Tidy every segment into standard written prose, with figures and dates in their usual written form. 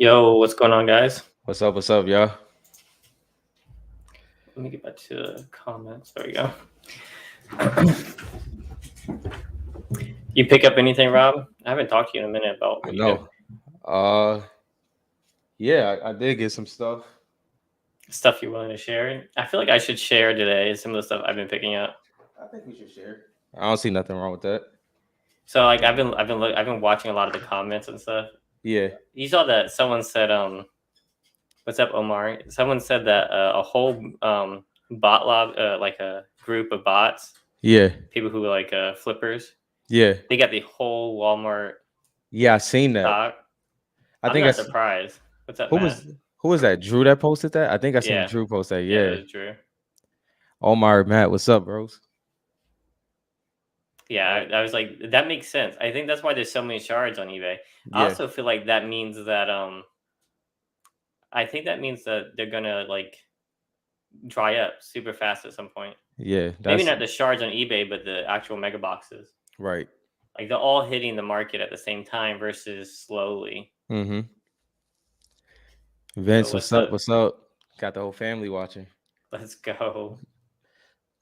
Yo, what's going on, guys? What's up? What's up, y'all? Let me get back to the comments. There we go. You pick up anything, Rob? I haven't talked to you in a minute about what you did. No. Uh, yeah, I did get some stuff. Stuff you're willing to share. I feel like I should share today some of the stuff I've been picking up. I think we should share. I don't see nothing wrong with that. So like I've been watching a lot of the comments and stuff. Yeah. You saw that someone said what's up, Omar? Someone said that a whole bot lob like a group of bots. Yeah. People who like flippers. Yeah. They got the whole Walmart. Yeah, I seen that. Stock. I'm not surprised. What's up, Matt? Who was that? Drew that posted that? I think I seen Drew post that. Yeah. It was Drew. Omar, Matt, what's up, bros? Yeah, I was like, that makes sense. I think that's why there's so many shards on eBay. Yeah. I also feel like that means that I think that means that they're gonna like dry up super fast at some point. Yeah, maybe not the shards on eBay, but the actual mega boxes. Right. Like they're all hitting the market at the same time versus slowly. Mm-hmm. Vince, so what's up? What's up? Got the whole family watching. Let's go.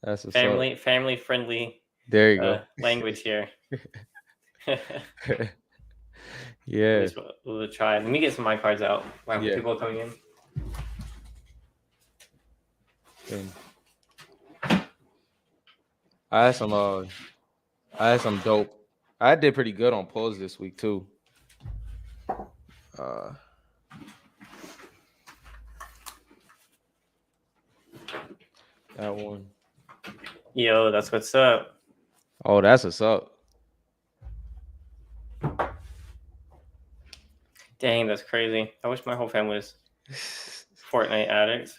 That's what's family friendly. There you go. Language here. Yeah. We'll try. Let me get some of my cards out while people are coming in. I had some dope. I did pretty good on pulls this week too. That one. Yo, that's what's up. Oh, that's what's up. Dang, that's crazy. I wish my whole family was Fortnite addicts.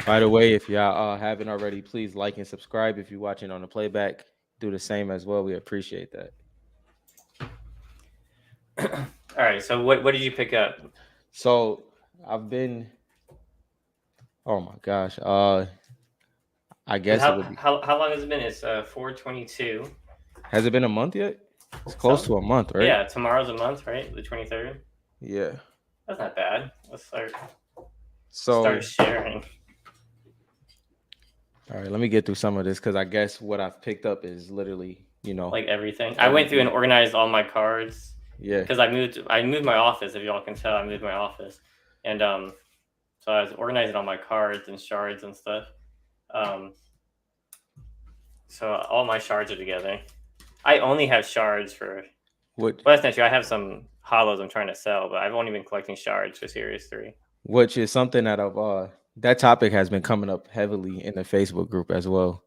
By the way, if y'all haven't already, please like and subscribe. If you're watching on the playback, do the same as well. We appreciate that. All right. So what did you pick up? So I've been. Oh my gosh. I guess how long has it been? It's 4/22. Has it been a month yet? It's close to a month, right? Yeah, tomorrow's a month, right? The 23rd. Yeah. That's not bad. Let's start sharing. All right, let me get through some of this because I guess what I've picked up is literally, like everything. I went through and organized all my cards. Yeah. Because I moved my office. If y'all can tell, I moved my office, and so I was organizing all my cards and shards and stuff. So all my shards are together. I only have shards for. What? Well, that's not true. I have some hollows I'm trying to sell, but I've only been collecting shards for Series 3. Which is something that that topic has been coming up heavily in the Facebook group as well.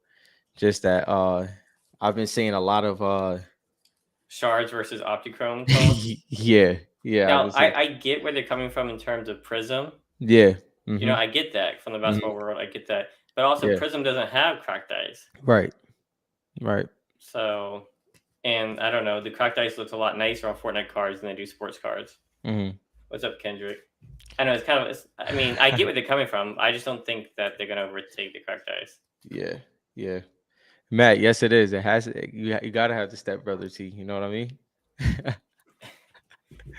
Just that I've been seeing a lot of shards versus Optichrome. Yeah. Now I get where they're coming from in terms of Prism. Yeah. Mm-hmm. I get that from the basketball world. I get that, but also Prism doesn't have cracked ice. Right. So, and I don't know, the cracked ice looks a lot nicer on Fortnite cards than they do sports cards. Mm-hmm. What's up, Kendrick? I know I mean, I get where they're coming from. I just don't think that they're gonna overtake the cracked ice. Yeah. Matt, yes, it is. It has. You gotta have the stepbrother tee. You know what I mean?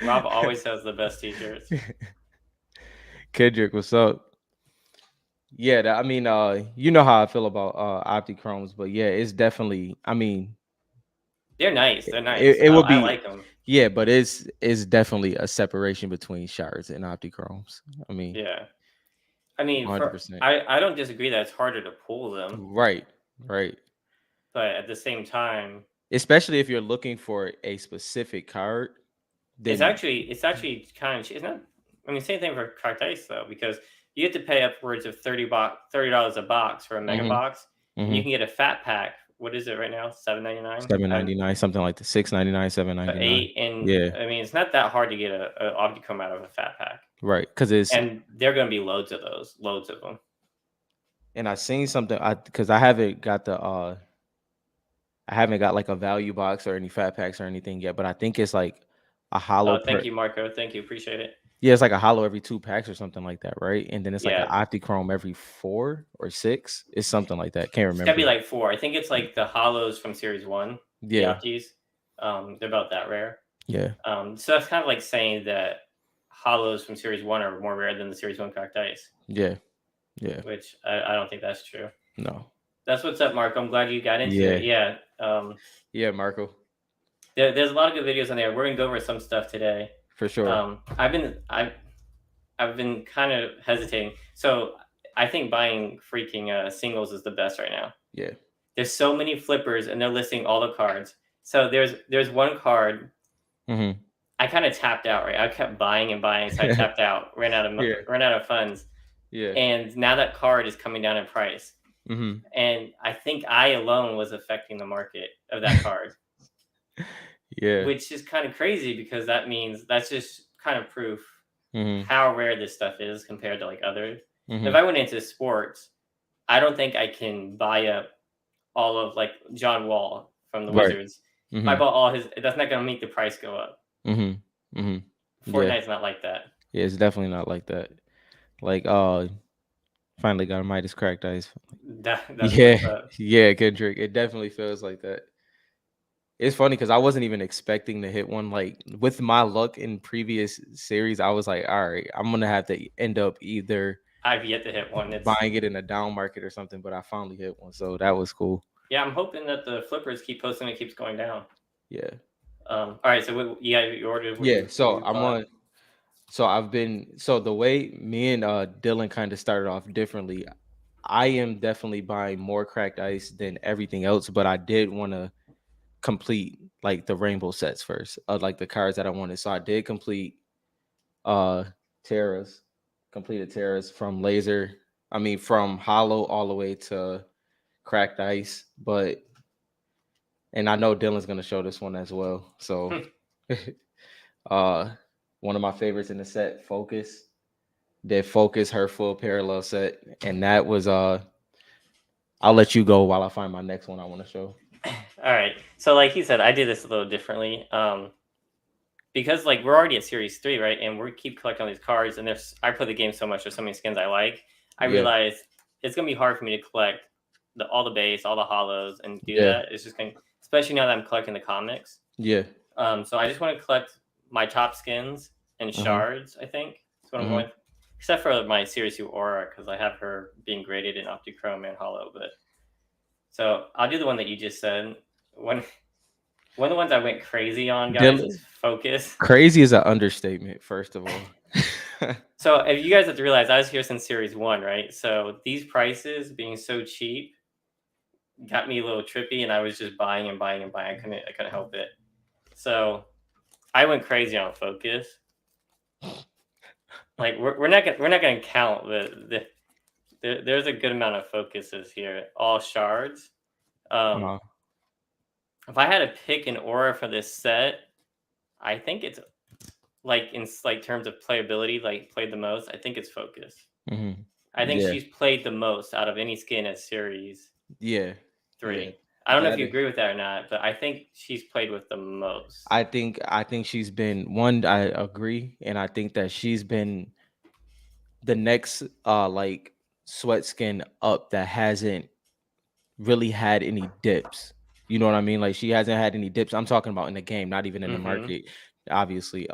Rob always has the best t-shirts. Kendrick, what's up? Yeah, I mean, you know how I feel about Optichromes, but yeah, it's definitely. I mean, they're nice. They're nice. It will be. I like them. Yeah, but it's definitely a separation between shards and Optichromes. I mean, yeah. I mean, 100%. I don't disagree that it's harder to pull them. Right. But at the same time, especially if you're looking for a specific card, it's actually kind of. It's not. I mean, same thing for cracked ice though, because you have to pay upwards of $30 a box for a mega box. Mm-hmm. You can get a fat pack. What is it right now? $7.99. $7.99, something like the $6.99, $7.99. 8, and yeah. I mean, it's not that hard to get a Optichrome out of a fat pack. Right, because and they're going to be loads of them. And I seen something because I haven't got like a value box or any fat packs or anything yet, but I think it's like a hollow. Oh, thank you, Marco. Thank you, appreciate it. Yeah, it's like a hollow every 2 packs or something like that, right? And then it's like an Optichrome every 4 or 6. It's something like that. Can't remember. It's gotta be like 4. I think it's like the hollows from Series 1. Yeah. The Opties. They're about that rare. Yeah. So that's kind of like saying that hollows from Series 1 are more rare than the Series 1 cracked ice, Yeah. Yeah. which I don't think that's true. No. That's what's up, Mark. I'm glad you got into it. Yeah. Yeah. Yeah, Marco. There's a lot of good videos on there. We're gonna go over some stuff today. For sure. I've been kind of hesitating. So I think buying freaking singles is the best right now. Yeah. There's so many flippers, and they're listing all the cards. So there's one card. Mm-hmm. I kind of tapped out. Right, I kept buying and buying, so I tapped out, Yeah. ran out of funds, Yeah. and now that card is coming down in price. Mm-hmm. And I think I alone was affecting the market of that card, Yeah. which is kind of crazy because that means that's just kind of proof Mm-hmm. how rare this stuff is compared to like others. If Mm-hmm. I went into sports, I don't think I can buy up all of like John Wall from the Right. Wizards. If I Mm-hmm. bought all his, that's not going to make the price go up. Mm-hmm. Mm-hmm. Yeah. Fortnite's not like that. Yeah, it's definitely not like that. Like, finally got a Midas cracked ice. That's Yeah, what's up. yeah, Kendrick. It definitely feels like that. It's funny because I wasn't even expecting to hit one. Like with my luck in previous series, I was like, all right, I'm gonna have to end up either I've yet to hit one. It's buying it in a down market or something, but I finally hit one, so that was cool. Yeah, I'm hoping that the flippers keep posting. It keeps going down. Yeah, All right, so you ordered yeah. what So you I'm bought. on. So I've been. So the way me and Dylan kind of started off differently. I am definitely buying more cracked ice than everything else, but I did want to complete like the rainbow sets first, like the cards that I wanted. So I did complete uh Terras, completed Terras from laser. I mean from hollow all the way to cracked ice. But and I know Dylan's gonna show this one as well. So uh one of my favorites in the set, Focus. Did Focus her full parallel set. And that was I'll let you go while I find my next one I want to show. All right, so like he said, I did this a little differently. Because like we're already at Series 3, right? And we keep collecting all these cards, and I play the game so much. There's so many skins I like. I Yeah, realized it's gonna be hard for me to collect all the base, all the hollows, and do yeah, that. It's just going, especially now that I'm collecting the comics. yeah. So I just want to collect my top skins and Uh-huh. shards. I think that's what I'm Hmm. going. Except for my Series 2 Aura, because I have her being graded in Optichrome and Hollow. But so I'll do the one that you just said. One of the ones I went crazy on, guys, is Dylan, Focus. crazy is an understatement, first of all. So if you guys have to realize, I was here since Series 1, right? So these prices being so cheap got me a little trippy, and I was just buying and buying and buying. I couldn't help it. So I went crazy on Focus. Like we're not gonna count there's a good amount of focuses here. All shards. Um, Uh, if I had to pick an aura for this set, I think it's like in like terms of playability, like played the most. I think it's Focus. mhm. I think Yeah, she's played the most out of any skin at Series yeah, yeah. 3. I don't know if That you is, agree with that or not, but I think she's played with the most. I think she's been one. I agree, and I think that she's been the next like sweat skin up that hasn't really had any dips. You know what I mean? Like she hasn't had any dips. I'm talking about in the game, not even in the Mm-hmm. market. Obviously,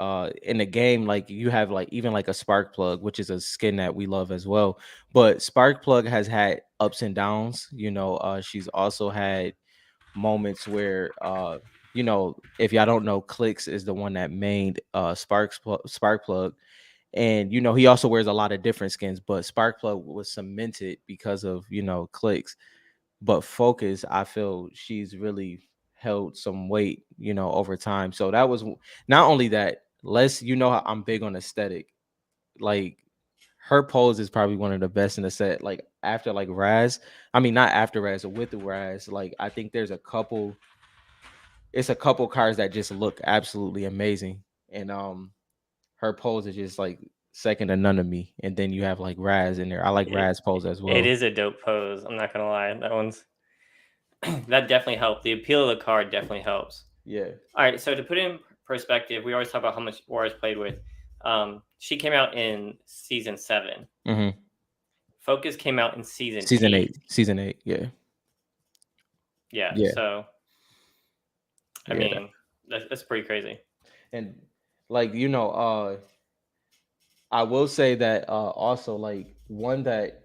in the game, like you have like even like a spark plug, which is a skin that we love as well. But spark plug has had ups and downs. She's also had moments where if y'all don't know, Clicks is the one that made spark plug. And he also wears a lot of different skins, but spark plug was cemented because of Clicks. But Focus, I feel she's really held some weight, over time. So that was not only that. How I'm big on aesthetic. Like her pose is probably one of the best in the set. Like after like Raz, I mean not after Raz, but with the Raz. Like I think there's a couple. It's a couple cars that just look absolutely amazing, and her pose is just like second to none of me. And then you have like Raz in there. I like It Raz pose as it well. is a dope pose. I'm not gonna lie. That one's that definitely helped. The appeal of the card definitely helps. Yeah. All right, so to put it in perspective, we always talk about how much Aura's played with. She came out in season 7. Mm-hmm. Focus came out in season Season 8. 8. Season 8. Yeah. Yeah, Yeah. so I Yeah. mean that's pretty crazy. And like I will say that also like one that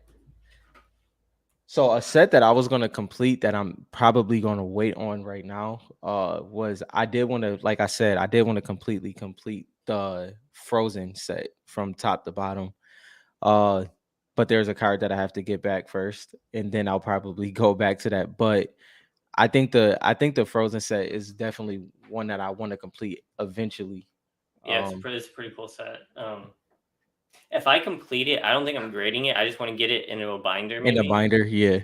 so a set that I was gonna complete that I'm probably gonna wait on right now was I did want to, like I said, I did want to completely complete the Frozen set from top to bottom. Uh but there's a card that I have to get back first, and then I'll probably go back to that. But I think the Frozen set is definitely one that I want to complete eventually. Yeah, Um it's a pretty cool set. If I complete it, I don't think I'm grading it. I just want to get it into a binder, in the maybe. binder, yeah.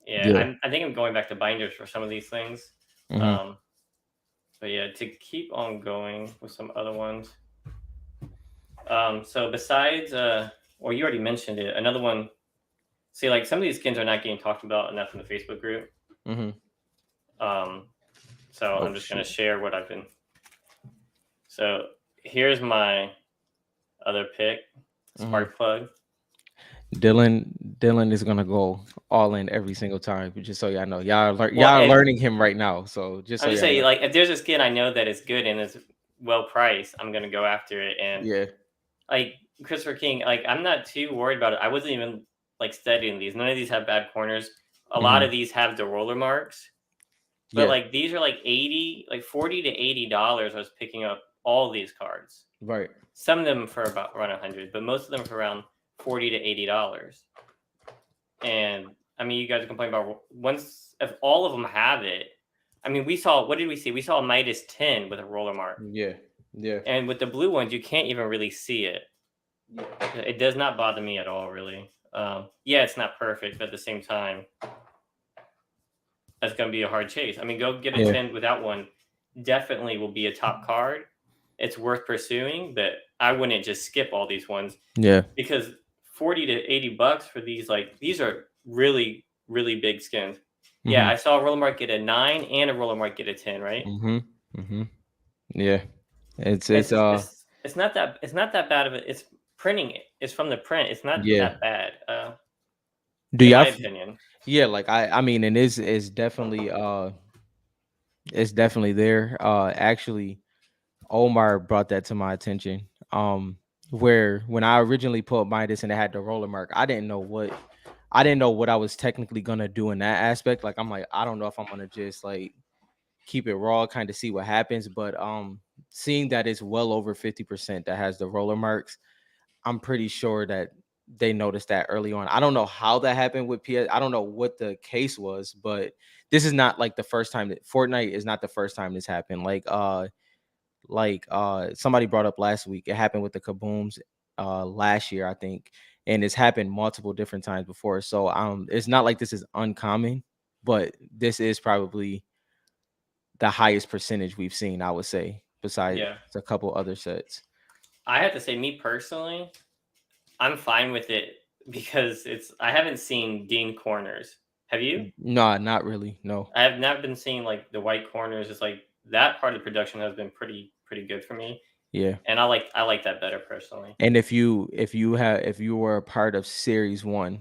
Yeah, Yeah. I think I'm going back to binders for some of these things. Hmm. Um, but yeah, to keep on going with some other ones. So besides, or you already mentioned it, another one. See, like some of these skins are not getting talked about enough in the Facebook group. Hmm. Um, so Oh I'm just gonna shoot. share what I've been. So here's my other pick, Hmm. Spark Plug. Dylan is gonna go all in every single time. Just so y'all know, Well, y'all are learning him right now. So just I'm so just y'all saying, know, like, if there's a skin I know that is good and is well priced, I'm gonna go after it. And yeah. like Christopher King, like I'm not too worried about it. I wasn't even like studying these. None of these have bad corners. A lot Hmm. of these have the roller marks, but Yeah. like these are like 80, like $40 to $80. I was picking up all these cards. Right. Some of them for about around 100, but most of them for around $40 to $80. And I mean, you guys are complaining about once if all of them have it. I mean, we saw what did we see? We saw a -10 with a roller mark, Yeah. Yeah. and with the blue ones, you can't even really see it. It does not bother me at all, really. Yeah, it's not perfect, but at the same time, that's going to be a hard chase. I mean, go get a Yeah. 10 without one. Definitely will be a top card. It's worth pursuing, but I wouldn't just skip all these ones Yeah. because 40 to $80 for these, like these are really, really big skins. Yeah, Hmm. I saw a roller mark get a 9 and a roller mark get a 10, right? Hmm. Hmm. Yeah. It's It's it's uh it's not that bad of it. It's printing it. It's from the print. It's not yeah. that bad, Do in y'all? my opinion. Yeah. Like I mean, and it's definitely there. Actually, Omar brought that to my attention. Where when I originally put Midas and it had the roller mark, I didn't know what I was technically gonna do in that aspect. Like I'm like, I don't know if I'm gonna just like keep it raw, kind of see what happens. But seeing that it's well over 50% that has the roller marks, I'm pretty sure that they noticed that early on. I don't know how that happened with PS. I don't know what the case was, but this is not like the first time that Fortnite is not the first time this happened. Somebody brought up last week, it happened with the kabooms last year, I think, and it's happened multiple different times before. So it's not like this is uncommon, but this is probably the highest percentage we've seen, I would say, besides Yeah. a couple other sets. I have to say, me personally, I'm fine with it because I haven't seen Dean corners. Have you? No, not really. No. I have not been seeing like the white corners. It's like that part of the production has been pretty good for me, Yeah. and I like that better personally. And if you were a part of series one,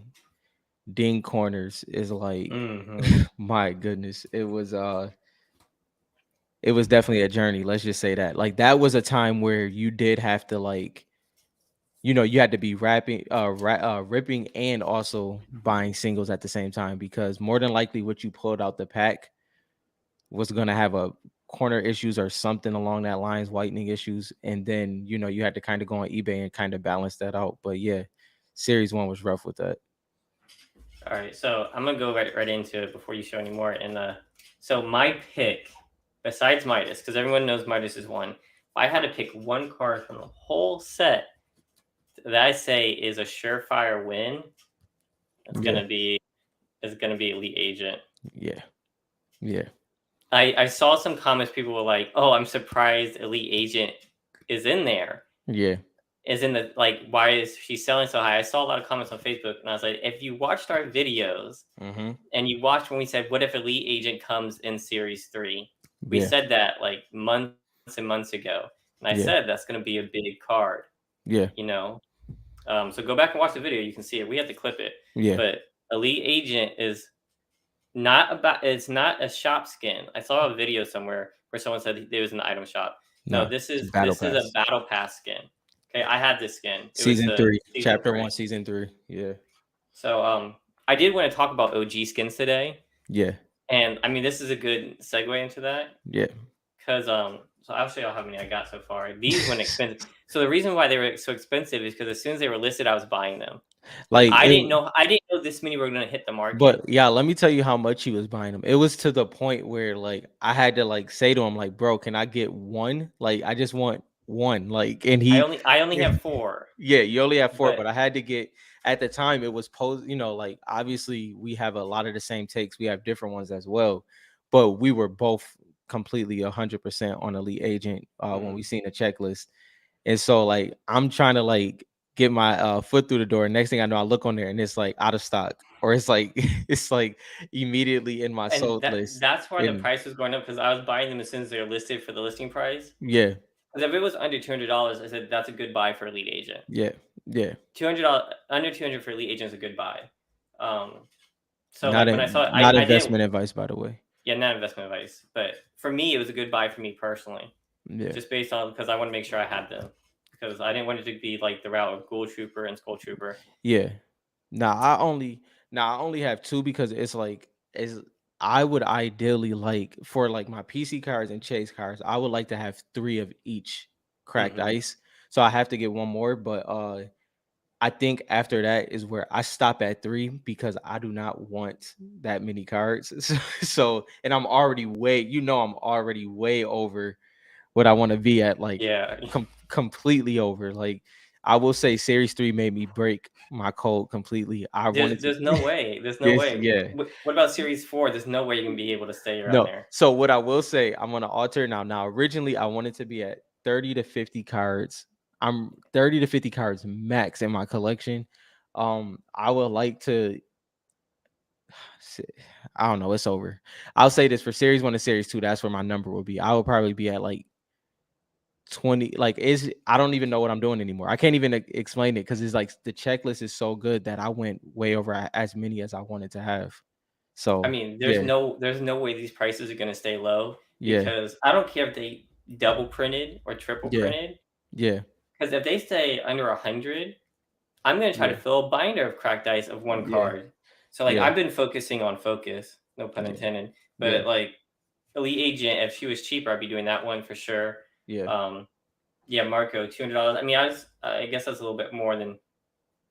Ding Corners is like Hmm. my goodness. It was definitely a journey. Let's just say that. Like that was a time where you did have to like, you had to be ripping and also buying singles at the same time, because more than likely what you pulled out the pack was gonna have a corner issues or something along that lines, whitening issues, and then you had to kind of go on eBay and kind of balance that out. But yeah, series one was rough with that. All right, so I'm gonna go right into it before you show any more. And so my pick, besides Midas, because everyone knows Midas is one. If I had to pick one card from the whole set that I say is a surefire win, it's Yeah, gonna be Elite Agent. yeah, yeah, I saw some comments. People were like, "Oh, I'm surprised Elite Agent is in there. yeah. Is in the like, why is she selling so high?" I saw a lot of comments on Facebook, and I was like, "If you watched our videos Mm-hmm. and you watched when we said, what if Elite Agent comes in Series 3? We Yeah, said that like months and months ago, and I yeah, said that's going to be a big card, yeah, you know." So go back and watch the video. You can see it. We have to clip it, yeah, but Elite Agent is not about. It's not a shop skin. I saw a video somewhere where someone said it was an item shop. No, No, this it's a is battle a pass. battle pass skin. Okay, I had this skin. It was Season the 3, season chapter 1, 3. season 3. Yeah. So I did want to talk about OG skins today, Yeah. and I mean this is a good segue into that Yeah. because so I'll show you how many I got so far. These went expensive. So the reason why they were so expensive is because as soon as they were listed, I was buying them. Like it I didn't know this many were going to hit the market. But yeah, let me tell you how much he was buying them. It was to the point where like I had to like say to him like, "Bro, can I get one? Like I just want one." Like and he I only have 4, yeah, you only have 4, but but I had to get at the time it was like obviously we have a lot of the same takes. We have different ones as well. But we were both completely 100% on Elite Agent when we mhm. seen the checklist. And so like I'm trying to like get my foot through the door. Next thing I know, I look on there and it's like out of stock, or it's like it's like immediately in my And sold list. that's why the And price was going up because I was buying them as soon as they were listed for the listing price. yeah, Because if it was under $200, I said that's a good buy for Elite Agent. yeah, yeah. $200 under 200 for Elite Agent is a good buy. Um, so Not like when I saw it, not I didn't. investment advice, by the way. Yeah, not investment advice, but for me, it was a good buy for me personally, Yeah, just based on because I want to make sure I had them because I didn't want it to be like the route of Ghoul Trooper and Skull Trooper. yeah. Now I only have two because it's like is I would ideally like for like my PC cards and chase cards, I would like to have three of each cracked Hmm. ice. So I have to get one more, but I think after that is where I stop at 3 because I do not want that many cards. So and I'm already I'm already way over what I want to be at, like Yeah, completely over. Like I will say series 3 made me break my code completely. I wanted to there's no way, there's no this way. yeah. What about Series 4? There's no way you can be able to stay around No. there. So what I will say, I'm gonna alter now. Now originally I wanted to be at 30 to 50 cards. I'm 30 to 50 cards max in my collection. I would like to se- I don't know, it's over. I'll say this for series 1 and series 2, that's where my number will be. I would probably be at like 20, like is I don't even know what I'm doing anymore. I can't even explain it because it's like the checklist is so good that I went way over as many as I wanted to have. I So mean, yeah, there's no way these prices are gonna stay low yeah, because I don't care if they double printed or triple yeah, printed. yeah, Because if they stay under 100, I'm gonna try to yeah, fill a binder of cracked ice of one yeah, card. So like yeah, I've been focusing on focus, no pun yeah, intended. yeah, But like Elite Agent, if she was cheaper, I'd be doing that one for sure. yeah, Um, yeah, Marco, $200. I mean, I guess that's a little bit more than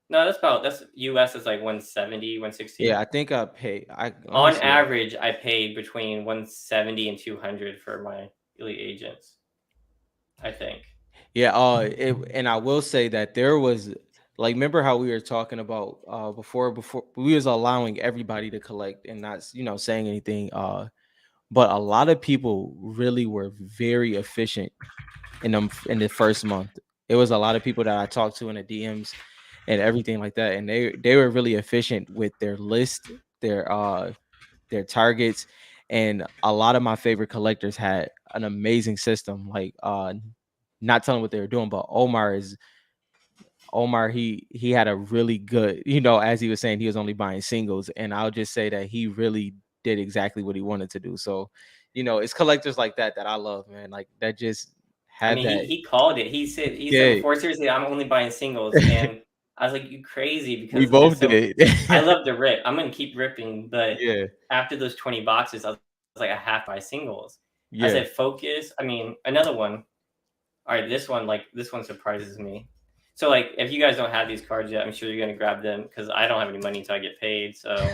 no, that's US is like 170, yeah. 160. I think I pay. I let me On see. average, I paid between 170 and 200 for my Elite Agents, I think. Yeah, and I will say that there was like remember how we were talking about before we was allowing everybody to collect and not saying anything but a lot of people really were very efficient in the first month. It was a lot of people that I talked to in the DMs and everything like that, and they were really efficient with their list, their targets, and a lot of my favorite collectors had an amazing system. Like not telling what they were doing, but Omar, he had a really good, as he was saying, he was only buying singles, and I'll just say that he really did exactly what he wanted to do. So, it's collectors like that that I love, man. Like that just I have mean, that. he called it. He said Yeah, before seriously, I'm only buying singles, and I was like, "You crazy?" we Because both did. I love to rip. I'm gonna keep ripping, but Yeah, after those 20 boxes, I was like, I have to buy singles. I yeah. said, focus. I mean, another one. All right, this one surprises me. So like, if you guys don't have these cards yet, I'm sure you're gonna grab them because I don't have any money until I get paid. So,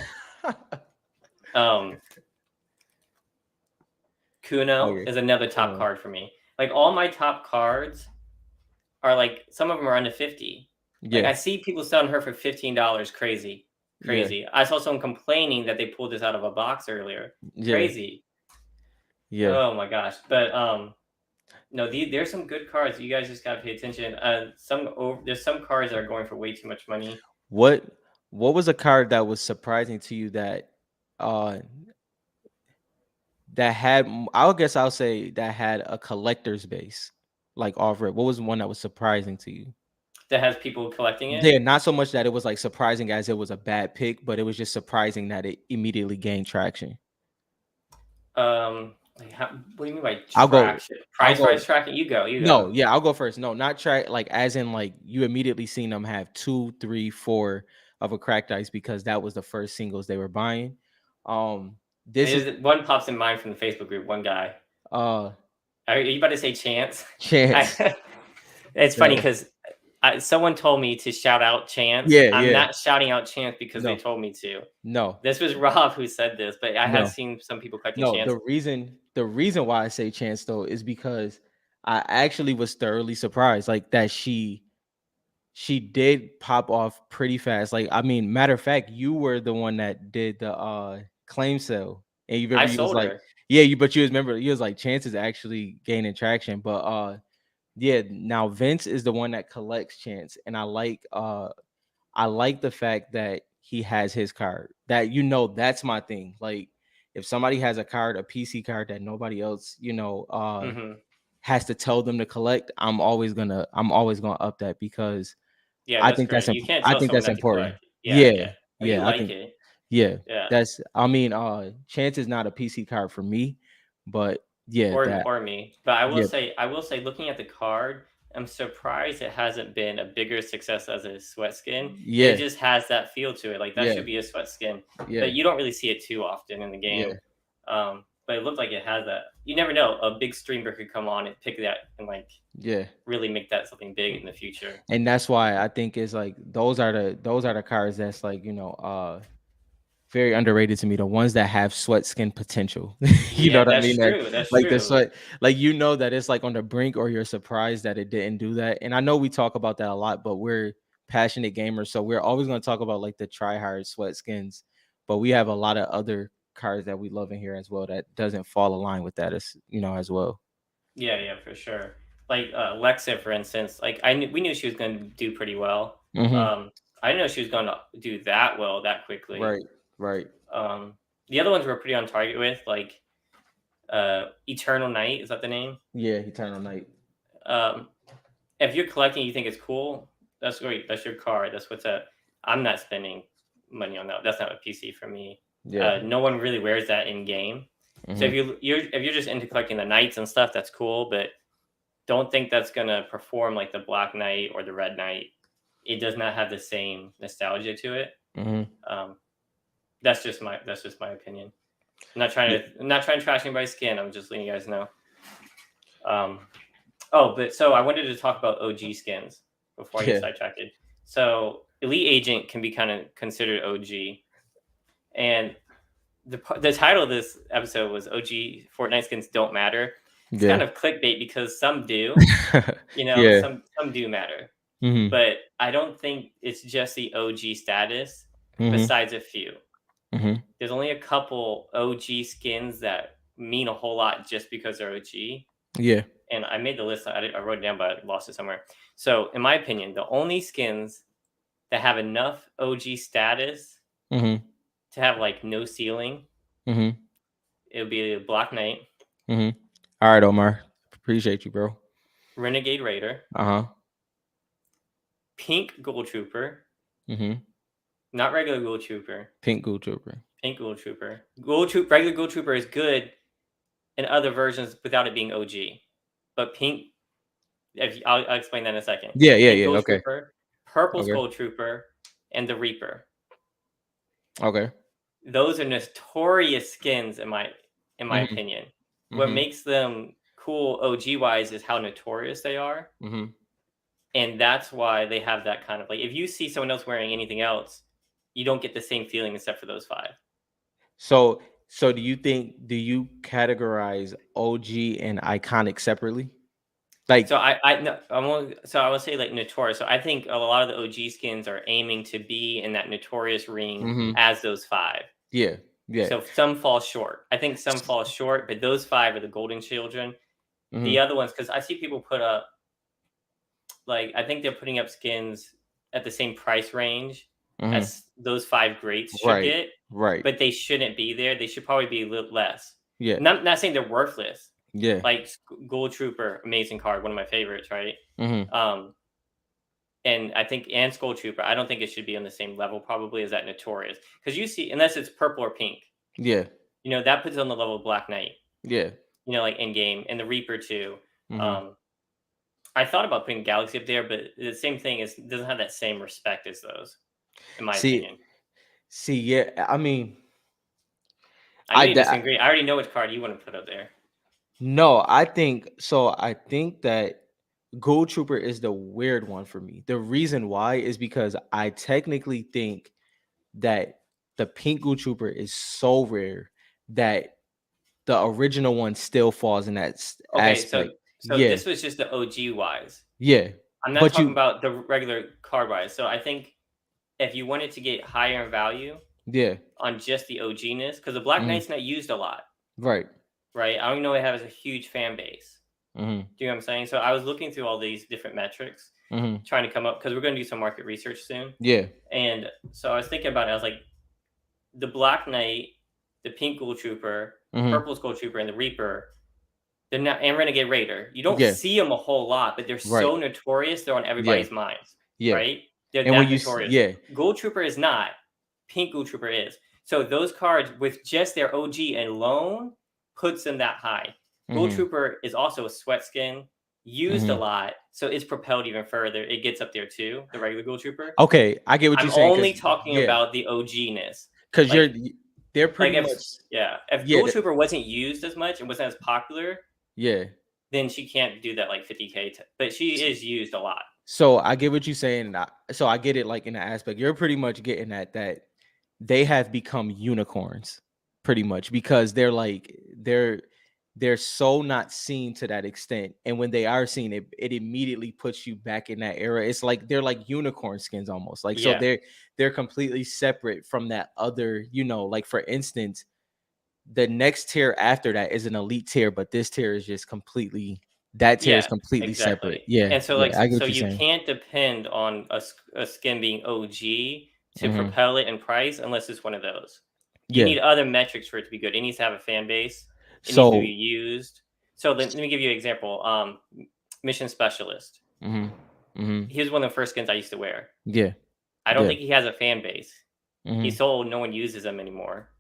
um, Kuno Okay, is another come top on. card for me. Like all my top cards are like some of them are under 50. Like Yeah, I see people selling her for $15. Crazy. yeah, Crazy. I saw someone complaining that they pulled this out of a box earlier. yeah, Crazy. yeah. Oh my gosh. But no, there's some good cards. You guys just gotta pay attention. There's some cards that are going for way too much money. What what was a card that was surprising to you that uh I would guess I'll say that had a collector's base, like off rip? What was one that was surprising to you? That has people collecting it. Yeah, not so much that it was like surprising as it was a bad pick, but it was just surprising that it immediately gained traction. Like, what do you mean by I'll go. traction? I'll Price go. tracking? You go. You No, go. yeah, I'll go first. No, not track like as in like you immediately seen them have two, three, four of a cracked ice because that was the first singles they were buying. This is One pops in mind from the Facebook group. One guy. uh Are you about to say Chance? Chance. I, it's funny No. because someone told me to shout out Chance. Yeah, I'm yeah. not shouting out Chance because they No, told me to. no, This was Rob who said this, but I have no, seen some people collecting no. Chance. The reason why I say Chance though is because I actually was thoroughly surprised, like that she did pop off pretty fast. Like, I mean, matter of fact, you were the one that did the claim sale. And you I remember you was sold like, her. yeah, you remember you was like chances actually gaining traction. But yeah, now Vince is the one that collects chance. And I like the fact that he has his card. That that's my thing. Like if somebody has a card, a PC card that nobody else, Hmm. has to tell them to collect, I'm always gonna up that because Yeah, I that's think that's great. You can't I tell think someone that's not to important. collect. Yeah, Yeah, yeah. Oh, you yeah, I like think it. yeah. Yeah. That's I mean, Chance is not a PC card for me, but yeah, that Or me. But yeah, I will say, looking at the card, I'm surprised it hasn't been a bigger success as a sweat skin. It yeah, just has that feel to it. Like that yeah, should be a sweat skin, yeah, but you don't really see it too often in the game. yeah, But it looked like it has that. You never know. A big streamer could come on and pick that and like yeah. really make that something big in the future. And that's why I think it's like those are the cards that's like, very underrated to me. The ones that have sweat skin potential. You know Yeah, what I mean? that's That true. That's like the true. sweat, like that it's like on the brink, or you're surprised that it didn't do that. And I know we talk about that a lot, but we're passionate gamers, so we're always going to talk about like the try hard sweat skins. But we have a lot of other cards that we love in here as well that doesn't fall align with that as well. Yeah, yeah, for sure. Like Lexa, for instance. Like we knew she was going to do pretty well. Hmm. I didn't know she was going to do that well that quickly. Right, right. Um, the other ones were pretty on target with, like Eternal Night. Is that the name? Yeah, Eternal Night. Um, if you're collecting, you think it's cool. That's great. That's your card. That's what's up. I'm not spending money on that. That's not a PC for me. Yeah. No one really wears that in game. So Hmm. if you're just into collecting the knights and stuff, that's cool. But don't think that's gonna perform like the Black Knight or the Red Knight. It does not have the same nostalgia to it. Hmm. Um, that's just my opinion. I'm not trying to trash anybody's skin. I'm just letting you guys know. Um, but so I wanted to talk about OG skins before I get Yeah. sidetracked. So Elite Agent can be kind of considered OG, and the title of this episode was OG Fortnite skins don't matter. It's Yeah. kind of clickbait because some do, Yeah. some do matter, Hmm. but I don't think it's just the OG status. Hmm. Besides a few, Hmm. there's only a couple OG skins that mean a whole lot just because they're OG. Yeah. And I made the list. I wrote it down, but I lost it somewhere. So, in my opinion, the only skins that have enough OG status Hmm. to have like no ceiling, Hmm. it would be Black Knight, Hmm. All right, Omar. Appreciate you, bro. Renegade Raider, Uh-huh. Pink Gold Trooper, Hmm. not regular Gold Trooper, Pink Ghoul Trooper. Pink Gold Trooper. Regular Gold Trooper is good in other versions without it being OG, but Pink. I'll explain that in a second. Yeah, yeah, Pink yeah. Gold Okay. Trooper, Purple Okay. Gold Trooper, and the Reaper. Okay. Those are notorious skins in my Hmm. opinion. What Hmm. makes them cool OG wise is how notorious they are. Hmm. And that's why they have that kind of like if you see someone else wearing anything else, you don't get the same feeling except for those five. So, do you categorize OG and iconic separately? So Like, I no, I won't so I would say like notorious. So I think a lot of the OG skins are aiming to be in that notorious ring hmm, as those five. yeah, yeah. So some fall short. I think some fall short, but those five are the golden children. The Hmm. other ones, because I see people put up like I think they're putting up skins at the same price range Hmm. as those five greats should Right, get, right. but they shouldn't be there. They should probably be a little less. Yeah, Not saying they're worthless. yeah. Like Gold Trooper, amazing card, one of my favorites, right? Hmm. Um, and I think and Skull Trooper, I don't think it should be on the same level probably as that Notorious because you see unless it's purple or pink, Yeah, that puts it on the level of Black Knight. yeah. like in game, and the Reaper too. Mm-hmm. Um, I thought about putting Galaxy up there, but the same thing is doesn't have that same respect as those, in my See, opinion. yeah. I mean, I know I you that disagree. I already know which card you want to put up there. no. I think so. I think that Gold Trooper is the weird one for me. The reason why is because I technically think that the pink Gold Trooper is so rare that the original one still falls in that Okay, aspect. so Yeah, this was just the OG wise. yeah. I'm not But talking you, about the regular card wise. So I think if you wanted to get higher in value yeah, on just the OGness, because the Black mhm, Knight's not used a lot, right. right? I don't know it has a huge fan base. Hmm. Do you know what I'm saying? So I was looking through all these different metrics, Hmm. trying to come up because we're going to do some market research soon. Yeah. And so I was thinking about it. I was like, the Black Knight, the Pink Gold Trooper, the Hmm. Purple Gold Trooper, and the Reaper. They're not, and Renegade Raider. You don't Yeah. see them a whole lot, but they're Right. so notorious. They're on Yeah. everybody's minds, Yeah. right? They're And when that you, notorious. yeah. Gold Trooper is not. Pink Gold Trooper is. So those cards with just their OG alone puts them that high. Gold Hmm. Trooper is also a sweat skin, used a Hmm. lot, so it's propelled even further. It gets up there too, the regular Gold Trooper. Okay, I get what you're I'm saying only because talking yeah, about the OG-ness. because Like they're like pretty much if yeah, Gold Trooper wasn't used as much and wasn't as popular, yeah. then she can't do that like 50K, but she is used a lot. So I get what you're saying. So I get it like in the aspect you're pretty much getting at that they have become unicorns pretty much because they're so not seen to that extent. And when they are seen, it immediately puts you back in that era. It's like they're like unicorn skins almost. Like so Yeah, they're completely separate from that other, like for instance, the next tier after that is an elite tier, but this tier is just completely that tier is yeah, completely separate. exactly. Yeah, And so yeah, like I get so what you're you saying. can't depend on a skin being OG to Hmm. propel it in price unless it's one of those. You Yeah. need other metrics for it to be good. It needs to have a fan base. It needs to be So used. So let me give you an example. Mission Specialist. mhm, mhm, He was one of the first skins I used to wear. yeah, I don't yeah, think he has a fan base. mhm, He's sold. No one uses him anymore.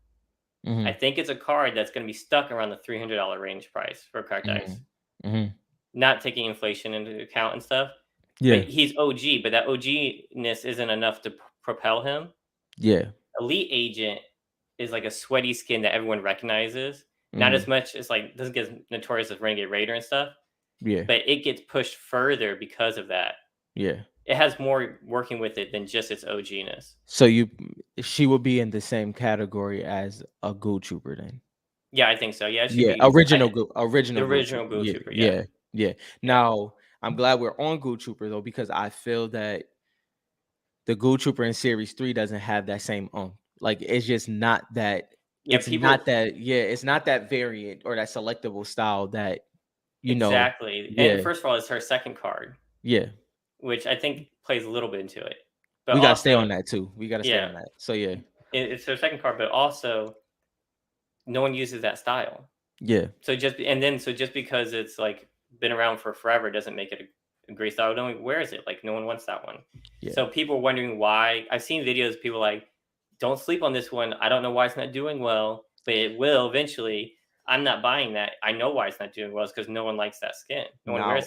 I mhm, think it's a card that's going to be stuck around the $300 range price for card dice, mhm, mhm, not taking inflation into account and stuff. But yeah, he's OG, but that OG-ness isn't enough to propel him. yeah, Elite Agent is like a sweaty skin that everyone recognizes. Not as mhm, much as like doesn't get as notorious as Renegade Raider and stuff, yeah, but it gets pushed further because of that. yeah. It has more working with it than just its OG-ness. So she would be in the same category as a Ghoul Trooper then. Yeah, I think so. Yeah, it should Yeah, be the original Ghoul Trooper. original Ghoul Yeah, Trooper. Yeah, yeah, yeah. yeah, Now I'm glad we're on Ghoul Trooper though because I feel that the Ghoul Trooper in Series 3 doesn't have that same like it's just not that. yeah. It's not People that. Yeah, it's not that variant or that selectable style that you know. exactly. And Yeah, first of all, it's her second card, yeah. which I think plays a little bit into it. But We gotta stay also, on that too. We gotta stay yeah, on that. So yeah, it's her second card, but also no one uses that style. yeah, So just because it's like been around for forever doesn't make it a great style. No one wears it. Like no one wants that one. yeah. So people are wondering why. I've seen videos. People like, don't sleep on this one. I don't know why it's not doing well, but it will eventually. I'm not buying that. I know why it's not doing well. It's because no one likes that skin. No one wears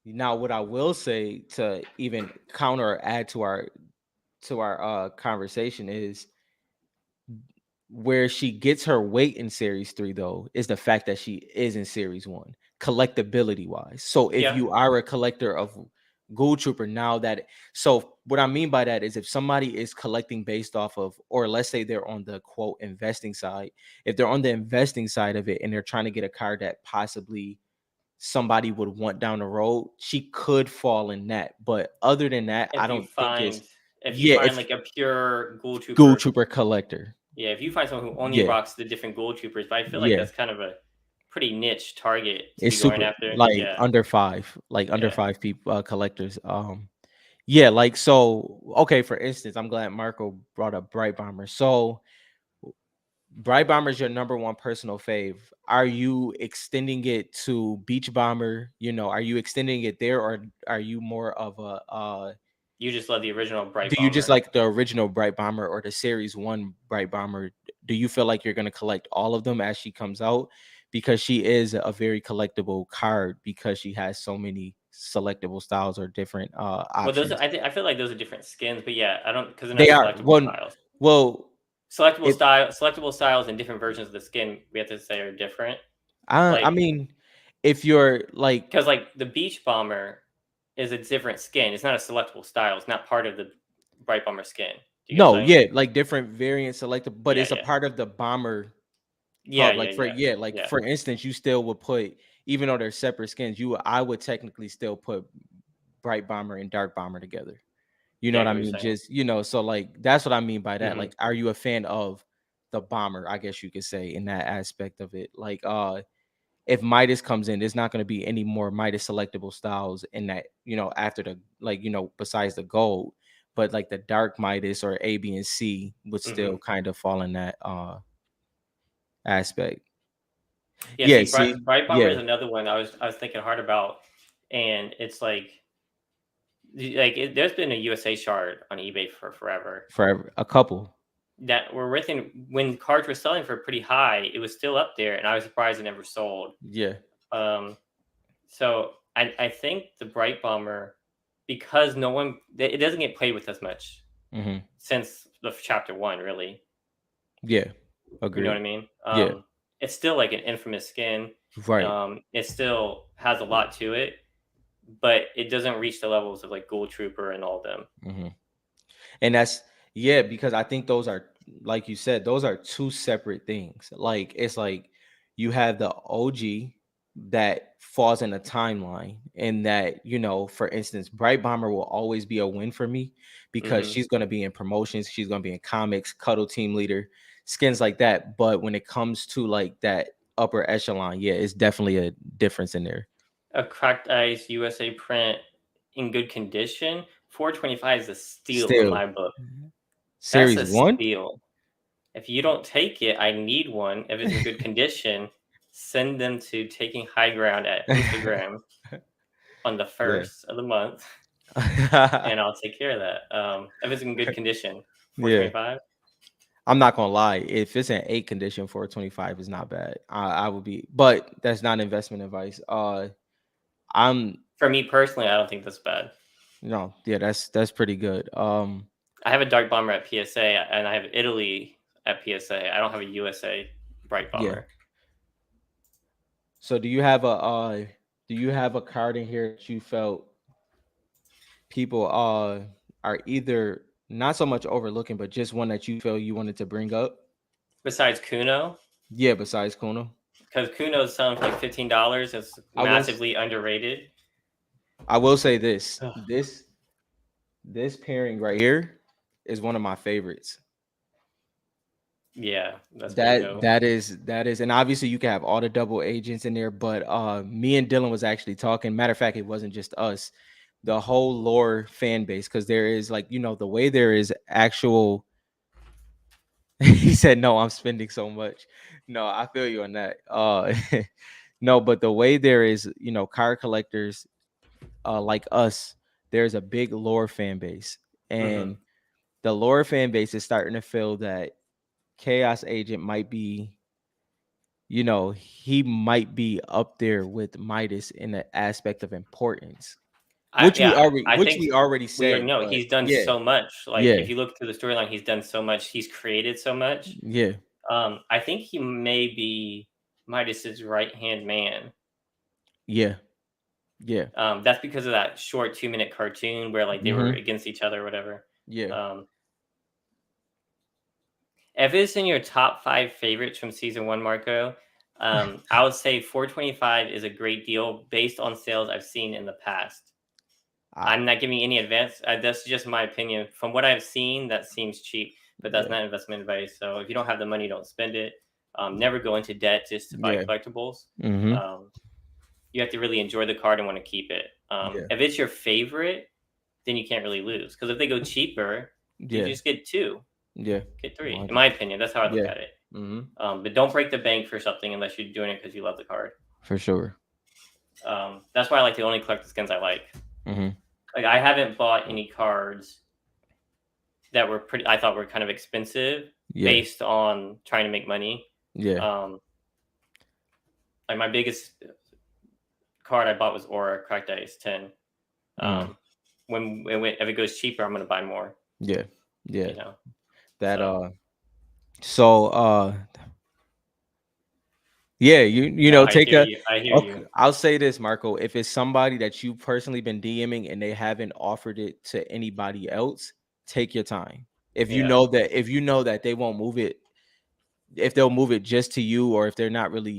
Now, that. what I will say to even counter or add to our conversation is where she gets her weight in series 3 though is the fact that she is in series 1 collectability wise. So if Yeah. you are a collector of Ghoul Trooper now that so what I mean by that is if somebody is collecting based off of or let's say they're on the quote investing side, if they're on the investing side of it and they're trying to get a card that possibly somebody would want down the road, she could fall in that. But other than that, I If you don't think it's find if you yeah, find if like a pure Ghoul Ghoul Trooper, Trooper collector. yeah, if you find someone who only Yeah, rocks the different Ghoul Troopers, but I feel like yeah. that's kind of a pretty niche target to It's be going super after. like Yeah. under Yeah. five people collectors. Yeah, like so okay, for instance, I'm glad Marco brought up Bright Bomber. So Bright Bomber is your number one personal fave. Are you extending it to Beach Bomber? Are you extending it there or are you more of a You just love the original Bright do you just Bomber. like the original Bright Bomber or the series 1 Bright Bomber? Do you feel like you're going to collect all of them as she comes out? because she is a very collectible card because she has so many selectable styles or different Well, those options. I feel like those are different skins, but yeah, I don't because they're not They are selectable one. styles. Well, if Selectable styles and different versions of the skin we have to say are different. I Like mean, if you're like because like the beach bomber is a different skin. It's not a selectable style. It's not part of the bright bomber skin. Do you get what no, I'm saying? yeah, like different variants selected, but Yeah, it's a yeah, part of the bomber yeah, hub. yeah, Like for yeah, yeah, like yeah. for instance, you still would put even though they're separate skins, I would technically still put bright bomber and dark bomber together. You know Yeah, I what get I what you're mean? saying. Just so like that's what I mean by that. Hmm. Like, are you a fan of the bomber? I guess you could say in that aspect of it. Like, if Midas comes in, there's not going to be any more Midas selectable styles in that, after the like, besides the gold, but like the dark Midas or A, B, and C would Hmm. still kind of fall in that aspect. Yeah, Yeah, see, see, bright bomber yeah, is another one I was thinking hard about, and it's there's been a USA shard on eBay for forever for a couple. that were written when cards were selling for pretty high. It was still up there, and I was surprised it never sold. Yeah. Um, so I think the bright bomber because no one it doesn't get played with as much Hmm. since the chapter one really. Yeah. You know what Agreed. I mean? Yeah. It's still like an infamous skin. Right. It still has a lot to it, but it doesn't reach the levels of like Ghoul Trooper and all of them. Hmm. And that's yeah, because I think those are like you said, those are two separate things. Like it's like you have the OG that falls in a timeline, and that for instance, Bright Bomber will always be a win for me because Hmm. she's going to be in promotions, she's going to be in comics, Cuddle Team Leader, skins like that. But when it comes to like that upper echelon, yeah, it's definitely a difference in there. A cracked ice USA print in good condition. 425 is a steal in Still, my book. That's series a one. steal. If you don't take it, I need one. If it's in good condition, send them to Taking High Ground at Instagram on the Yeah. first of the month, and I'll take care of that. If it's in good condition, Yeah. 425. I'm not gonna lie. If it's an 8 condition for a 25, is not bad. I would be, but that's not investment advice. I'm For me personally, I don't think that's bad. no, yeah, that's pretty good. I have a Dark Bomber at PSA, and I have Italy at PSA. I don't have a USA Bright Yeah. Bomber. So do you have a card in here that you felt people are either not so much overlooking, but just one that you feel you wanted to bring up? Besides Kuno, Yeah, besides Kuno. because Kuno's selling for like $15. It's I will massively underrated. I will say this. Ugh. This pairing right here is one of my favorites. Yeah, that's pretty That dope. that is that is, and obviously you can have all the double agents in there, but me and Dylan was actually talking. Matter of fact, it wasn't just us, the whole lore fan base, because there is like, the way there is actual he said, no, I'm spending so much. No, I feel you on that. No, but the way there is, card collectors like us, there's a big lore fan base. Hmm. And the lore fan base is starting to feel that Chaos Agent might be, he might be up there with Midas in the aspect of importance, which we Yeah, already I which think we already we are said. no. But He's done yeah, so much. Like yeah, if you look through the storyline, he's done so much. He's created so much. yeah, I think he may be Midas's right hand man. yeah, yeah. That's because of that short 2 minute cartoon where like they were Hmm. against each other or whatever. Yeah. Um, if it's in your top five favorites from season one, Marco, I would say 425 is a great deal based on sales I've seen in the past. I, I'm not giving any advance. That's just my opinion. From what I've seen, that seems cheap, but that's yeah, not investment advice. So if you don't have the money, don't spend it. Never go into debt just to buy yeah. collectibles. Hmm. Um, you have to really enjoy the card and want to keep it. Yeah, If it's your favorite, then you can't really lose because if they go cheaper, you yeah, just get two, yeah. get three. In 100. my opinion, that's how I look Yeah. at it. Hmm. But don't break the bank for something unless you're doing it because you love the card. For sure. That's why I like to only collect the skins I like. Hmm. Like I haven't bought any cards that were pretty. I thought were kind of expensive Yeah, based on trying to make money. yeah. Um, Like my biggest card I bought was Aura Cracked Ice 10. Mm, If it goes cheaper, I'm gonna buy more. yeah, yeah. You know, That so so yeah, you no, know, I take hear a you. I hear okay, you. I'll say this, Marco. If it's somebody that you personally been DMing and they haven't offered it to anybody else, take your time. Yeah, If you know that they won't move it, if they'll move it just to you, or if they're not really,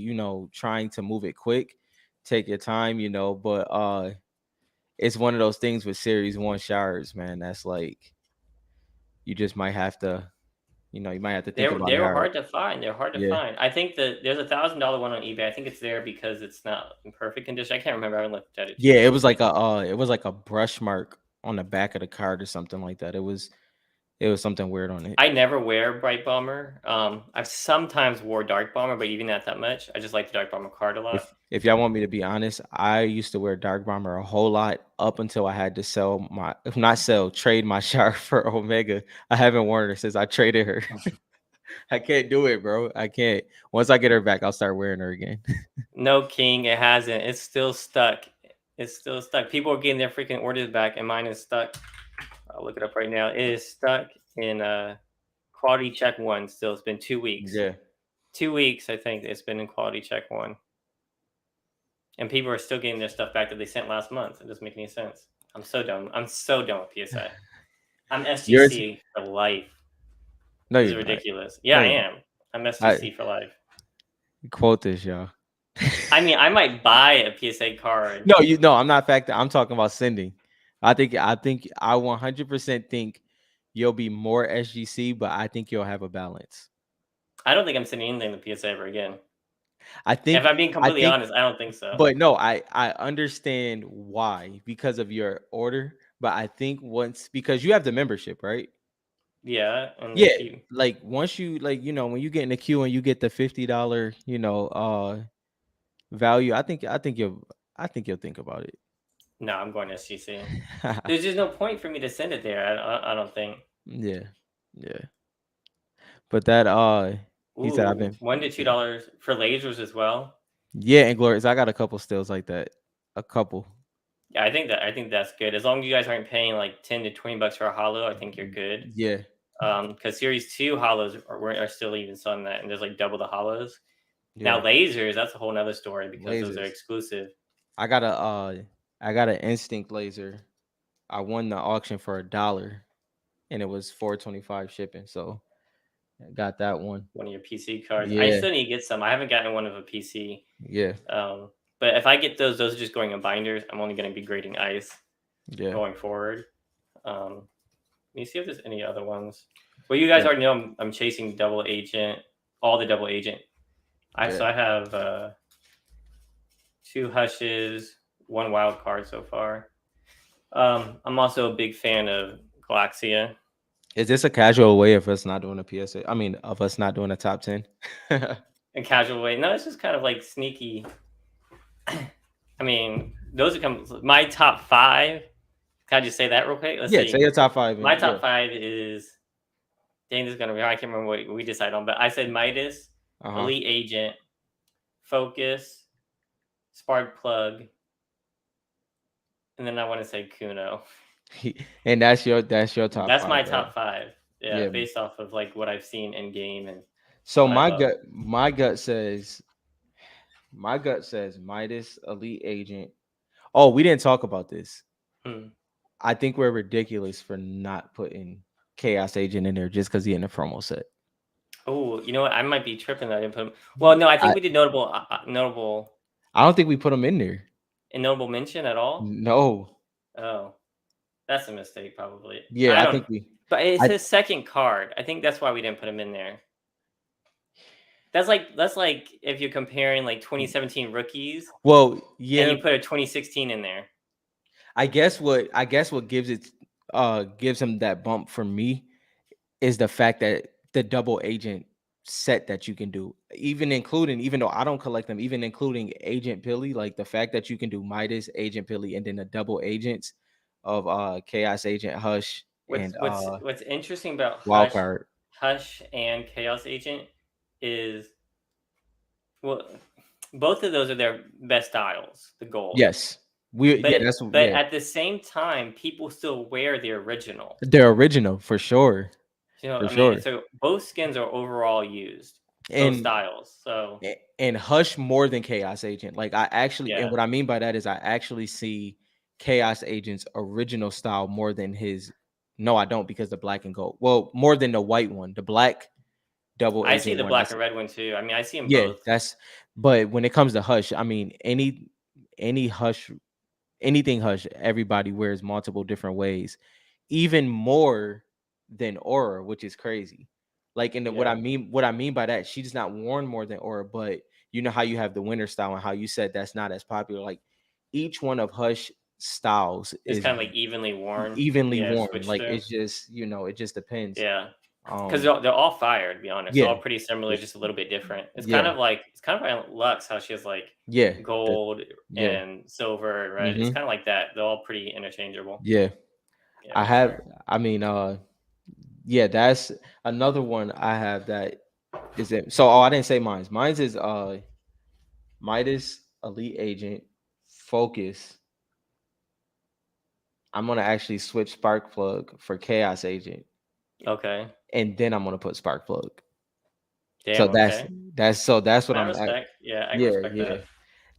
trying to move it quick, take your time, but it's one of those things with series one showers, man. That's like you just might have to, you might have to think about they it were hard. hard to find. They're hard to Yeah. find. I think that there's $1,000 one on eBay. I think it's there because it's not in perfect condition. I can't remember. I haven't looked at it too Yeah, it much, was but like it was like a brush mark on the back of the card or something like that. It was something weird on it. I never wear Bright Bomber. I've sometimes wore Dark Bomber, but even not that much. I just like the Dark Bomber card a lot. If y'all want me to be honest, I used to wear Dark Bomber a whole lot up until I had to sell my, if not sell, trade my shark for Omega. I haven't worn her since I traded her. I can't do it, bro. I can't. Once I get her back, I'll start wearing her again. No King, it hasn't. It's still stuck. It's still stuck. People are getting their freaking orders back, and mine is stuck. I'll look it up right now. It is stuck in quality check one. Still, it's been 2 weeks. Yeah. 2 weeks, I think it's been in quality check one, and people are still getting their stuff back that they sent last month. It doesn't make any sense. I'm so done. I'm so done with PSA. I'm Yours? SGC for life. No, This is you're not. ridiculous. Yeah, No, I you're not. am. I'm I SGC for life. quote this, y'all. I mean, I might buy a PSA card. No, I'm not factor. I'm talking about sending. I think I 100% think you'll be more SGC, but I think you'll have a balance. I don't think I'm sending anything to PSA ever again. I If think I'm being I completely think honest, I don't think so. but no, I understand why because of your order, but I think once because you have the membership, right? Yeah, and they Yeah, keep. like once you like, when you get in the queue and you get the $50, value, I think you'll think about it. No, I'm going SGC. There's just no point for me to send it there. I don't think. Yeah. Yeah. But that he said I've Ooh, been $1 to $2 for lasers as well. yeah, and glorious. I got a couple stills like that. A couple. Yeah, I think that's good. As long as you guys aren't paying like $10 to $20 for a hollow, I think you're good. Yeah. Because Series Two hollows are still even selling that, and there's like double the hollows. Now Yeah. lasers, that's a whole nother story because those are Lasers. exclusive. I got a I got an instinct laser. I won the auction for $1 and it was 425 shipping. So I got that one. One of your PC cards. I Yeah. still need to get some. I haven't gotten one of a PC. Yeah. But if I get those are just going in binders. I'm only going to be grading ice Yeah. going forward. Let me see if there's any other ones. Well, you guys Yeah. already know I'm chasing double agent, all the double agent. Yeah. I have 2 hushes, 1 wild card so far. I'm also a big fan of Galaxia. Is this a casual way of us not doing a PSA? I mean, of us not doing a top 10? In casual way. No, it's just kind of like sneaky. I mean, those are my top five. Can I just say that real quick? Let's Yeah, say see. your top 5. My Yeah. top five is dang, this is gonna be hard. I can't remember what we decided on, but I said Midas, Uh-huh. Elite Agent, Focus, Spark Plug, and then I want to say Kuno. And that's your top That's 5, my right? top five. Yeah, Yeah. based off of like what I've seen in game and So what I my love. gut says Midas, Elite Agent. Oh, we didn't talk about this. Hmm. I think we're ridiculous for not putting Chaos Agent in there just because he in the promo set. Oh, you know what? I might be tripping that I didn't put him. Well, no, I think I, we did notable I don't think we put him in there. and notable mention at all. No. Oh, that's a mistake, probably. Yeah, I I don't. think we. But it's I his second card. I think that's why we didn't put him in there. That's like if you're comparing like 2017 rookies well, and yeah. you put a 2016 in there. I guess what gives him that bump for me is the fact that the double agent set that you can do, even though I don't collect them, even including Agent Pilly, like the fact that you can do Midas, Agent Pilly, and then the double agents of Chaos Agent, Hush, What's and what's what's interesting about Wildcard. Hush and Chaos Agent is well, both of those are their best styles, the gold. Yes. Yeah, that's But yeah. at the same time, people still wear the original. They're original for sure. You know, For I mean, sure. so both skins are overall used, both And styles. So and Hush more than Chaos Agent. Like I actually, and yeah, what I mean by that is I actually see Chaos Agent's original style more than his. No, I don't, because the black and gold. Well, more than the white one, the black double I see agent the one. I black see. and red one too. I mean, I see them Yeah, both. that's. But when it comes to Hush, I mean, any Hush, anything Hush, everybody wears multiple different ways, even more than Aura, which is crazy. Like, and Yeah, what I mean by that, she's not worn more than Aura, but you know how you have the winter style and how you said that's not as popular. Like, each one of Hush styles it's is kind of like evenly worn. evenly Yeah, worn. switched Like, through. it's just, it just depends. Yeah, because Um, they're all fire. To be honest, they're yeah, all pretty similar, just a little bit different. yeah, It's kind of like Lux, how she has like yeah, gold yeah, and silver and red. It's hmm, kind of like that. They're all pretty interchangeable. yeah. Yeah, I for have. sure. I mean, yeah, that's another one I have that is it. So, oh, I didn't say mine's. Mine's is Midas, Elite Agent, Focus. I'm gonna actually switch Spark Plug for Chaos Agent, Okay. and then I'm gonna put Spark Plug. So Damn. Okay. that's what I I'm at. respect. Yeah, I can Yeah, respect yeah. that.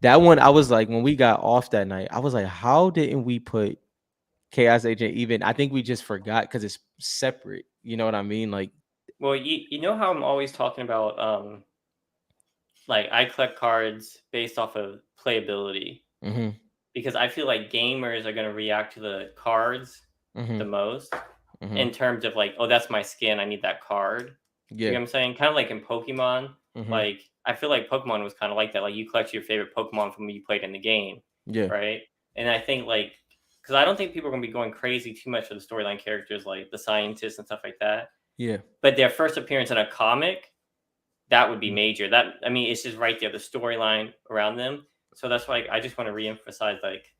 That one, I was like, when we got off that night, I was like, how didn't we put Chaos Agent even? I think we just forgot because it's separate. You know what I mean? Like, Well, you know how I'm always talking about like I collect cards based off of playability mm-hmm, because I feel like gamers are going to react to the cards mm-hmm, the most mm-hmm. in terms of like, oh, that's my skin. I need that card. You Yeah, know what I'm saying? Kind of like in Pokemon. mm-hmm, Like I feel like Pokemon was kind of like that. Like you collect your favorite Pokemon from when you played in the game, yeah, right? And I think like because I don't think people are going to be going crazy too much for the storyline characters like the scientists and stuff like that. yeah. But their first appearance in a comic, that would be Mm-hmm. major. That I mean, it's just right there, the storyline around them. So that's why I just want to reemphasize like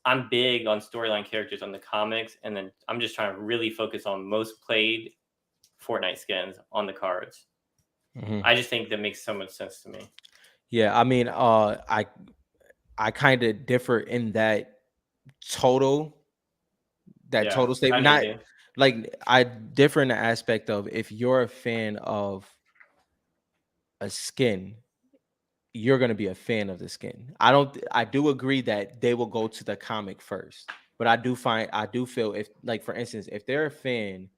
I'm big on storyline characters on the comics, and then I'm just trying to really focus on most played Fortnite skins on the cards. Mm-hmm. I just think that makes so much sense to me. Yeah, I mean, I kind of differ in total that Yeah, total I statement. know you Not do. like I differ in the aspect of if you're a fan of a skin, you're gonna be a fan of the skin. I do agree that they will go to the comic first, but I do feel if, like, for instance, if they're a fan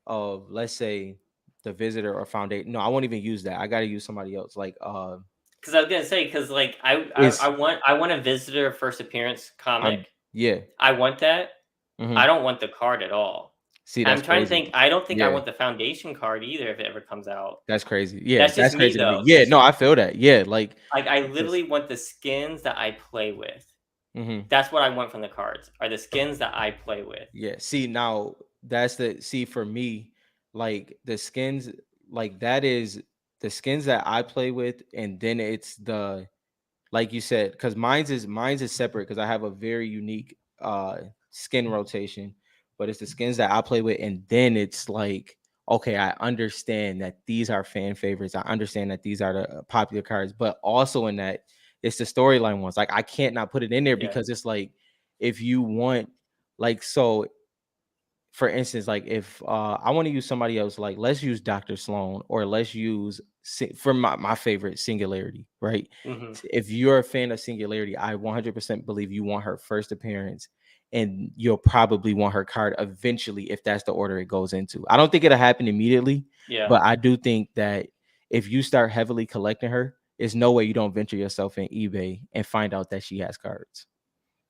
of, let's say, the Visitor or Foundation. No, I won't even use that. I gotta use somebody else. Like Because I was gonna say, because like is I want a visitor first appearance I'm comic. yeah. I want that. Hmm. I don't want the card at all. See, I'm that's trying to crazy. think. I don't think I Yeah. want the foundation card either if it ever comes out. That's crazy. Yeah, That's just that's me crazy to me. though, Yeah, because no, I feel that. Yeah, like I because literally want the skins that I play with. mhm. That's what I want from the cards. Are the skins that I play with. Yeah. See, now that's the see for me, like the skins, like that is the skins that I play with, and then it's the, like you said, because mine's is separate because I have a very unique skin rotation, but it's the skins that I play with, and then it's like, okay, I understand that these are fan favorites. I understand that these are the popular cards, but also in that it's the storyline ones. Like I can't not put it in there Yeah. because it's like if you want, like, so for instance, like if I want to use somebody else, like let's use Dr. Sloan, or let's use for my favorite, Singularity, right? Hmm. If you're a fan of Singularity, I 100% believe you want her first appearance, and you'll probably want her card eventually if that's the order it goes into. I don't think it'll happen immediately, Yeah. but I do think that if you start heavily collecting her, there's no way you don't venture yourself in eBay and find out that she has cards.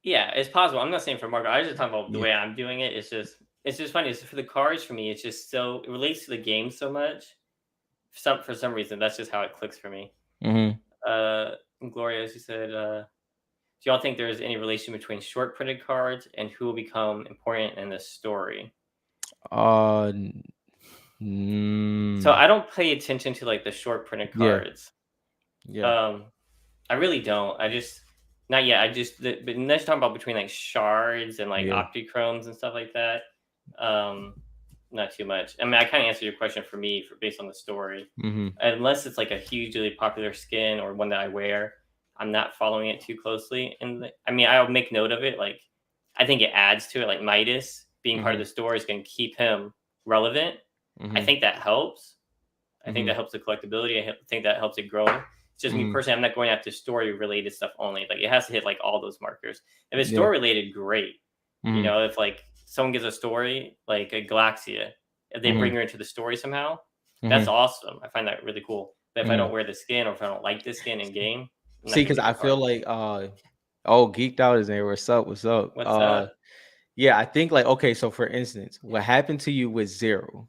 Yeah, it's possible. I'm not saying for Marco. I was just talking about the Yeah. way I'm doing it. It's just funny. It's for the cards for me. It's just so it relates to the game so much. For some reason, that's just how it clicks for me. Hmm. Uh, Gloria, as you said, do y'all think there's any relation between short printed cards and who will become important in the story? Uh, So mm, I don't pay attention to like the short printed yeah, cards. yeah, Um, I really don't. I just not yet. But unless you're talking about between like shards and like yeah. optichromes and stuff like that. Um, not too much. I mean, I kind of answered your question for me based on the story. Mm-hmm. Unless it's like a hugely popular skin or one that I wear, I'm not following it too closely. And I mean, I'll make note of it. Like, I think it adds to it. Like Midas being part of Mm-hmm. the story is going to keep him relevant. I Mm-hmm. think that helps. I think Mm-hmm. that helps the collectability. Think that helps it grow. It's just me Mm-hmm. personally. I'm not going after story related stuff only. Like it has to hit like all those markers. If it's Yeah. story related, great. You Mm-hmm. know, if like someone gives a story like a Galaxia, if they Mm-hmm. bring her into the story somehow, that's Mm-hmm. awesome. I find that really cool. But if I Mm-hmm. don't wear the skin or if I don't like the skin in game, I'm not See, gonna because get the I feel card. like oh, geeked out is there. What's up? What's up? What's up? Yeah, I think like okay, so for instance, what happened to you with Zero,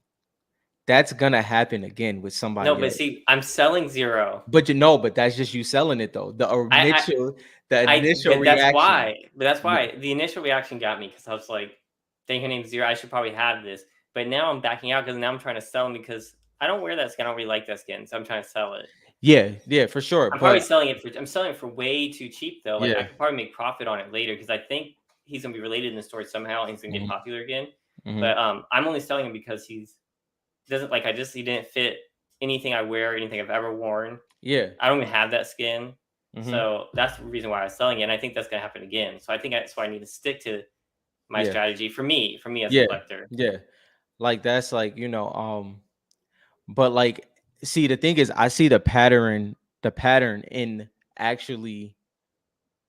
that's gonna happen again with No, somebody but else. see, I'm selling zero. But you know, but that's just you selling it though. I The initial but that's reaction. why. But that's Yeah. why the initial reaction got me because I was like, "Dang, her name's Zero. I should probably have this." But now I'm backing out because now I'm trying to sell them because I don't wear that skin. I don't really like that skin, so I'm trying to sell it. Yeah, yeah, for sure. I'm probably But selling it for. I'm selling it for way too cheap though. Like I yeah. could probably make profit on it later because I think he's gonna be related in the story somehow and he's gonna get Hmm. popular again. Hmm. But I'm only selling him because he's doesn't like I just he didn't fit anything I wear, anything I've ever worn. Yeah. I don't even have that skin. Hmm. So that's the reason why I was selling it. And I think that's gonna happen again. So I think that's why I need to stick to my Yeah. strategy for me as a Yeah. collector. Yeah. Like that's like, but like see the thing is I see the pattern in actually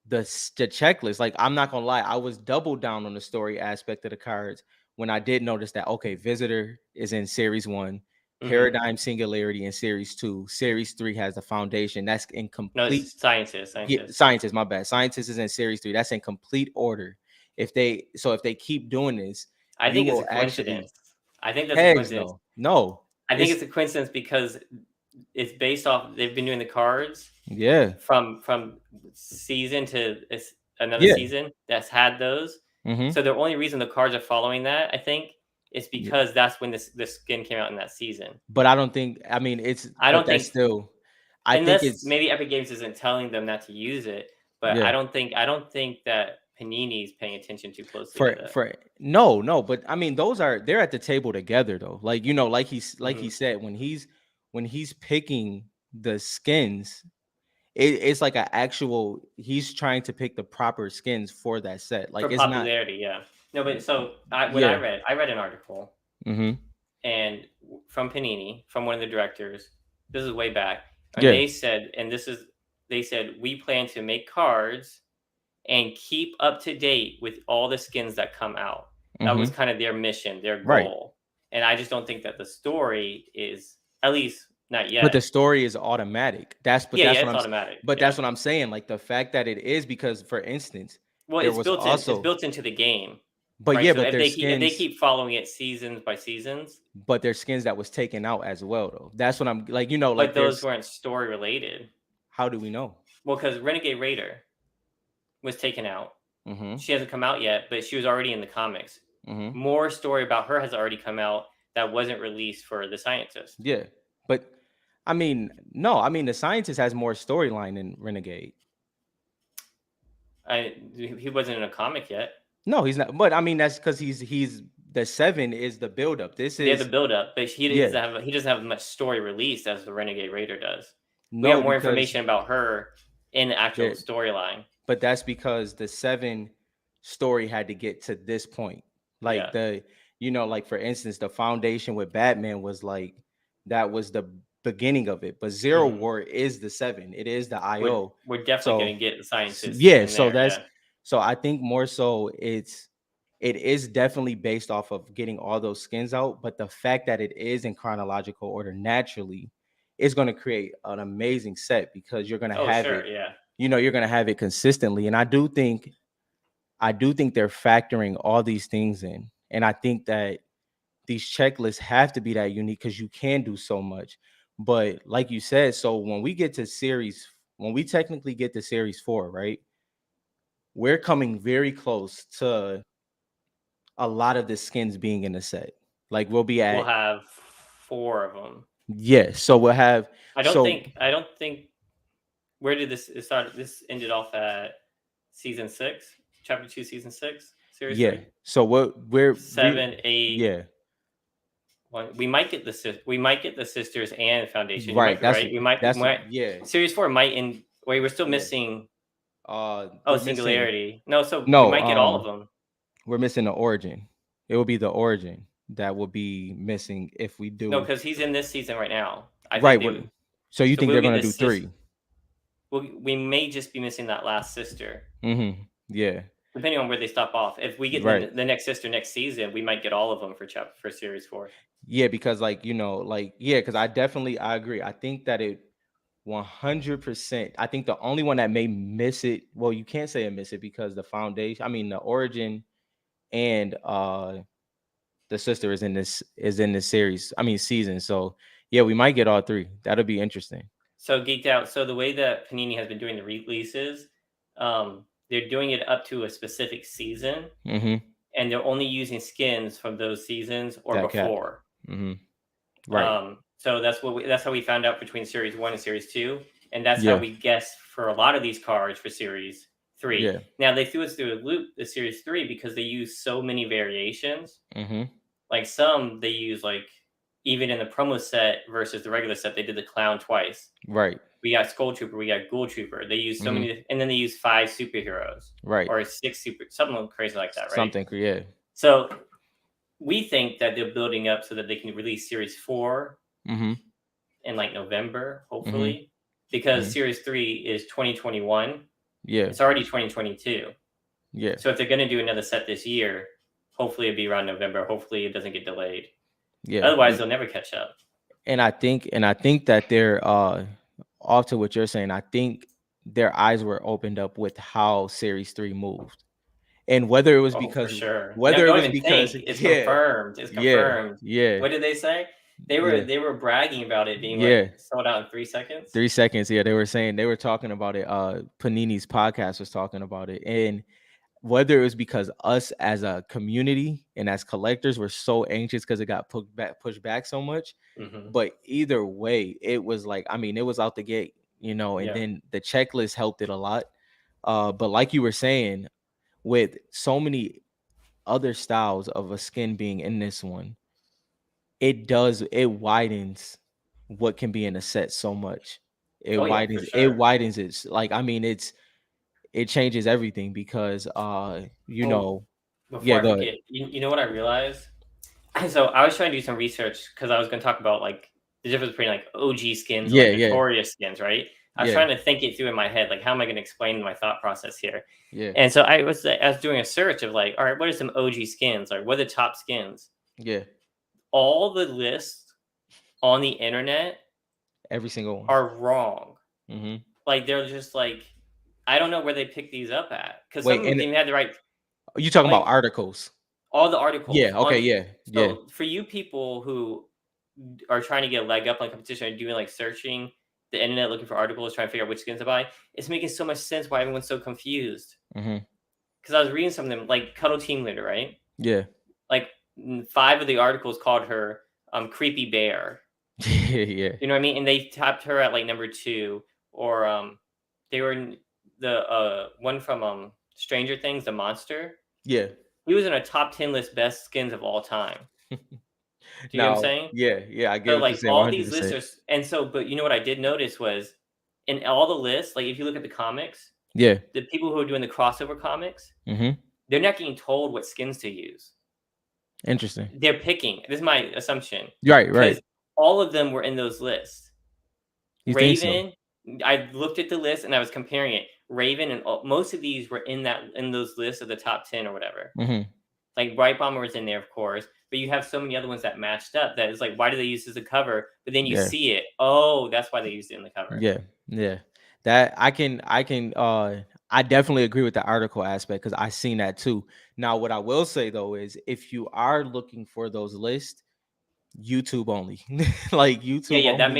the checklist. Like I'm not gonna lie, I was double down on the story aspect of the cards when I did notice that okay, Visitor is in series one, Hmm. Paradigm Singularity in series two, series three has the foundation. That's in No, complete it's scientist, yeah, scientist. scientist, my bad. Scientist is in series three. That's in complete order. If they keep doing this, I you think it's a will actually coincidence. I think that's a heads coincidence. no. No. I think It's it's a coincidence because it's based off they've been doing the cards yeah. from season to another Yeah. season that's had those. Mm-hmm. So the only reason the cards are following that, I think, is Yeah. because that's when this skin came out in that season. But I don't think I mean it's I but don't that's think still I think unless it's maybe Epic Games isn't telling them not to use it, but yeah. I don't think that Panini is paying attention too closely to that. For no, no, but I mean those are they're at the table together though. Like like he Hmm. said when he's picking the skins, it's like an actual he's trying to pick the proper skins for that set. For Like it's not popularity, yeah. No, but what yeah. I read an article Mm-hmm. and from Panini, from one of the directors. This is way back, and Yeah. they said, they said we plan to make cards and keep up to date with all the skins that come out. That was Mm-hmm. kind of their mission, their Right. goal, and I just don't think that the story is at least not But the yet. story is automatic. Yeah, yeah, it's automatic. Yeah. That's what I'm saying. Like the fact that it is because for instance, Well, there was it's also built into the game, but right? yeah, So if they keep following it seasons by seasons, but there's skins that was taken out as well though. That's what I'm like, but like those there's weren't story related. how do we know? Well, because Renegade Raider was taken out. Mm-hmm. She hasn't come out yet, but she was already in the comics. Mm-hmm. More story about her has already come out that wasn't released for the scientist. Yeah. But I mean, no, I mean the scientist has more storyline than Renegade. He wasn't in a comic yet. No, he's not. But I mean that's because he's the seven is the buildup. This They have the is build up, but yeah. he doesn't have much story released as the Renegade Raider does. We have No, more because information about her in the actual there storyline. but that's because the seven story had to get to this point. Like Yeah, the, like for instance, the foundation with Batman was like that was the beginning of it. But Zero hmm War is the seven. It is the IO. we're definitely So going to get the scientists yeah, in so there. that's Yeah. so I think more so it is definitely based off of getting all those skins out, but the fact that it is in chronological order naturally is going to create an amazing set because you're going to Oh, have sure. it, Yeah. you're going to have it consistently. And I do think they're factoring all these things in. And I think that these checklists have to be that unique because you can do so much. But like you said, so when we technically get to series four, right? We're coming very close to a lot of the skins being in the set. Like we'll be We'll at have four of them. yeah. So we'll have so I don't think where did this it start? This ended off at season six, chapter two, season six, series yeah. three, So we're we seven, eight, yeah. We might get the sisters and foundation. You might Right. be right. That's yeah, Series 4 might in. Wait, we're still yeah. missing. Oh, We're missing singularity. No, so we no, might get all of them. we're missing the origin. It will be the origin that will be missing if we No, do because he's in this season right now. I think right. they. So you So think we'll they're get gonna the do sis. 3? We may just be missing that last sister, Yeah. depending on where they stop off. If we get Right. the next sister next season, we might get all of them for series 4. Yeah, because like yeah, because I agree. I think that it 100%. I think the only one that may miss it. Well, you can't say it miss it because the foundation. I mean, the origin and the sister is in this series. I mean, season. So yeah, we might get all 3. That'll be interesting. So geeked out. So the way that Panini has been doing the releases, they're doing it up to a specific season, Mm-hmm. and they're only using skins from those seasons or That cat. before. Mm-hmm. Right. So that's how we found out between series 1 and series 2, and that's how Yeah. we guessed for a lot of these cards for series 3. Yeah. Now they threw us through a loop the series 3 because they use so many variations. Mm-hmm. Like some they use like even in the promo set versus the regular set, they did the clown twice. Right. We got Skull Trooper, we got Ghoul Trooper. They use so Mm-hmm. many, and then they use 5 superheroes Right. or 6 something crazy like that, right? Something. Yeah. So we think that they're building up so that they can release Series 4 Mm-hmm. in like November, Mm-hmm. hopefully, because Mm-hmm. Series 3 is 2021. Yeah. It's already 2022. Yeah. So if they're going to do another set this year, hopefully it'll be around November. Hopefully it doesn't get delayed. Yeah. Otherwise, they'll never catch up. And I think that they're off to what you're saying. I think their eyes were opened up with how Series 3 moved. And whether it was Oh, for because sure. No, don't even think. It's yeah, confirmed. It's yeah, confirmed. yeah, What did they say? yeah, They were bragging about it being yeah. like sold out in 3 seconds. 3 seconds. Yeah, they were talking about it. Panini's podcast was talking about it. And whether it was because us as a community and as collectors were so anxious because it got pushed back so much. Mm-hmm. But either way, it was like, I mean, it was out the gate, and Yeah. then the checklist helped it a lot. But like you were saying, with so many other styles of a skin being in this one, it widens what can be in a set so much. Oh yeah, for It sure. widens it. Like, I mean, it changes everything because Oh, yeah, before I go ahead. forget, you know what I realized? So I was trying to do some research because I was going to talk about like the difference between like OG skins and Yeah, like yeah, notorious skins, right? I was yeah, trying to think it through in my head, like how am I going to explain my thought process here? yeah, And so I was doing a search of like, all right, what are some OG skins? Like, what are the top skins? yeah. All the lists on the internet Every single one. are wrong. Hmm. Like they're just like, I don't know where they picked these up at because some Wait, of them and didn't have the right you talking about like articles? all the articles Yeah. Okay. on. Yeah. Yeah. So for you people who are trying to get a leg up on competition and doing like searching the internet looking for articles, trying to figure out which skins to buy, it's making so much sense why everyone's so confused. Hmm. Because I was reading some of them, like Cuddle Team Leader, right? Yeah. Like 5 of the articles called her Creepy Bear. Yeah. You know what I mean? And they tapped her at like number 2, or they were in the one from Stranger Things, the monster. Yeah. He was in a top 10 list best skins of all time. Do you get what I'm Now, saying? yeah, yeah, I get So what you're like saying. all these lists 100%. are, and so, but you know what I did notice was in all the lists, like if you look at the comics, Yeah. the people who are doing the crossover comics, Hmm. they're not getting told what skins to use. Interesting. They're picking. This is my assumption Right. Right. because all of them were in those lists. You think so? Raven, I looked at the list and I was comparing it. Raven and most of these were in those lists of the top 10 or whatever. Hmm. Like Bright Bomber was in there, of course, but you have so many other ones that matched up that is like, why do they use this as a cover? But then you Yeah. see it. Oh, that's why they used it in the cover. Yeah. Yeah. That I definitely agree with the article aspect because I seen that too. Now, what I will say though is if you are looking for those lists, YouTube only. Like Yeah, YouTube yeah, only. that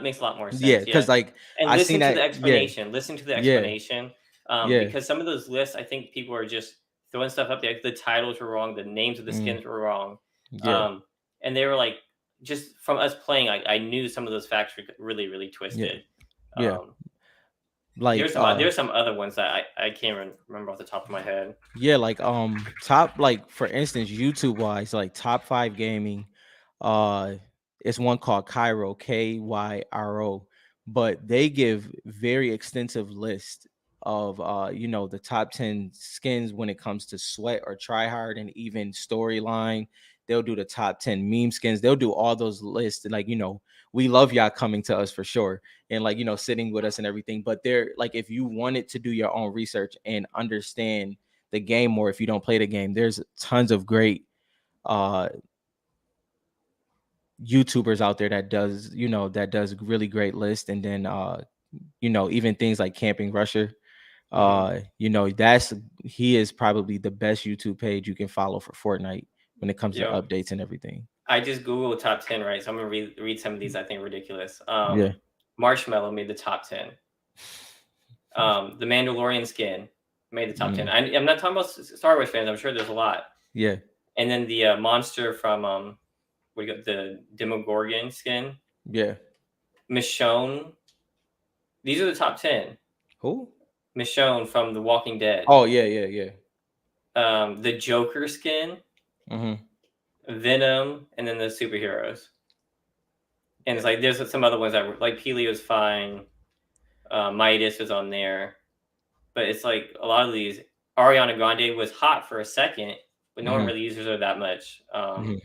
makes a lot more Yeah, sense. Yeah, because like and I seen listen to the that. Yeah, explanation. Listen to the yeah, explanation, yeah, because some of those lists, I think people are just throwing stuff up there. The titles were wrong. The names of the mm, skins were wrong, yeah, and they were like, just from us playing, I knew some of those facts were really, really yeah, twisted. yeah. Um, Like there's some other ones that I can't remember off the top of my head. yeah, like top, like for instance, YouTube wise, like top 5 gaming, Uh, it's one called Kyro, Kyro, but they give very extensive list of the top 10 skins when it comes to sweat or try hard and even storyline. They'll do the top 10 meme skins. They'll do all those lists. Like, we love y'all coming to us for sure. And like, sitting with us and everything. But they're like, if you wanted to do your own research and understand the game more, if you don't play the game, there's tons of great uh YouTubers out there that does really great lists. And then even things like Camping Rusher, Hmm. that's he is probably the best YouTube page you can follow for Fortnite when it comes to Yo, updates and everything. I just Googled top 10, right? So I'm gonna read some of these I think ridiculous. Yeah. Marshmallow made the top 10. The Mandalorian skin made the top 10. Mm, I'm not talking about Star Wars fans. I'm sure there's a lot. yeah. And then the monster from we got the Demogorgon skin, Yeah. Michonne. These are the top 10. Who? Michonne from The Walking Dead. Oh, yeah, yeah, yeah. The Joker skin, Mm-hmm. Venom, and then the superheroes. And Yeah. it's like there's some other ones that were like Peely was fine. Midas was on there, but it's like a lot of these. Ariana Grande was hot for a second, but no one Mm-hmm. really uses her that much. Mm-hmm.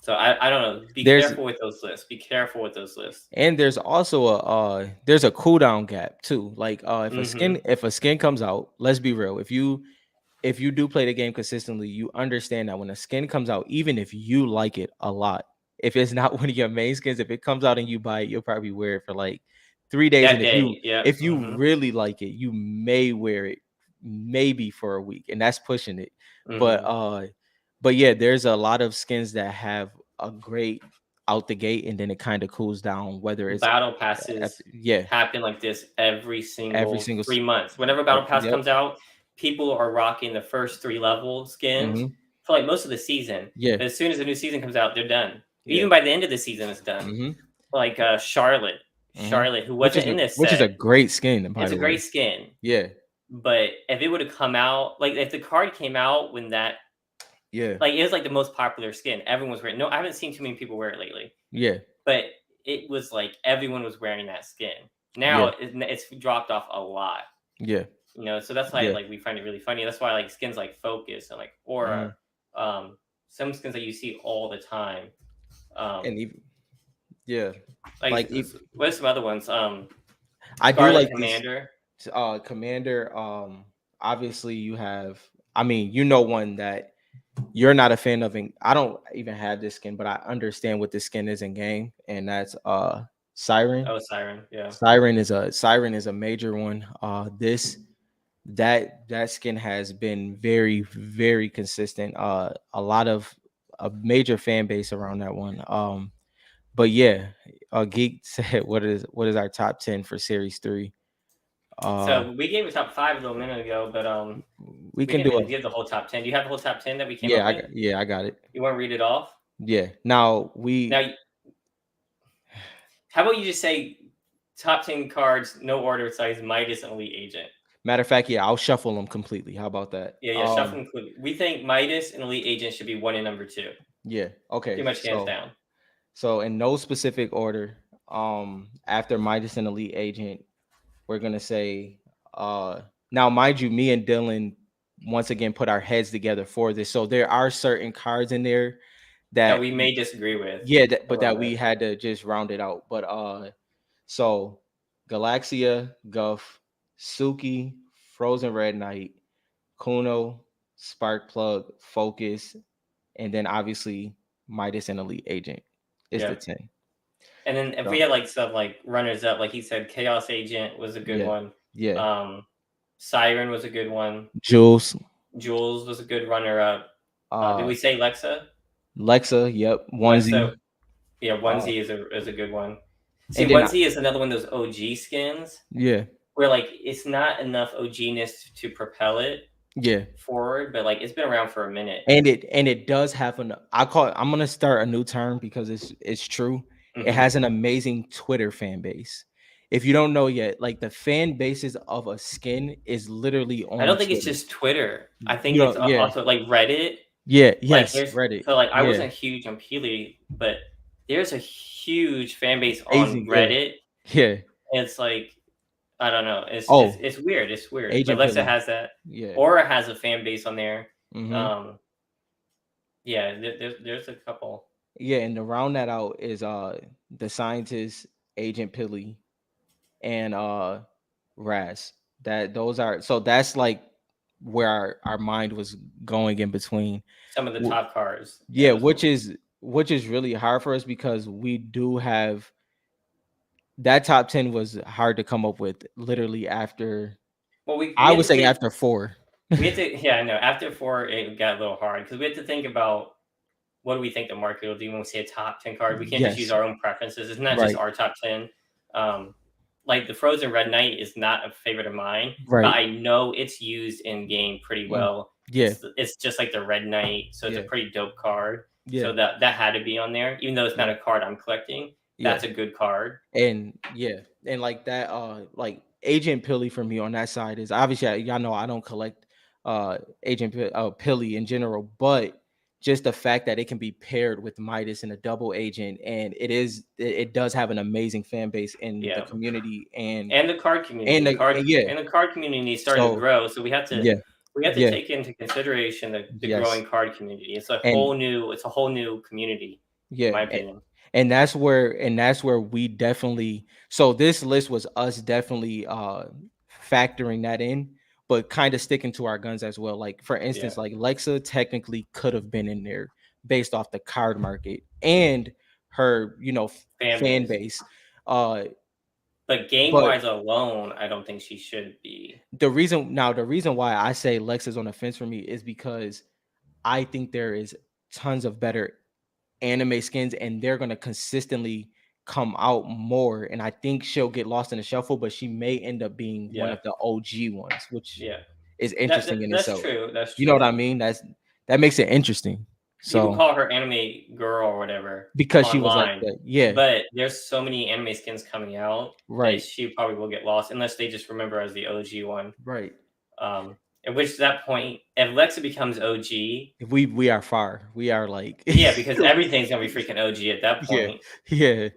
So I don't know. Be There's careful with those lists. Be careful with those lists. and there's also a cooldown gap too. Like if a Mm-hmm. skin comes out, let's be real. If you do play the game consistently, you understand that when a skin comes out, even if you like it a lot, if it's not one of your main skins, if it comes out and you buy it, you'll probably wear it for like 3 days. And That if you day, yep. if you Mm-hmm. really like it, you may wear it maybe for a week, and that's pushing it. But Mm-hmm. yeah, there's a lot of skins that have a great out the gate, and then it kind of cools down. Whether it's Battle passes yeah, happen like this every every single single 3 months. Whenever Battle Pass yep. comes out, people are rocking the first 3 level skins Hmm. for like most of the season. Yeah, But as soon as the new season comes out, they're done. yeah. Even by the end of the season, it's done. Hmm. Like Charlotte, Hmm. Who Which is wasn't in this which is a set. great skin, by It's a the way. great skin, Yeah, but if it would have come out, like if the card came out when that, yeah, like it was like the most popular skin, everyone was wearing. No, I haven't seen too many people wear it lately, yeah, but it was like everyone was wearing that skin. Now yeah, it's dropped off a lot, yeah, so that's why yeah. like we find it really funny. That's why like skins like Focus and like Aura, Mhm. some skins that you see all the time, And even yeah, like like if what are some other ones? I do Scarlet like this Commander. commander. Obviously you have. I mean, one that you're not a fan of. And I don't even have this skin, but I understand what this skin is in game, and that's Siren. Oh, Siren, yeah. Siren is a major one. This that skin has been very very consistent. A lot of a major fan base around that one. But yeah, Geek said, what is our top 10 for series 3? uh So we gave a top five a little minute ago, but we we can didn't do really a give the whole top 10. Do you have the whole top 10 that we came up yeah, with? I got it. You want to read it off? Yeah, now Now, how about you just say top 10 cards, no order, size, Midas, and Elite Agent? matter of fact, yeah, I'll shuffle them completely. How about that? Yeah, yeah, shuffle included. We think Midas and Elite Agent should be one and number two. Yeah, okay. Pretty much hands So down. in no specific order, after Midas and Elite Agent, we're gonna say now, mind you, me and Dylan once again put our heads together for this. So there are certain cards in there That that we may disagree with yeah, a but little that we bit. had to just round it out. But so Galaxia, Guff, Suki, Frozen Red Knight, Kuno, Spark Plug, Focus, and then obviously Midas and Elite Agent is the Yeah. 10. And then if we So had like stuff like runners up, like he said, Chaos Agent was a good yeah, one. yeah. Um, Siren was a good one. Jules, Jules was a good runner up. Did uh we say Lexa? Lexa, yep, Lexa, onesie. yeah, Uh onesie is a good one. See, and then onesie is another one of those OG skins yeah, where like it's not enough OGness to propel it yeah. forward, but like it's been around for a minute. And it does have I'm gonna start a new term because it's true. It Hmm. has an amazing Twitter fan base. If you don't know yet, like the fan bases of a skin is literally I on don't think it's Twitter. just Twitter. I think You it's know, yeah, also like Reddit. Yeah, Like yes, there's Reddit. so like I Yeah. wasn't huge on Peely, but there's a huge fan base on Agent, yeah. Reddit. Yeah. It's like I don't know. Oh, It's weird. It's weird. But Agent Alexa Pilly. has that. Yeah. Aura has a fan base on there. Mhm. Um, yeah, there's a couple. Yeah, and to round that out is the scientist, Agent Pilly, and Raz. That those are so that's like where our mind was going in between. Some of the W- top cars. Yeah, Yeah, those are. which is really hard for us because we do have that top 10 was hard to come up with literally after Well, we I had would to say take after 4. we had to yeah I know after four it got a little hard because we had to think about what do we think the market will do when we say a top 10 card. We can't just use Yes, our own preferences. It's not just right, our top 10. Um, like the Frozen Red Knight is not a favorite of mine, but right. I know it's used in game pretty Mm. well. Yeah, It's just like the Red Knight, so it's a yeah, pretty dope card. yeah, So that had to be on there, even though it's not yeah, a card I'm collecting. yeah. That's a good card. And yeah, and like that, like Agent Pilly for me on that side is obviously y'all know I don't collect Pilly in general, but just the fact that it can be paired with Midas and a double agent, and it does have an amazing fan base in the Yeah, community, and the card community, and yeah, and the card community is starting to so grow. So yeah, we have to yeah, take into consideration the yes, growing card community. and It's a whole new community, in yeah, my opinion. and that's where we definitely so this list was us definitely factoring that in, but kind of sticking to our guns as well. Like for Yeah, instance, like Lexa technically could have been in there based off the card market and her, fan fan base. base. Uh But game but wise alone, I don't think she should be. the reason why I say Lexa's on the fence for me is because I think there is tons of better anime skins and they're going to consistently come out more, and I think she'll get lost in the shuffle, but she may end up being one Yeah, of the OG ones, which yeah. is interesting in That's itself. true. That's You know what I true. mean? That makes it interesting. People So call her anime girl or whatever because she was like online, that, yeah, but there's so many anime skins coming out that right, she probably will get lost unless they just remember her as the OG one. right. At which that point, if Lexa becomes OG, We are far. We are like yeah, because everything's gonna be freaking OG at that yeah, point. yeah,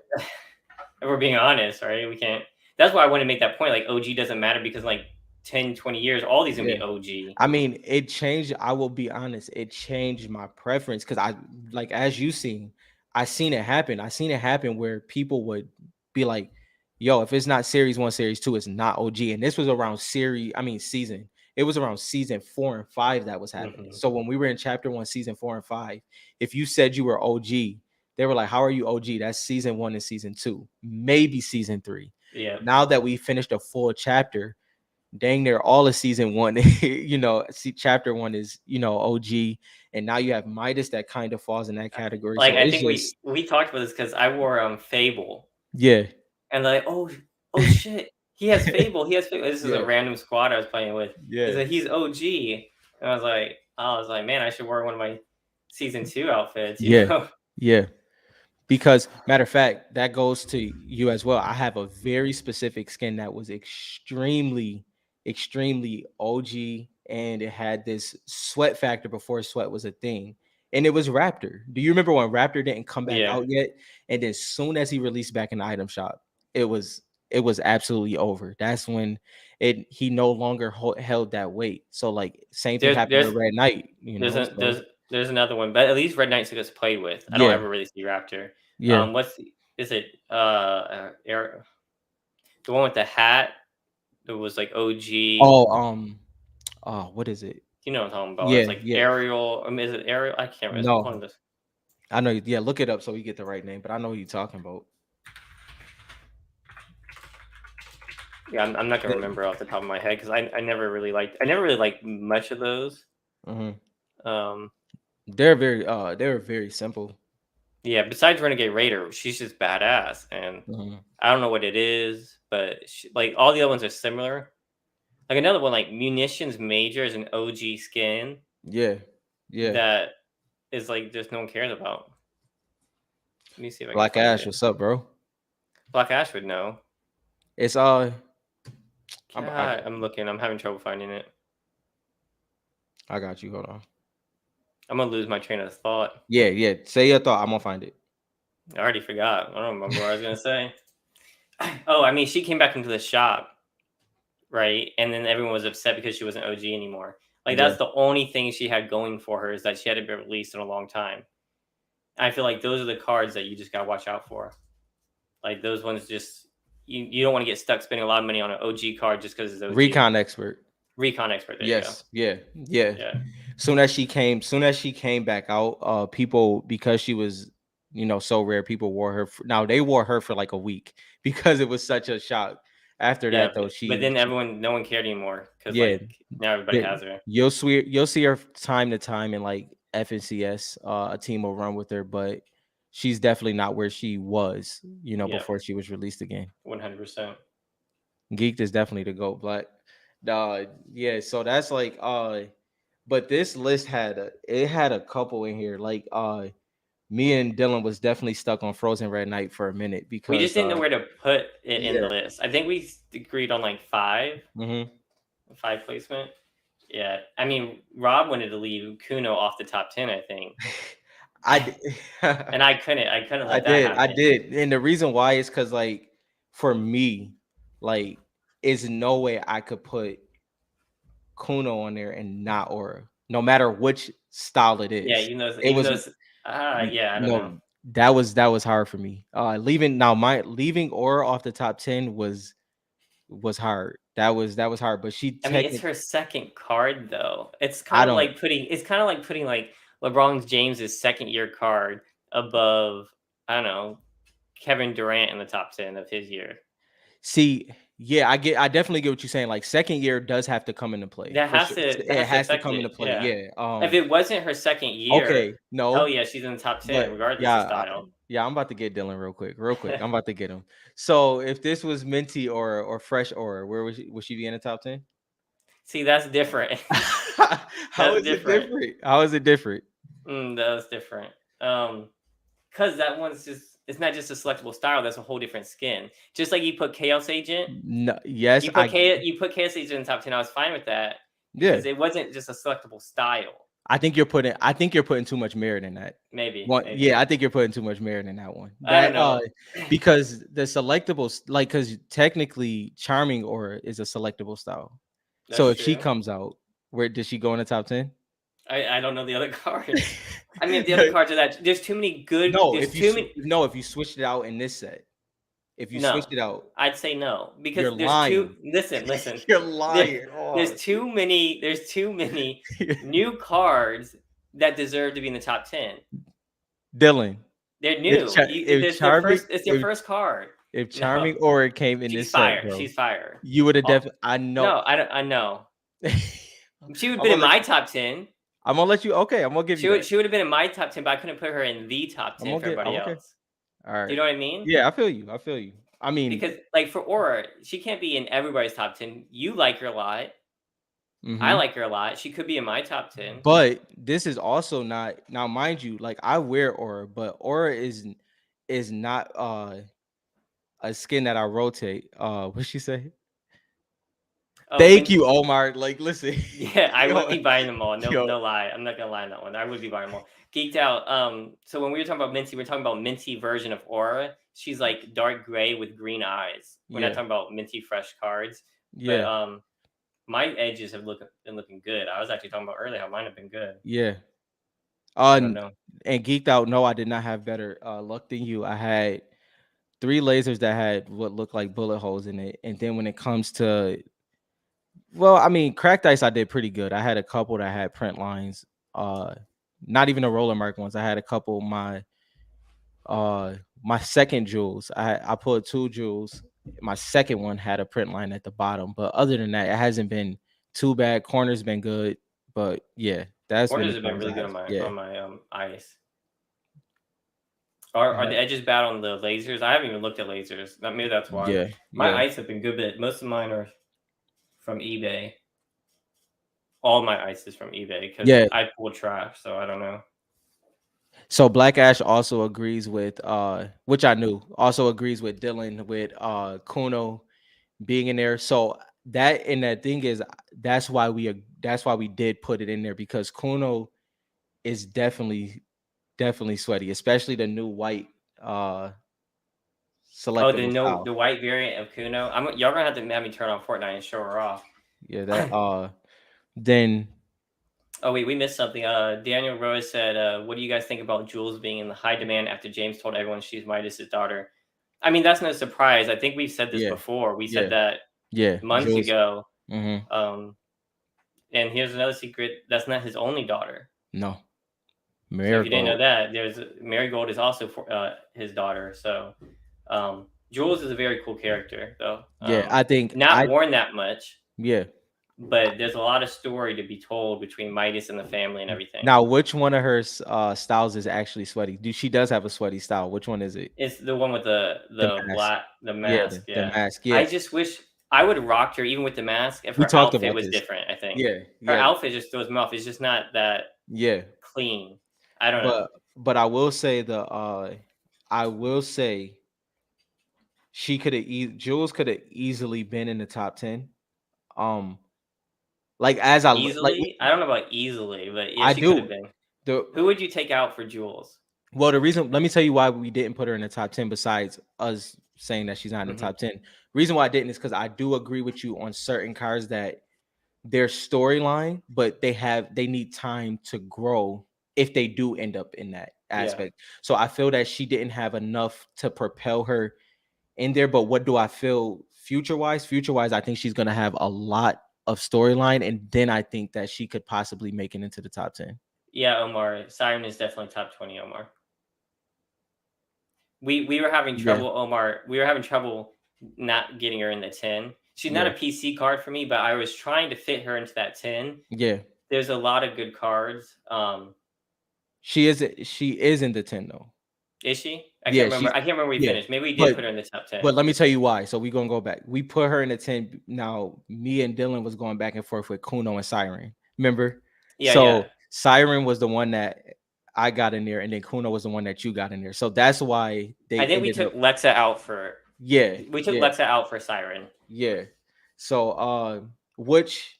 If we're being honest, right? We can't. That's why I want to make that point. Like OG doesn't matter because like 10, 20 years, all these gonna yeah. be OG. I mean, it changed. I will be honest, it changed my preference because I like as you seen, I seen it happen. I seen it happen where people would be like, "Yo, if it's not series one, series two, it's not OG." And this was around season. It was around season 4 and 5 that was happening. Hmm. So when we were in chapter one, season 4 and 5, if you said you were OG, they were like, "How are you OG?" That's season one and season two, maybe season three. Yeah. Now that we finished a full chapter, dang near all of season one, see chapter one is, OG, and now you have Midas that kind of falls in that category. Like So I it's think just we talked about this because I wore Fable yeah, and like oh shit he has Fable. This is a yeah, random squad I was playing with. He's yeah, like he's OG and I was like man I should wear one of my season two outfits you yeah, know. yeah. Because matter of fact, that goes to you as well. I have a very specific skin that was extremely OG, and it had this sweat factor before sweat was a thing. And it was Raptor. Do you remember when Raptor didn't come back Yeah, out yet? And then soon as he released back in the item shop, it was it was absolutely over. That's when it he no longer held that weight. So like same thing there's happened with Red Knight, So there's another one but at least Red Knight gets played with. I don't yeah, ever really see Raptor. yeah. Is it the one with the hat that was like OG. Oh, what is it? You know what I'm talking about. Yeah, It's like yeah. Ariel. I mean, is it Ariel? I can't remember. It's one No, of those. I know. Yeah, look it up so you get the right name. But I know who you're talking about. Yeah, I'm not gonna The- remember off the top of my head because I never really liked much of those. mhm. Um, They're very simple. yeah. Besides Renegade Raider, she's just badass, and Mhm. I don't know what it is, but like all the other ones are similar. Like another one, like Munitions Major is an OG skin Yeah, yeah. that is like just no one cares about. Let me see if I can Black find Ash, it. what's up, bro? Black Ash would know. It's I God, I'm looking. I'm having trouble finding it. I got you. Hold on. I'm gonna lose my train of thought. Yeah, yeah. Say your thought. I'm gonna find it. I already forgot. I don't remember what I was gonna say. Oh, I mean, she came back into the shop, right? And then everyone was upset because she wasn't OG anymore. Like Yeah. that's the only thing she had going for her is that she hadn't been released in a long time. I feel like those are the cards that you just gotta watch out for. Like those ones, just you don't want to get stuck spending a lot of money on an OG card just because it's OG. Recon expert. Recon expert. There you go. Yes. Yeah. Yeah. Yeah. Soon as she came back out, people, because she was, so rare, people wore her. Now they wore her for like a week because it was such a shock. After Yeah, that, though, but then no one cared anymore because yeah, like now everybody the- has her. you'll see her time to time in like FNCS. A team will run with her, but she's definitely not where she was, Yeah, before she was released again. 100%. Geeked is definitely the GOAT, but yeah, so that's like but this list had a couple in here. Like me and Dylan was definitely stuck on Frozen Red Night for a minute We just because didn't know where to put it in the yeah. list. I think we agreed on like five, Hmm. five placement. Yeah, I mean Rob wanted to leave Kuno off the top 10, I think, I did. and I couldn't let that I happen. did. And the reason why is because like for me, like is no way I could put Kuno on there and not Aura, no matter which style it Yeah, is. It was yeah, I don't know. no, that was hard for me. Leaving Aura off the top 10 was hard. That was hard. But she I mean, it's technically, her second card though. I don't It's kind of like putting like LeBron James's second year card above, I don't know, Kevin Durant in the top 10 of his year. see. Yeah, I definitely get what you're saying. Like second year does have to come into play for sure. That It has to has to affect come into it. play. Yeah. Yeah. If it wasn't her second year, Okay. hell No. yeah, she's in the top 10 But regardless yeah, of style. yeah, I'm about to get Dylan real quick. I'm about to get him. So if this was minty or fresh or where would she be in the top 10? See, that's different. How That's is it different. different? How is it different? That's different. Because that one's just it's not just a selectable style. That's a whole different skin. Just like you put Chaos Agent, No, yes, I You put Chaos Agent in the top 10. I was fine with that yeah. because it wasn't just a selectable style. I think you're putting too much merit in that. One, Maybe yeah, I think you're putting too much merit in that one. I don't know. Because the selectables, like, because technically, Charming Aura is a selectable style. So That's if she true. comes out, where does she go in the top 10? I don't know the other cards. I mean, if the other cards are that there's too many good. No, There's too many. if you switched it out in this set, if you No, switched it out, I'd say no you're because there's too. lying. Listen. You're There, lying. there's Oh, too many. There's too many new cards that deserve to be in the top 10. Dylan, They're new. It's their first card. if No, Charming Aura came in she's this set, fire. bro, She's fire. you would have Oh, definitely. I know. no, I don't. I know. She would have I'm been gonna in let my you. top 10. I'm gonna let you. Okay, I'm gonna give you that. She would have been in my top 10, but I couldn't put her in the top I'm 10 gonna for get. I'm everybody okay. else. All Do you right. know what I mean? Yeah, I feel you. I feel you. I mean, Because like for Aura, she can't be in everybody's top 10. You like her a lot. I hmm like her a lot. She could be in my top 10. but this is also not now, mind you. Like I wear Aura, but Aura is not a skin that I rotate. What she say? Oh, Thank you, Omar. Like, listen, yeah, I would yo, be buying them all. yo, No lie. I'm not gonna lie on that one. I would be buying them all. Geeked out. So when we were talking about Minty, we're talking about Minty version of Aura. She's like dark gray with green eyes. We're not yeah, talking about Minty fresh cards. But yeah, my edges been looking good. I was actually talking about earlier how mine have been good. yeah. I don't And know. geeked out. No, I did not have better luck than you. I had three lasers that had what looked like bullet holes in it, and then when it comes to, well, I mean, cracked ice, I did pretty good. I had a couple that had print lines. Uh, Not even the roller mark ones. I had a couple. My second jewels, I pulled two jewels. My second one had a print line at the bottom, but other than that, it hasn't been too bad. Corner's been good, but yeah, that's been Corners the have been cards I really good have. Yeah, on my ice. I Are had- the edges bad on the lasers? I haven't even looked at lasers. Maybe that's why. yeah, My yeah, ice have been good, but most of mine are from eBay. All my ice is from eBay because yeah. I pull trash, so I don't know. So Black Ash also agrees with which I knew, also agrees with Dylan with Kuno being in there. So that thing is that's why we did put it in there because Kuno is definitely sweaty, especially the new white Oh, the selectable no, style. the white variant of Kuno. Y'all gonna have to have me turn on Fortnite and show her off. Yeah, that then Oh wait, we missed something. Daniel Rose said, "What do you guys think about Jules being in the high demand after James told everyone she's Midas's daughter?" I mean, that's no surprise. I think we've said this yeah, before. We said yeah, that yeah, months Jules. ago. Mm-hmm. Um, and here's another secret: that's not his only daughter. No, So if you didn't know Marigold. that, there's Marigold is also for, his daughter. So Jules is a very cool character, though. Yeah, I think Not worn that much, yeah. but there's a lot of story to be told between Midas and the family and everything. Now, which one of her styles is actually sweaty? She does have a sweaty style. Which one is it? It's the one with the The the mask. black the Yeah, mask. the Yeah, mask. Yeah, I just wish I would have rocked her even with the mask if we her talked outfit about was this. different. I think Yeah, her yeah, outfit just throws me off. It's just not that yeah. clean. I don't know. But I will say I will say she could have Jules could have easily been in the top 10. Um, like as I like Easily, I don't know about easily, but yeah, I she could have do been. the Who would you take out for Jules? well the reason. Let me tell you why we didn't put her in the top 10. Besides us saying that she's not in the Hmm. top 10, reason why I didn't is because I do agree with you on certain cars that their storyline, but they need time to grow if they do end up in that Yeah, aspect. So I feel that she didn't have enough to propel her in there. But what do I feel future wise? Future wise, I think she's gonna have a lot of storyline, and then I think that she could possibly make it into the top 10. yeah. Omar Siren is definitely top 20. Omar, we were having Yeah, trouble. Omar, we were having trouble not getting her in the 10. She's not yeah, a PC card for me, but I was trying to fit her into that 10. yeah. There's a lot of good cards. She is in the 10 though. Is she? I can't Yeah, remember. she's I can't remember where we yeah, finished. Maybe we did but put her in the top 10. but let me tell you why. So we gonna go back. We put her in the 10. Now me and Dylan was going back and forth with Kuno and Siren. Remember? Yeah, yeah. So Siren was the one that I got in there, and then Kuno was the one that you got in there. So that's why I they think we ended took up. Lexa out for Yeah, we took yeah, Lexa out for Siren. yeah. So which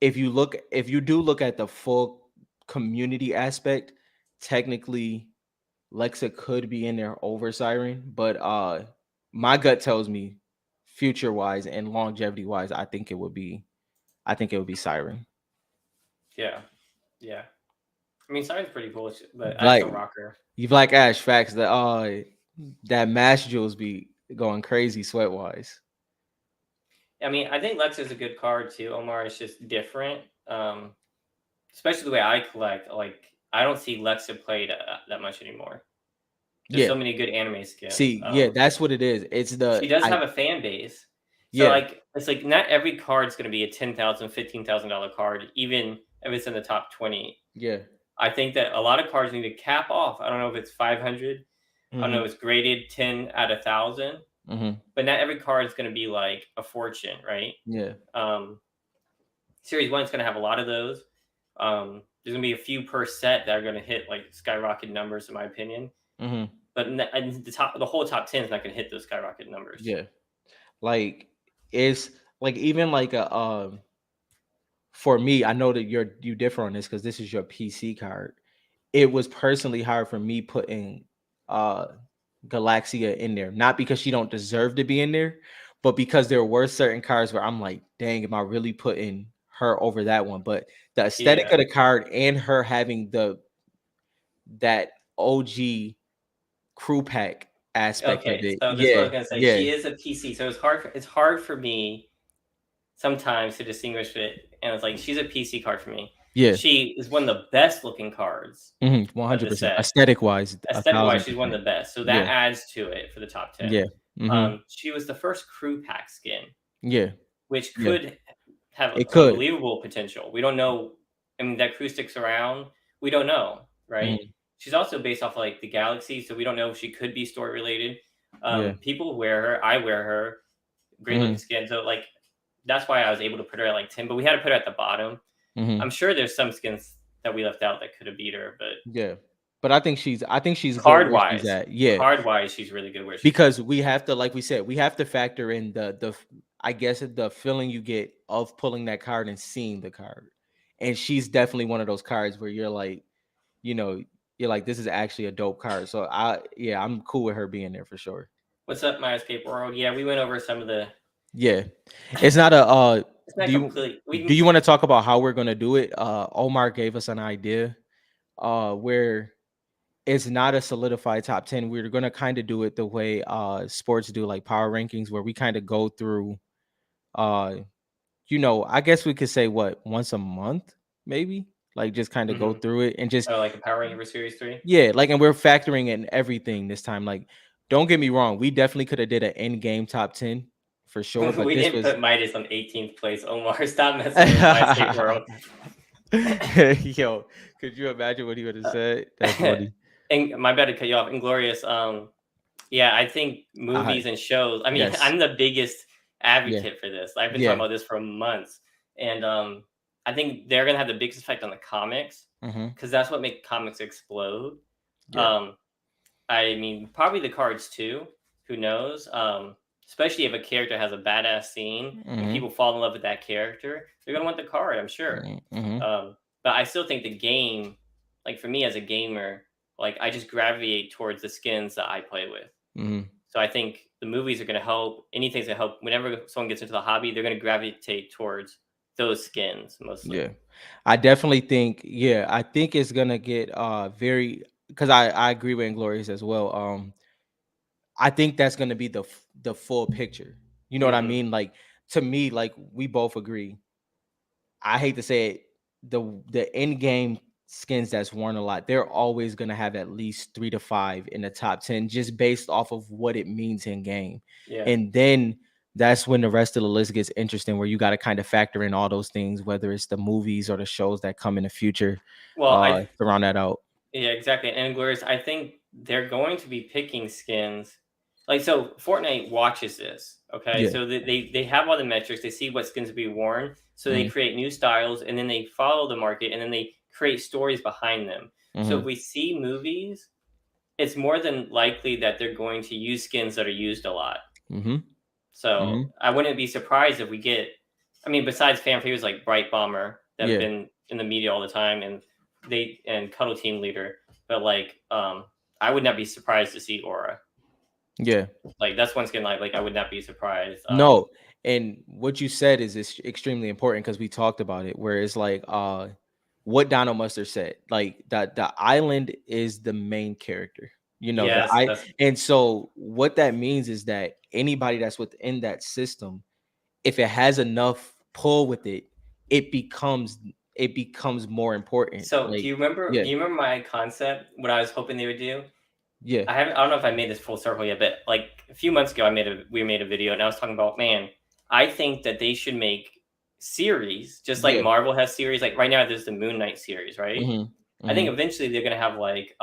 if you do look at the full community aspect, technically Lexa could be in there over Siren, but my gut tells me future wise and longevity wise, I think it would be Siren. Yeah, yeah. I mean, Siren's pretty cool, but I Like still rock her. you like Ash facts that Mash Jules be going crazy sweat wise. I mean, I think Lexa's a good card too. Omar is just different, especially the way I collect. Like, I don't see Lexa played that much anymore. There's Yeah. so many good anime skins. See, yeah, that's what it is. It's She the does I have a fan base. So yeah, like it's like not every card's gonna be a $10,000, $15,000 card, even if it's in the top 20. yeah. I think that a lot of cards need to cap off. I don't know if it's 500. I don't know Hmm. if it's graded 10 out of 1,000, Hmm. but not every card is gonna be like a fortune, right? Yeah. Um, Series one's gonna have a lot of those. There's gonna be a few per set that are gonna hit like skyrocket numbers, in my opinion. Hmm. But and the whole top 10 is not gonna hit those skyrocket numbers. Yeah. Like it's like even like a for me, I know that you differ on this because this is your PC card. It was personally hard for me putting uh Galaxia in there, not because she don't deserve to be in there, but because there were certain cards where I'm like, dang, am I really putting her over that one? But the aesthetic of Yeah. the card and her having that OG crew pack aspect of Okay. it, So this is what I yeah, was gonna say. yeah, She is a PC, so it's hard for me sometimes to distinguish it. And it's like she's a PC card for me. yeah, She is one of the best looking cards of the 100%. set. Aesthetic wise, a Aesthetic thousand wise, she's one percent, of the best. So yeah, that adds to it for the top 10. yeah, mm-hmm, She was the first crew pack skin, yeah, which yeah. could have It could. unbelievable potential. We don't know. I mean, that crew sticks around. We don't know, right? Mhm, She's also based off like the galaxy, so we don't know if she could be story related. yeah, People wear her. I wear her. Great looking mhm, skin. So like that's why I was able to put her at like 10, but we had to put her at the bottom. I'm mhm, sure there's some skins that we left out that could have beat her, but yeah. But I think she's good where she's at. Yeah, card wise, she's really good where she's at. because we have to, like we said, we have to factor in I guess the feeling you get of pulling that card and seeing the card. And she's definitely one of those cards where you're like, you know, you're like, this is actually a dope card. So yeah, I'm cool with her being there for sure. What's up, my escape world? Yeah, we went over some of the. Yeah. It's not a It's not do you complete. do you want to talk about how we're gonna do it? Omar gave us an idea where it's not a solidified top 10. We're gonna kind of do it the way sports do, like power rankings, where we kind of go through uh I guess we could say what, once a month, maybe? Like just kind of go Hmm. through it and just Oh, like a Power Ranking for Series 3. yeah, like, and we're factoring in everything this time. Like, don't get me wrong, we definitely could have did an end game top 10 for sure, but We this didn't was put Midas on 18th place. Omar, stop messing with my escape world. Yo, could you imagine what he would have said? That's funny. And my bad to cut you off. Inglorious. Yeah, I think Uh, movies and shows. I mean, yes. I'm the biggest Yeah. advocate for this. I've been talking Yeah. about this for months, and I think they're gonna have the biggest effect on the comics Mhm. because that's what makes comics explode. Yeah. Um, I mean, probably the cards too. Who knows? Especially if a character has a badass scene and Mhm. people fall in love with that character, they're gonna want the card. I'm sure. Mhm. But I still think the game, like for me as a gamer, like I just gravitate towards the skins that I play with. Mhm. So I think the movies are going to help. Anything's going to help. Whenever someone gets into the hobby, they're going to gravitate towards those skins mostly. Yeah. I definitely think, yeah, I think it's gonna get very, because I agree with Inglorious as well. I think that's gonna be the full picture. You know what I Hmm. mean? Like, to me, like, we both agree. I hate to say it, the end game skins that's worn a lot, they're always gonna have at least 3 to 5 in the top 10, just based off of what it means in game. Yeah. And then that's when the rest of the list gets interesting, where you got to kind of factor in all those things, whether it's the movies or the shows that come in the future, Well, to round that out. yeah, exactly. And Glorious, I think they're going to be picking skins. Like, so Fortnite watches this. Okay. Yeah. So they have all the metrics. They see what skins to be worn. So they Mm-hmm. create new styles and then they follow the market and then they create stories behind them. So if Mm-hmm. we see movies, it's more than likely that they're going to use skins that are used a lot. Mm-hmm. So Mm-hmm. I wouldn't be surprised if we get. I mean, besides fan favorites like Bright Bomber that have Yeah. been in the media all the time, and Cuddle Team Leader, but like I would not be surprised to see Aura. Yeah. Like that's one skin like I would not be surprised. No, and what you said is extremely important, because we talked about it. Where it's like, what Donald Mustard said, like that the island is the main character. Yes, that's And so what that means is that anybody that's within that system, if it has enough pull with it, it becomes it becomes more important. so. Do Like, you remember? yeah, Do you remember my concept? What I was hoping they would do? yeah, I haven't. I don't know if I made this full circle yet, but like a few months ago, we made a video, and I was talking about, man. I think that they should make series, just like yeah, Marvel has series. Like right now, there's the Moon Knight series, right? mm-hmm, I think mm-hmm, eventually they're gonna have like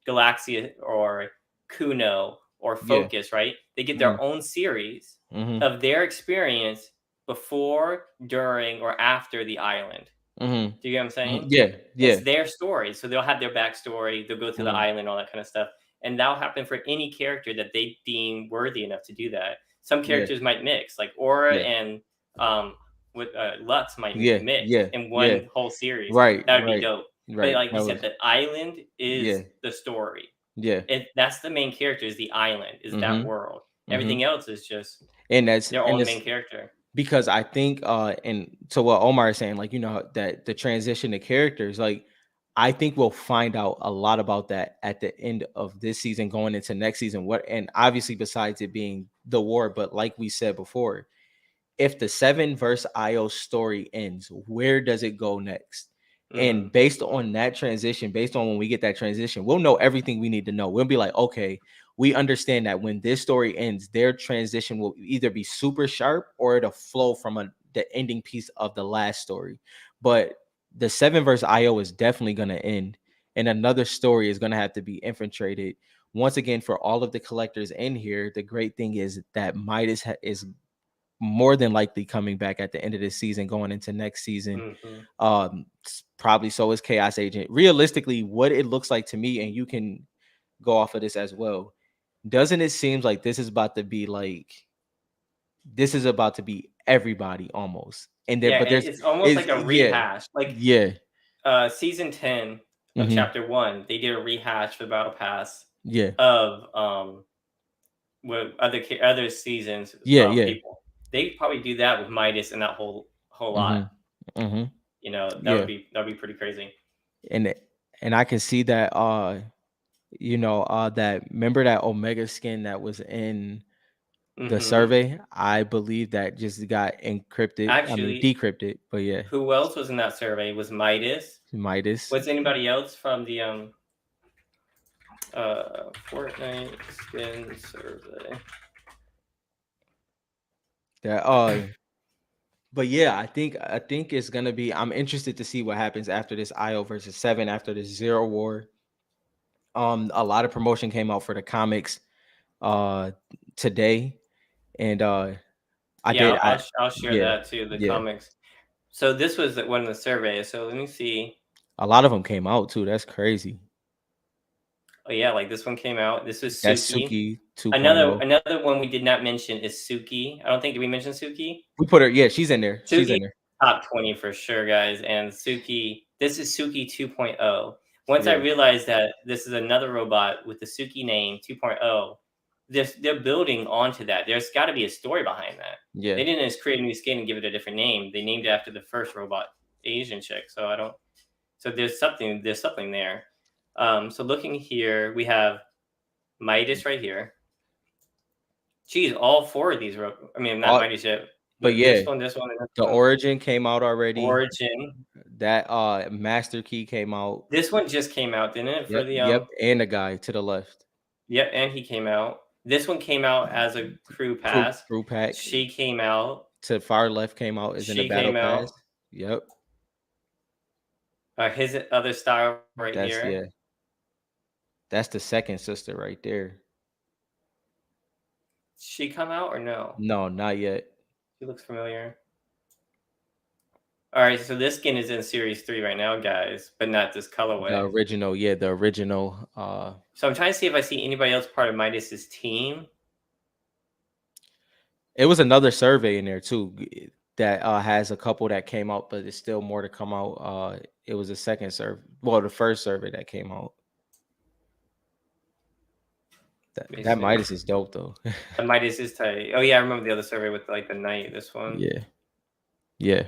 Galaxia or Kuno or yeah, Focus, right? They get mm-hmm, their own series mm-hmm, of their experience before, during, or after the island. mm-hmm, Do you get what I'm saying? yeah, It's yeah, their story, so they'll have their backstory. They'll go through the mm-hmm, island, all that kind of stuff, and that'll happen for any character that they deem worthy enough to do that. Some yeah, characters might mix, like Aura yeah, and with Lux might yeah, mix yeah, in yeah. one whole series. Right, That would be right, dope. But right. like you That said, was the island yeah, is the story. yeah. That's the main character. Is the island? Is that Mhm, world? mhm. Everything else is just And that's their and own it's main character. because I think and so what Omar is saying, like, that the transition to characters, like, I think we'll find out a lot about that at the end of this season, going into next season. What, and obviously besides it being the war, but like we said before, if the Seven versus IO story ends, where does it go next? Hmm. And based on that transition, based on when we get that transition, we'll know everything we need to know. We'll be like, okay, we understand that when this story ends, their transition will either be super sharp or it'll flow from the ending piece of the last story. But the Seven versus IO is definitely going to end, and another story is going to have to be infiltrated. Once again, for all of the collectors in here, the great thing is that Midas is more than likely coming back at the end of this season, going into next season. Hmm. Probably so is Chaos Agent. Realistically, what it looks like to me, and you can go off of this as well, doesn't it seem like this is about to be everybody almost? And there, Yeah, but there's it's almost is like a yeah, rehash. Like yeah, season 10. of Mhm. chapter 1. They did a rehash for the battle pass Yeah. of with other seasons Yeah, yeah. people. They probably do that with Midas and that whole lot. Mhm. Mhm. You know, Yeah. that would be pretty crazy. And and I can see that that remember that Omega skin that was in the Hmm. survey? I believe that just got encrypted. I mean Actually, decrypted, but yeah, who else was in that survey? Was Midas? Midas. Was anybody else from the Fortnite skin survey? That but yeah, I think it's gonna be. I'm interested to see what happens after this IO versus 7 after this Zero War. A lot of promotion came out for the comics uh today, and I Yeah, did I I'll share yeah, that too. The yeah. comics. So this was one of the surveys. So let me see. A lot of them came out too. That's crazy. Oh yeah, like this one came out. This was That's Suki. Suki 2.0. Another one we did not mention is Suki. I don't think did we mention Suki. We put her, yeah, she's in there. She's Suki in there. top 20 for sure, guys. And Suki, this is Suki 2.0. Once I Yeah, realized that this is another robot with the Suki name 2.0, they're building onto that. There's got to be a story behind that. yeah. They didn't just create a new skin and give it a different name. They named it after the first robot, Asian chick. So I don't. So there's something there. So looking here, we have Midas right here. Geez, all four of these. I mean, not All, Midas yet, but but yeah, this one, and this the one. Origin came out already. Origin. That Master Key came out. This one just came out, didn't it? For Yep, the yep, and the guy to the left. yeah, and he came out. This one came out as a crew Crew pass. crew pack She came out. to far left came out is in the She battle came pass. out. Yep. His other style right That's here. yeah. That's the second sister right there. She come out or no? No, not yet. She looks familiar. All right, so this skin is in Series 3 right now, guys, but not this The colorway. original, yeah, the original. So I'm trying to see if I see anybody else part of Midas's team. It was another survey in there too that has a couple that came out, but it's still more to come out. It was a second survey, well, the first survey that came out. That Let me that see. Midas is dope though. The Midas is tight. Oh yeah, I remember the other survey with like the knight. This one, Yeah, yeah.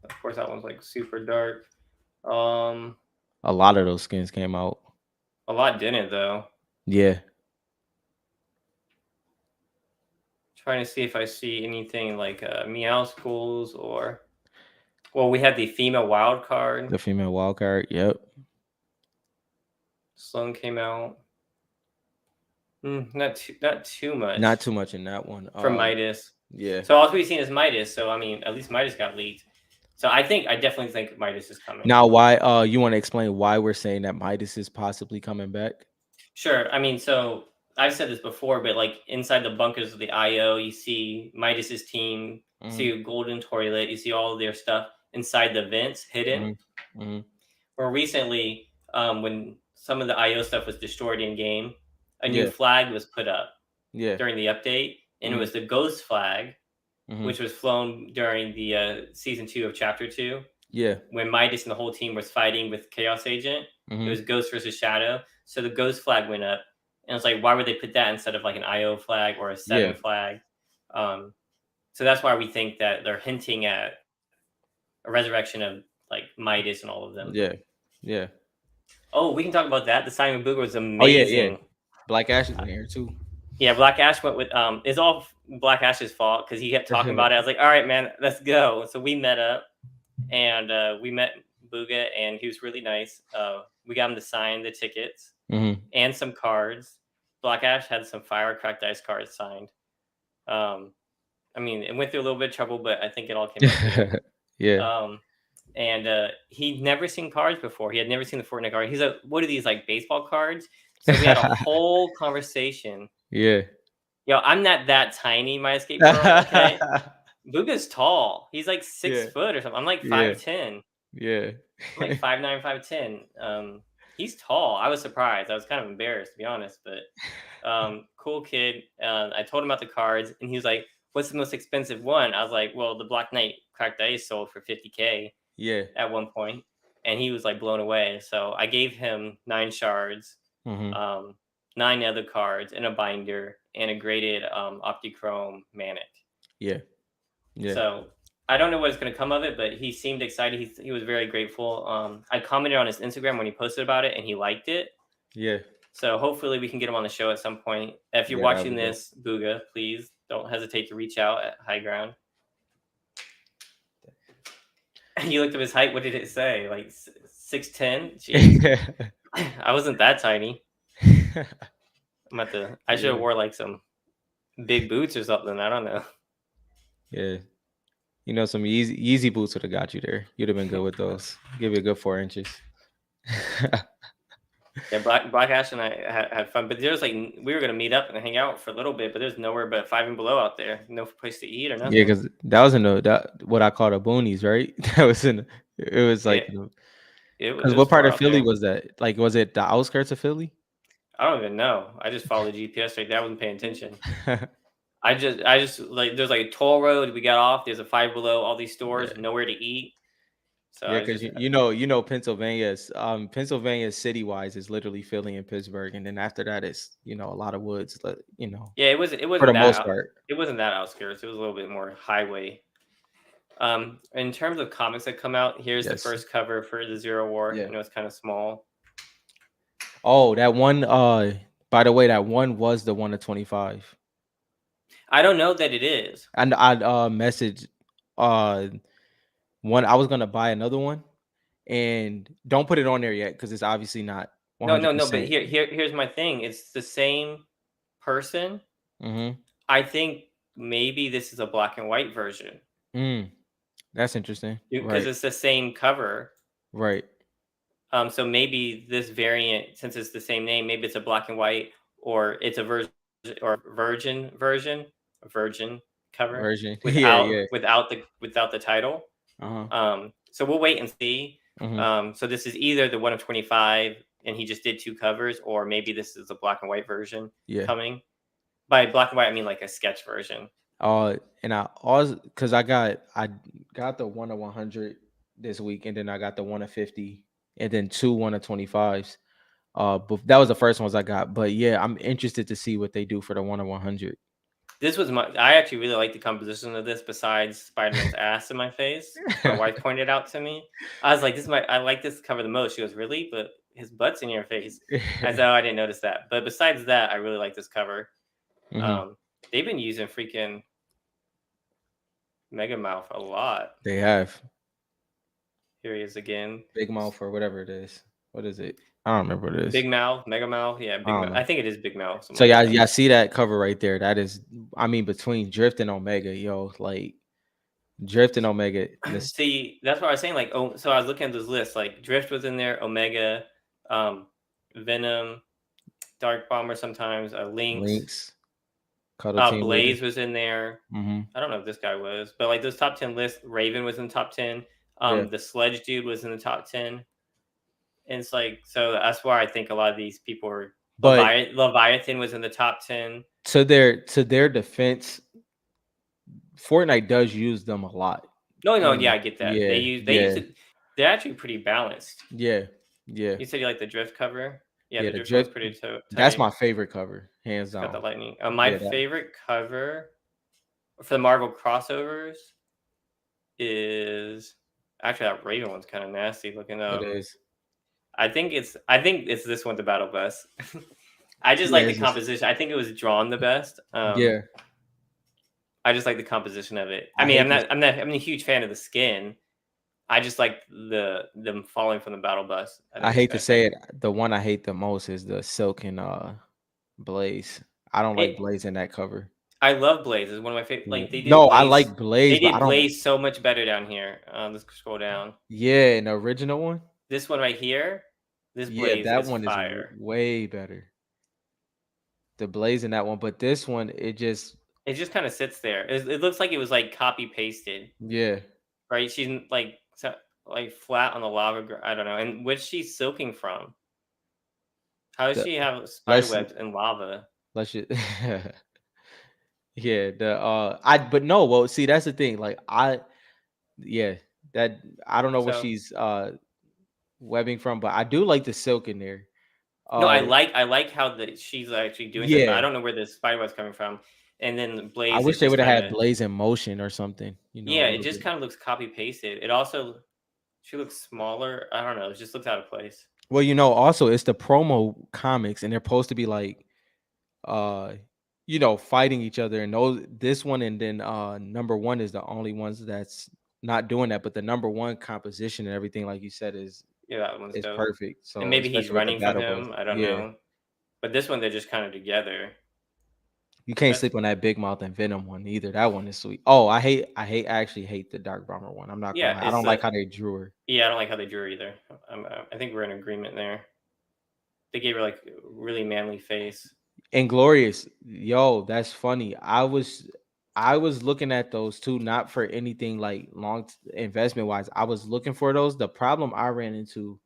of course, that one's like super dark. Um, A lot of those skins came out. a lot didn't though. Yeah, Trying to see if I see anything like Meow Schools or well, we had the female wild card. the female wild card. Yep. Sloan came out. Not too Not much too much in that one. from Midas. Yeah. So all we've seen is Midas. So I mean, at least Midas got leaked. So I definitely think Midas is coming. Now, why? You want to explain why we're saying that Midas is possibly coming back? Sure. I mean, so I've said this before, but like inside the bunkers of the IO, you see Midas's team, you Hmm. see a golden toilet, you see all of their stuff inside the vents hidden. Hmm. Hmm. Or recently, when some of the IO stuff was destroyed in game, a new Yeah. flag was put up Yeah. during the update, and it Hmm. was the ghost flag, Hmm. which was flown during the season 2 of chapter 2 Yeah. when Midas and the whole team was fighting with Chaos Agent. It Hmm. was Ghost versus Shadow. So the Ghost flag went up. And it's like, why would they put that instead of like an IO flag or a Yeah. 7 flag? Um, so that's why we think that they're hinting at a resurrection of like Midas and all of them. Yeah. Yeah. Oh, we can talk about that. The Simon Booger was Oh yeah. Yeah. amazing. Black Ash is in here too. Yeah, Black Ash went with it's all Black Ash's fault because he kept talking about it. I was like, all right, man, let's go. So we met up and we met Booga, and he was really nice. We got him to sign the tickets Hmm. and some cards. Black Ash had some Fire Cracked Ice cards signed. I mean, it went through a little bit of trouble, but I think it all came out good. Yeah. And he'd never seen cards before. He had never seen the Fortnite card. He's like, what are these, like baseball cards? So we had a whole conversation. Yeah. Yo, I'm not that tiny, my escape pro, okay? Booga's tall. He's like 6 Yeah. foot or something. I'm like Yeah. 5'10". Yeah. I'm like 5'9", 5'10". He's tall. I was surprised. I was kind of embarrassed to be honest, but cool kid. I told him about the cards, and he was like, "What's the most expensive one?" I was like, "Well, the Black Knight Cracked Ice sold for 50K." Yeah. at one point, and he was like blown away. So I gave him 9 shards, Mhm. um, 9 other cards, and a binder, and a graded Optichrome Manic. Yeah. Yeah. So I don't know what's going to come of it, but he seemed excited. He was very grateful. I commented on his Instagram when he posted about it, and he liked it. Yeah. So hopefully we can get him on the show at some point. If you're Yeah, that'll watching be dope. this, Booga, please don't hesitate to reach out at High Ground. You looked up his height. What did it say? Like 6'10"? Jeez, I wasn't that tiny. I'm at the. I should have Yeah. wore like some big boots or something. I don't know. Yeah. You know, some easy boots would have got you there. You'd have been good with those. Give you a good 4 inches. Yeah, Black Ash and I had fun, but there's like we were gonna meet up and hang out for a little bit, but there's nowhere but Five and Below out there. No place to eat or Yeah, nothing. because that was in the that what I call the boonies, right? That was in it was like It it was because what just part far of out Philly there. was that? Like, was it the outskirts of Philly? I don't even know. I just followed the GPS right there. I wasn't paying attention. I just like there's like a toll road. We got off. There's a Five Below. All these stores, Yeah. nowhere to eat. So Yeah, I was because just Pennsylvania's Pennsylvania city wise is literally Philly and Pittsburgh, and then after that it's a lot of woods, yeah. It for wasn't the that most out. part. It wasn't that outskirts. It was a little bit more highway. In terms of comics that come out, here's the Yes. first cover for the Zero War. Yeah. I know it's kind of small. Oh, that one. By the way, that one was the 1 to 25. I don't know that it is. And I messaged uh one. I was gonna buy another one, and don't put it on there yet because it's obviously not one No, hundred no, no. But percent. here's my thing. It's the same person. Mm-hmm. I think maybe this is a black and white version That's interesting. because Right. it's the same cover. Right. So maybe this variant, since it's the same name, maybe it's a black and white, or it's a version or virgin version, a virgin cover Version. Yeah. Yeah. without the title. Uh-huh. So we'll wait and see. Mm-hmm. So this is either the 1 of 25, and he just did 2 covers, or maybe this is a black and white version Yeah. coming. By black and white, I mean like a sketch version. And I also because I got the 1 of 100 this week, and then I got the 1 of 50, and then two 1 of 25s. But that was the first ones I got. But yeah, I'm interested to see what they do for the 1 of 100. This was I actually really like the composition of this. Besides Spider-Man's ass in my face, my wife pointed out to me. I was like, I like this cover the most." She goes, "Really? But his butt's in your face." I said, "Oh, I didn't notice that." But besides that, I really like this cover. Hmm. They've been using freaking Mega Mouth a lot. They have Here he is again. Big Mouth or whatever it is. What is it? I don't remember what it is. Big Mouth, Mega Mouth, yeah, I Big don't Mouth. know. I think it is Big Mouth, something So like yeah, that. yeah, see that cover right there. That is, I mean, between Drift and Omega, like Drift and Omega. See, that's what I was saying. Like, oh, so I was looking at this list. Like, Drift was in there, Omega, um, Venom, Dark Bomber, sometimes Lynx, Links, Cuddle Team Leader. Blaze was in there. Mm-hmm. I don't know if this guy was, but like those top 10 lists, Raven was in the top 10. Yeah, The Sledge Dude was in the top 10. And it's like, so that's why I think a lot of these people are. but Leviathan was in the top 10. to their defense, Fortnite does use them a lot. No, no, yeah, I get that. Yeah, They yeah, use it. They're actually pretty balanced. yeah, yeah, You said you like the drift cover. Yeah, yeah. the The drift cover's Drift. pretty That's tight. my favorite cover, hands It's got the down. lightning. My Yeah, that favorite cover for the Marvel crossovers is actually that Raven one's kind of nasty looking. it is. I think it's this one, the Battle Bus. I just Yeah, like the it's just composition. I think it was drawn the best. yeah. I just like the composition of it. I I mean, hate this. I'm a huge fan of the skin. I just like them falling from the battle bus. I I think it's hate to kind say it. The one I hate the most is the Silk and Blaze. I don't like it. Blaze in that cover. I love Blaze. It's one of my favorite. Like No, I like Blaze, They but I did don't. Blaze so much better down here. Let's scroll down. Yeah, an original one. This one right here. This Yeah, Blaze that is one is fire. way better. The Blaze in that one, but this one, it just It just kind of sits there. It looks like it was like copy pasted. yeah. Right? She's like flat on the lava. I don't know. And what's she soaking from? How does The she have spider let's webs and lava? let's just yeah. The I but no. Well, see, that's the thing. Like yeah. That I don't know what So she's webbing from, but I do like the silk in there. no, Uh I like how she's actually doing something, but I yeah. don't know where the spider web's coming from. And then I Blaze wish is they just would have kind had of Blaze in motion or something, a yeah, it little just bit. kind of looks copy pasted. It also she looks smaller. I don't know. It just looks out of place. Well, also it's the promo comics and they're supposed to be like uh fighting each other, and those this one and then number one is the only ones that's not doing that, but the number one composition and everything like you said Yeah, that one's is dope. perfect. And So maybe he's especially with the running from battle bus. him. I don't Yeah. know. But this one, they're just kind of together. You can't That's sleep on that Big Mouth and Venom one either. That one is sweet. I actually hate the Dark Bomber one. I'm not gonna yeah. lie. I It's don't like a how they drew her. yeah. I don't like how they drew her either. I think we're in agreement there. They gave her like a really manly face. Inglorious, yo, that's funny. I was looking at those too, not for anything like investment wise. I was looking for those. The problem I ran into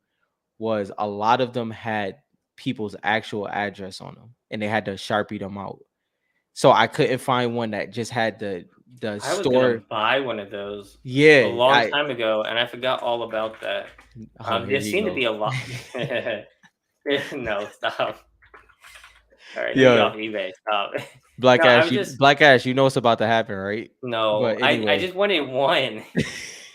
was a lot of them had people's actual address on them, and they had to sharpie them out. So I couldn't find one that just had the I was gonna store. buy one of those a Yeah, long I time ago, and I forgot all about that. oh here There you seemed to go. be a lot. No, stop. All right, let me get Yo, off eBay. Stop. No, I'm just Black Ash, you know what's about to happen, right? no. But I anyway. just wanted one,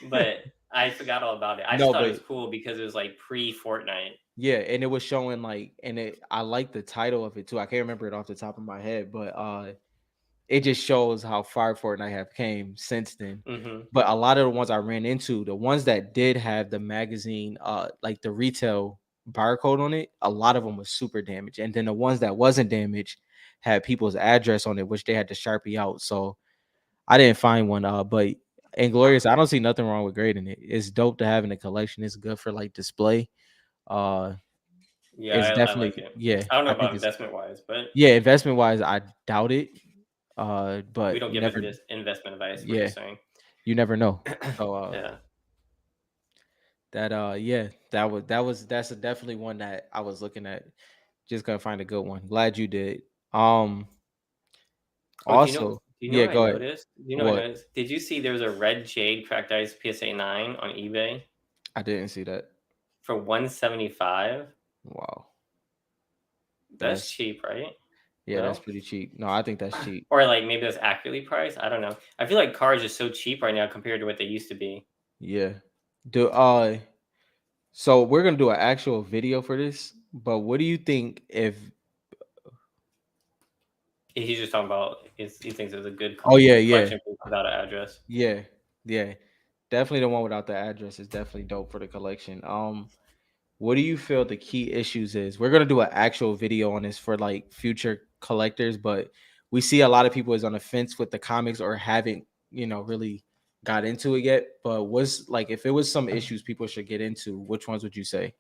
but I forgot all about it. I just No, thought it but was cool because it was like pre Fortnite. yeah, and it was showing like, and it I like the title of it too. I can't remember it off the top of my head, but it just shows how far Fortnite have came since then. Hmm. But a lot of the ones I ran into, the ones that did have the magazine, like the retail barcode on it, a lot of them was super damaged. And then the ones that wasn't damaged had people's address on it, which they had to sharpie out. So I didn't find one. But Inglorious, I don't see nothing wrong with grading it. It's dope to have in a collection. It's good for like display. Uh, Yeah, it's I like definitely, it. yeah. I don't know I think about it's, investment wise, but yeah. Investment wise, I doubt it. we But don't you give never, investment advice. We're yeah, just saying. you never know. So Yeah. yeah, that's definitely one that I was looking at. Just gonna find a good one. Glad you did. Um, Oh, also, do you know yeah, what I go ahead. noticed? Do you know what I What? noticed? Did you see there was a red jade cracked ice PSA 9 on eBay I didn't see that. for 175? Wow, That's that's cheap, right? yeah, that's No? pretty cheap. No, I think that's cheap. Or like maybe that's accurately priced. I don't know. I feel like cars are so cheap right now compared to what they used to be. Yeah. Do so we're gonna do an actual video for this, but what do you think if He's just talking about he thinks it's a good oh yeah, collection piece without an address. yeah, yeah. Definitely the one without the address is definitely dope for the collection. What do you feel the key issues is? We're gonna do an actual video on this for like future collectors, but we see a lot of people is on the fence with the comics or haven't, really got into it yet. But what's like if it was some issues people should get into, which ones would you say?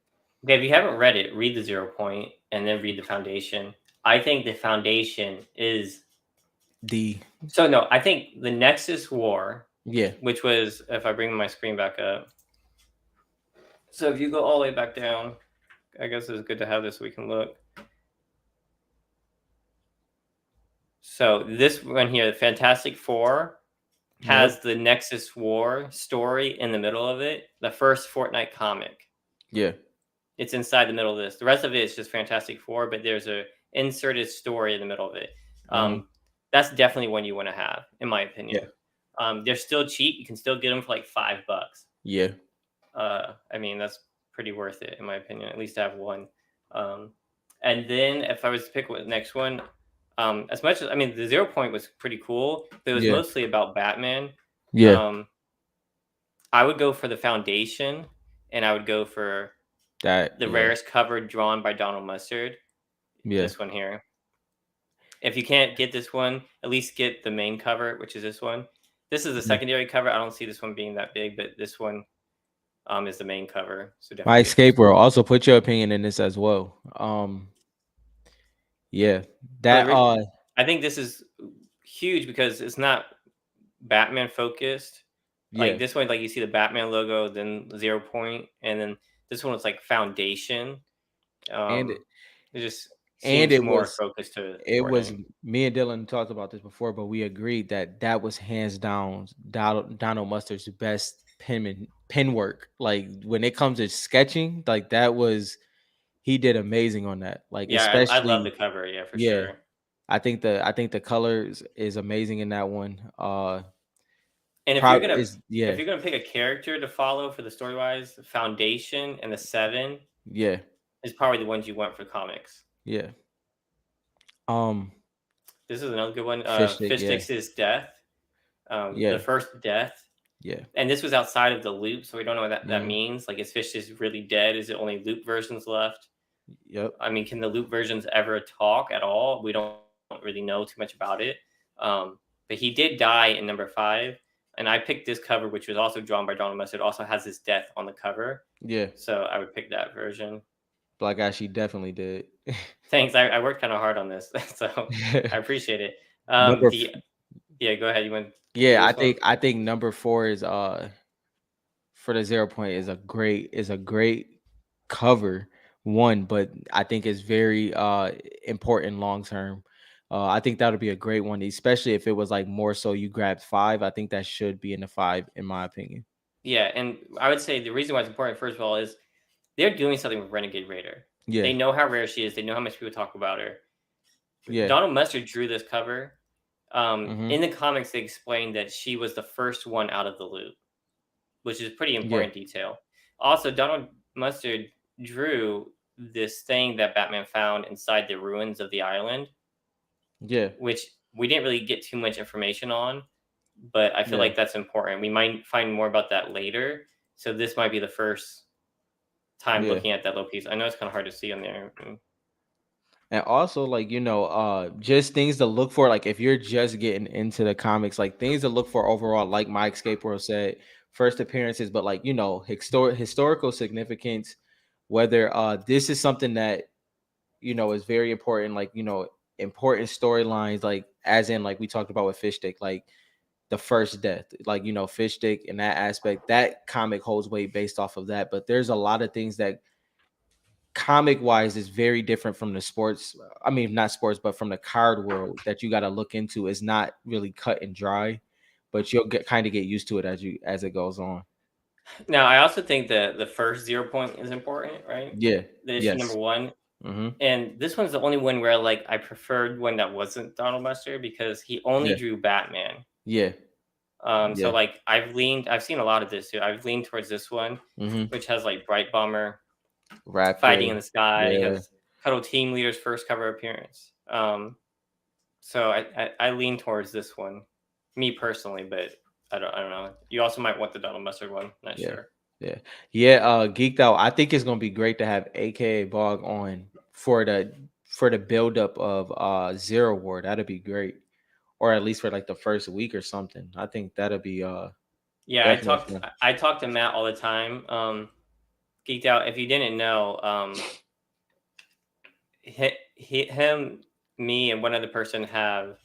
Okay, if you haven't read it, read the 0 point and then read the foundation. I think the foundation is The so no, I think the Nexus War, yeah, which was if I bring my screen back up. So if you go all the way back down, I guess it's good to have this so we can look. So this one here, the Fantastic Four, yep, has the Nexus War story in the middle of it. The first Fortnite comic. yeah, It's inside the middle of this. The rest of it is just Fantastic Four, but there's a inserted story in the middle of it. hmm, That's definitely one you want to have, in my yeah, opinion. They're still cheap. You can still get them for like $5. yeah, I mean, that's pretty worth it, in my opinion. At least to have one. Um, and then if I was to pick the next one, as much as I mean, the 0 point was pretty cool, but it was yeah, mostly about Batman. yeah, Um, I would go for the Foundation, and I would go for that, the yeah, rarest cover drawn by Donald Mustard. yeah, This one here. If you can't get this one, at least get the main cover, which is this one. This is the yeah. secondary cover. I don't see this one being that big, but this one is the main cover. So My definitely get this escape one. world. Also, put your opinion in this as well. Yeah, But that I think this is huge because it's not Batman focused. Like yeah, this one, like you see the Batman logo, then 0 point, and then this one was like Foundation. and It just and seems more focused to it was Fortnite. me and Dylan talked about this before, but we agreed that that was hands down Donald Mustard's best pen work. Like when it comes to sketching, like that was he did amazing on that. Like Yeah, I love the especially cover. Yeah, for yeah, sure. I think the colors is amazing in that one. And Probably is if yeah, you're gonna pick a character to follow for the story wise, Foundation and the Seven yeah, is probably the ones you want for comics. yeah. Um, This is another good one. fish stick, Fish yeah, Sticks' death, the yeah, first death, yeah. and this was outside of the loop, so we don't know what that Hmm. means. Like, is Fish is really dead? Is it only loop versions left? Yep. I mean, can the loop versions ever talk at all? We don't really know too much about it. But he did die in number 5, and I picked this cover, which was also drawn by Donald Mustard. Also has his death on the cover, Yeah. so I would pick that version. Black Ashy definitely did. Thanks. I worked kind of hard on this, so I appreciate it. Number The Yeah, go ahead. You want to do Yeah, this one? I think number 4 is for the 0 point is a great cover one, but I think it's very important long term. I think that would be a great one, especially if it was like more so you grabbed 5. I think that should be in the 5 in my opinion. Yeah, and I would say the reason why it's important, first of all, is they're doing something with Renegade Raider. Yeah. They know how rare she is. They know how much people talk about her. Yeah. Donald Mustard drew this cover. Mhm. In the comics, they explained that she was the first one out of the loop, which is a pretty Yeah. important detail. Also, Donald Mustard drew this thing that Batman found inside the ruins of the island, Yeah. which we didn't really get too much information on, but I feel Yeah. like that's important. We might find more about that later. So this might be the first time Yeah. looking at that little piece. I know it's kind of hard to see on there. And also, like, just things to look for, like if you're just getting into the comics, like things to look for overall, like Mike Skatebro said, first appearances, but like, historical significance, whether this is something that, is very important, like, important storylines, like as in like we talked about with Fish Stick, like the first death, like, Fish Stick in that aspect, that comic holds weight based off of that. But there's a lot of things that comic wise is very different from the sports. I mean, not sports, but from the card world that you got to look into is not really cut and dry, but you'll get used to it as it goes on. Now, I also think that the first 0 point is important, right? Yeah. The issue number Yes. 1. Mm-hmm. And this one's the only one where like I preferred one that wasn't Donald Mustard because he only Yeah. drew Batman. Yeah. So Yeah. like I've seen a lot of this too. I've leaned towards this one, Mm-hmm. which has like Bright Bomber Raptor. fighting in the sky. He Yeah. has Cuddle Team Leader's first cover appearance. So I lean towards this one, me personally, but I don't know. You also might want the Donald Mustard one. Not Yeah. sure. Yeah. Yeah. Geeked out. I think it's gonna be great to have AKA Bog on for the buildup of Zero War. That'd be great. Or at least for like the first week or something. I think that'd be Yeah, definitely fun. I talk to Matt all the time. Geeked out. If you didn't know, him, me, and one other person have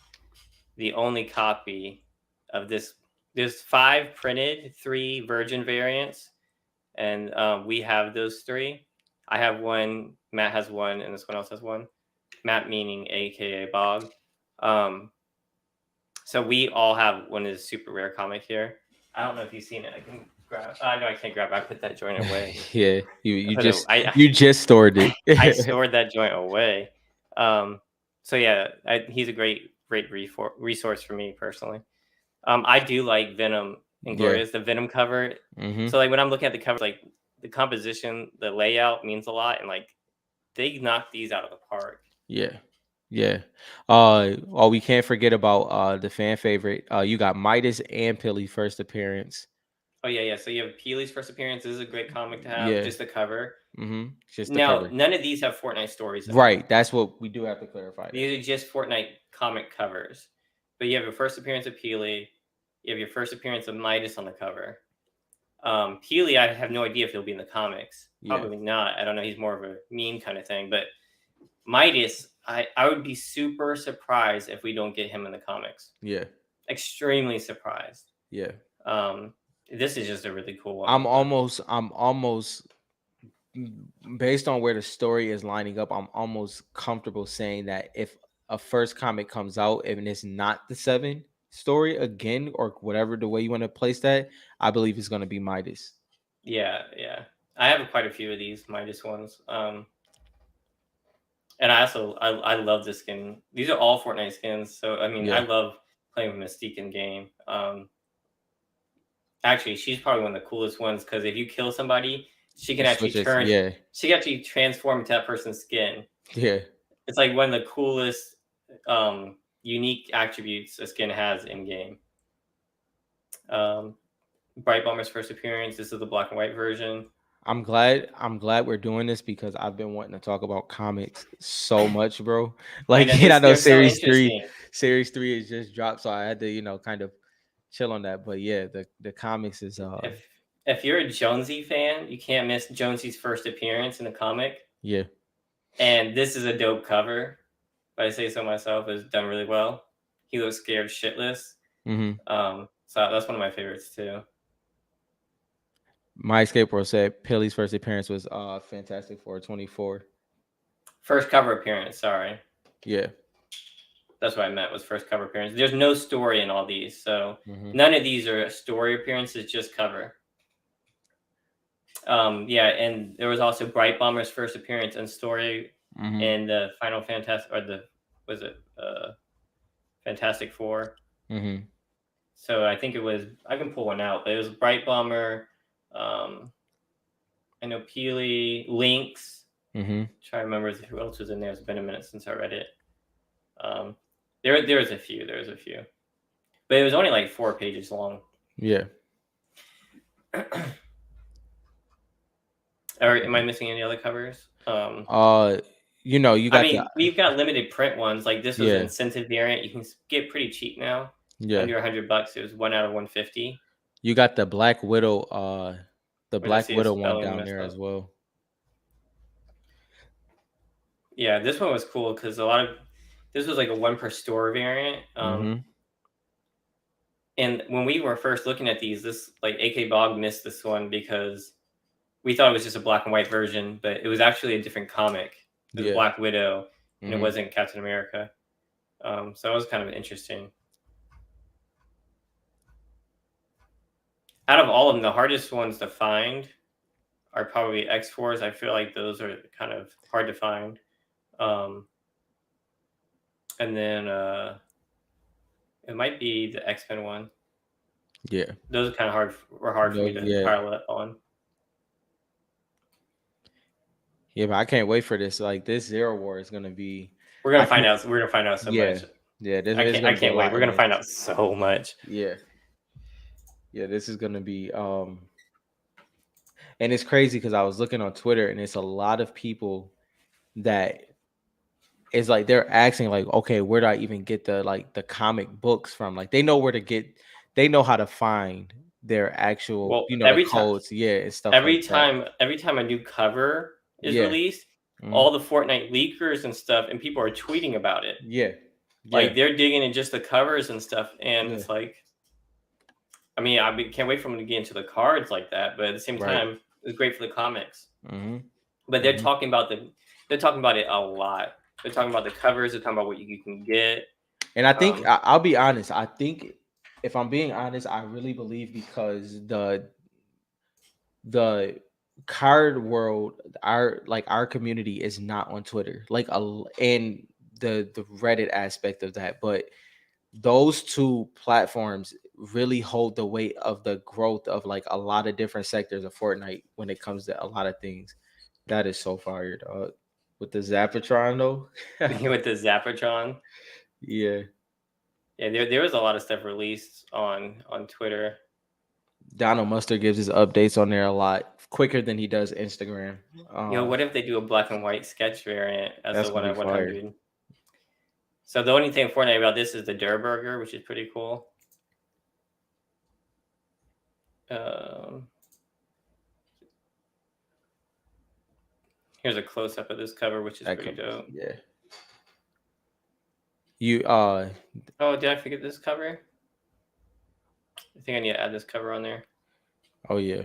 the only copy of this. There's 5 printed, 3 Virgin variants, and we have those 3. I have one. Matt has one, and this one else has one. Matt meaning AKA Bog. Um, so we all have one of the super rare comic here. I don't know if you've seen it. I can grab. No, I can't grab. I put that joint away. Yeah, I you just stored it. I stored that joint away. So yeah, he's a great resource for me personally. I do like Venom and Yeah. Glorious, the Venom cover. Hmm. So like when I'm looking at the covers, like the composition, the layout means a lot, and like they knock these out of the park. Yeah. Yeah. Oh, we can't forget about the fan favorite. You got Midas and Pilly first appearance. Oh yeah, yeah. So you have Peely's first appearance. This is a great comic to have. Yeah. Just the cover. Just the Now, cover. none of these have Fortnite stories in them. Right. That's what we do have to clarify that. These are just Fortnite comic covers. But you have your first appearance of Peely. You have your first appearance of Midas on the cover. Peely, I have no idea if he'll be in the comics. Yeah. Probably not. I don't know. He's more of a meme kind of thing. But Midas, I would be super surprised if we don't get him in the comics. Yeah. Extremely surprised. Yeah. This is just a really cool one. I'm almost based on where the story is lining up, I'm almost comfortable saying that if a first comic comes out and it's not the 7, story again, or whatever the way you want to place that, I believe is going to be Midas. Yeah. I have quite a few of these Midas ones. And I love this skin. These are all Fortnite skins. So I mean, I Yeah, love playing with Mystique in game. Actually, she's probably one of the coolest ones because if you kill somebody, she can it actually switches. turn. Yeah, She can actually transform into that person's skin. yeah. It's like one of the coolest, unique attributes a skin has in game. Um, Bright Bomber's first appearance. This is the black and white version. I'm glad we're doing this because I've been wanting to talk about comics so much, bro. I Like, know and I know they're so series 3 interesting. series 3 is just dropped, so I had to, kind of chill on that. But yeah, the comics is If if you're a Jonesy fan, you can't miss Jonesy's first appearance in a comic. yeah. And this is a dope cover. If I say so myself, is done really well. He looks scared shitless. Mm-hmm. So that's one of my favorites too. My Escape World said Pilly's first appearance was Fantastic Four 24. First cover appearance, sorry. Yeah. That's what I meant was first cover appearance. There's no story in all these, so Mm-hmm. none of these are story appearances, just cover. Yeah, and there was also Bright Bomber's first appearance and story Mm-hmm. in the Final Fantastic, or the was it Fantastic Four. Mm-hmm. So I think it was, I can pull one out, but it was Bright Bomber. Um, I know Peely, Lynx. Mm-hmm. Try to remember who else was in there. It's been a minute since I read it. There was a few. There was a few, but it was only like 4 pages long. Yeah. Or am I missing any other covers? You know, you I got the mean, we've got limited print ones. Like this was an yeah, incentive variant. You can get pretty cheap now, yeah. under $100. It was 1 out of 150. You got the Black Widow, the Wait, I Black see a Widow one spelling down messed there as up. well. Yeah, this one was cool because this was like a one per store variant. Mm-hmm. And when we were first looking at these, this like AK Bog missed this one because we thought it was just a black and white version, but it was actually a different comic. It was Yeah. Black Widow, and it Mm-hmm. wasn't Captain America. So it was kind of interesting. Out of all of them, the hardest ones to find are probably X4s. I feel like those are kind of hard to find. Um, and then it might be the X-Men one. Yeah. Those are kind of hard for me to Yeah. pile up on. Yeah, but I can't wait for this. Like, this Zero War is gonna be. We're gonna I find can't. out. We're gonna find out so Yeah. much. Yeah. This I is can't. I gonna be a can't wait. lot We're in gonna find this. out so much. Yeah. Yeah. This is gonna be. And it's crazy because I was looking on Twitter, and it's a lot of people that is like they're asking like, okay, where do I even get the comic books from? Like, they know where to get. They know how to find their actual, Well, the codes, yeah, and stuff like that. every time a new cover is Yeah. released, Mhm. all the Fortnite leakers and stuff, and people are tweeting about it. Yeah. Yeah. Like they're digging in just the covers and stuff, and Yeah. it's like, I mean, can't wait for them to get into the cards like that. But at the same Right. time, it's great for the comics. Mm-hmm. But they're talking about it a lot. They're talking about the covers. They're talking about what you can get. And I think I'll be honest. I think if I'm being honest, I really believe because the card world, our community is not on Twitter, and the Reddit aspect of that. But those two platforms really hold the weight of the growth of like a lot of different sectors of Fortnite when it comes to a lot of things. That is so fire, dog. With the Zapatron though. With the Zapatron. Yeah. Yeah, there was a lot of stuff released on Twitter. Donald Mustard gives his updates on there a lot quicker than he does Instagram. What if they do a black and white sketch variant as That's the gonna one be at fire. 100? So the only thing Fortnite about this is the Durr Burger, which is pretty cool. Here's a close up of this cover, which is pretty dope. Yeah. You Oh, did I forget this cover? I think I need to add this cover on there. Oh yeah.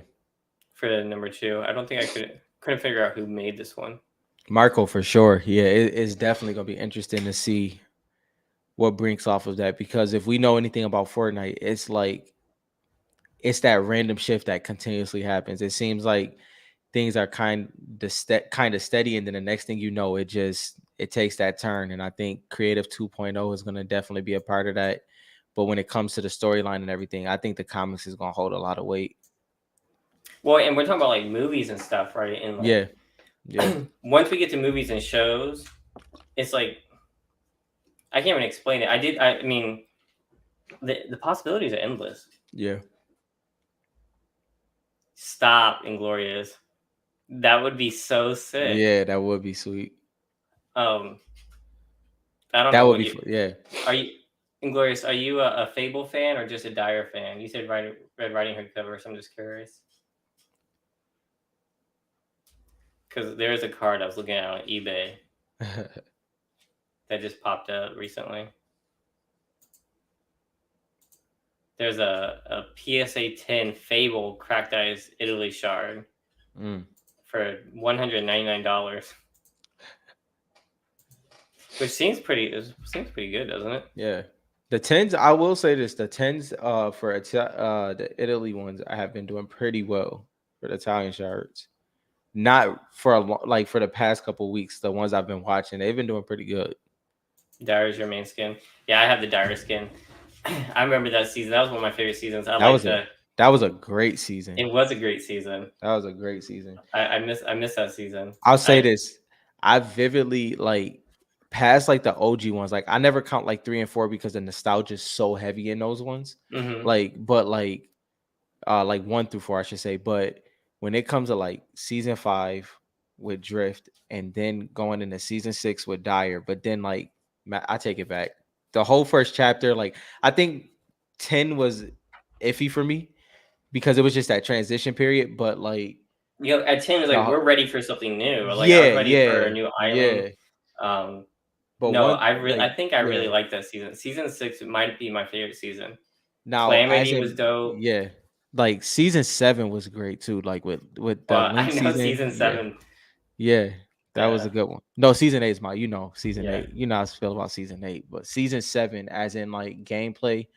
For number 2. I don't think I couldn't figure out who made this one. Marco for sure. Yeah, it's definitely gonna be interesting to see what brings off of that, because if we know anything about Fortnite, it's like it's that random shift that continuously happens. It seems like things are kind of steady, and then the next thing you know, it takes that turn. And I think Creative 2.0 is going to definitely be a part of that. But when it comes to the storyline and everything, I think the comics is going to hold a lot of weight. Well, and we're talking about like movies and stuff, right? And Yeah, like yeah, once we get to movies and shows, it's like I can't even explain it. I mean, the possibilities are endless. yeah, Stop, Inglorious. That would be so sick. yeah. That would be sweet. Um, I don't That know. would What be do you yeah. are you Inglorious? Are you a Fable fan or just a Dire fan? You said Red Riding Hood cover, so I'm just curious. Because there is a card I was looking at on eBay that just popped up recently. There's a PSA 10 Fable Cracked Eyes Italy shard Mm. for $199, which seems pretty good, doesn't it? Yeah. The tens, I will say this, the tens for the Italy ones I have been doing pretty well for the Italian shards. Not for like for the past couple weeks, the ones I've been watching, they've been doing pretty good. Dire's your main skin. Yeah, I have the Dire skin. I remember that season. That was one of my favorite seasons. I That like was a the. that was a great season. It was a great season. That was a great season. I miss that season. I'll say this. I vividly like past like the OG ones. Like I never count like 3 and 4 because the nostalgia is so heavy in those ones. Mm-hmm. Like 1 through 4, I should say. But when it comes to like season 5 with Drift and then going into season 6 with Dire, but then like I take it back. The whole first chapter, like I think 10 was iffy for me because it was just that transition period. But like At 10 it was like the we're ready for something new. Like I was yeah, ready for a yeah, new island. yeah. Um, But no, one I like think I really yeah. liked that season. Season 6 might be my favorite season. Now as Calamity was in dope. yeah, like season 7 was great too. Like with the Well, I Link know season, season yeah. 7. Yeah, that was a Uh, good one. No, season 8 is my, season yeah. 8. You know how I feel about season 8, but season 7, as in like gameplay,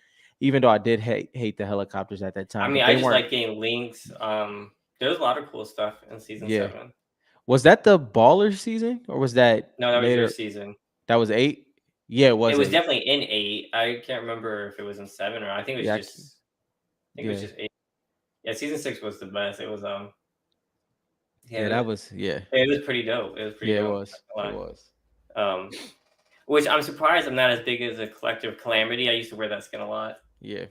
even though I did hate the helicopters at that I time, mean, but I they just weren't. like getting links. There was a lot of cool stuff in season Yeah, 7. was that the baller season or was that No, that was your later? season. That was 8. Yeah, it It was was 8. definitely in 8. I can't remember if it was in 7 or I think it was Yeah, just. I think it was yeah, just 8. Yeah, season 6 was the best. It was yeah. yeah, That was yeah, it was pretty dope. It was pretty yeah. It dope. was, Not it gonna was. lie. Which I'm surprised I'm not as big as a collective Calamity. I used to wear that skin a lot, Yeah.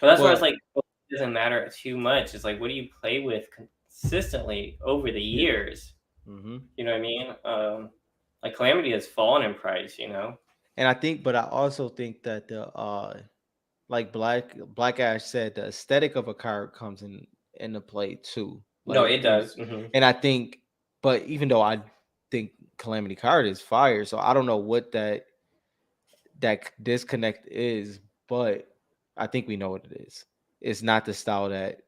but that's where I was Well, like, well, it doesn't matter too much. It's like, what do you play with consistently over the yeah. years? Hmm. You know what I mean? Like Calamity has fallen in price. And I think, but I also think that the like Black Ash said, the aesthetic of a card comes into play too. No, Like it does. and I think, but even though I think Calamity card is fire, so I don't know what that disconnect is, but I think we know what it is. It's not the style that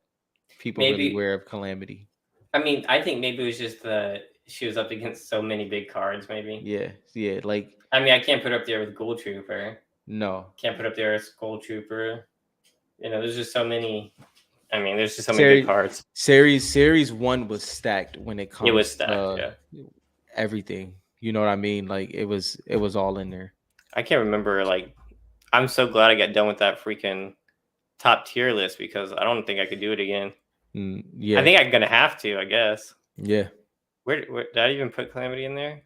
people really Maybe wear of Calamity. I mean I think maybe it was just that she was up against so many big cards. Maybe Yeah, yeah, like I mean I can't put up there with Gold Trooper. no. Can't put up there with Gold Trooper. There's just so many. I mean, there's just so many good Series cards. series 1 was stacked when it It was comes stacked. to Yeah, everything. You know what I mean? Like it was all in there. I can't remember. Like, I'm so glad I got done with that freaking top tier list because I don't think I could do it again. I Yeah, think I'm gonna have to. I guess. yeah. Where did I even put Calamity in there?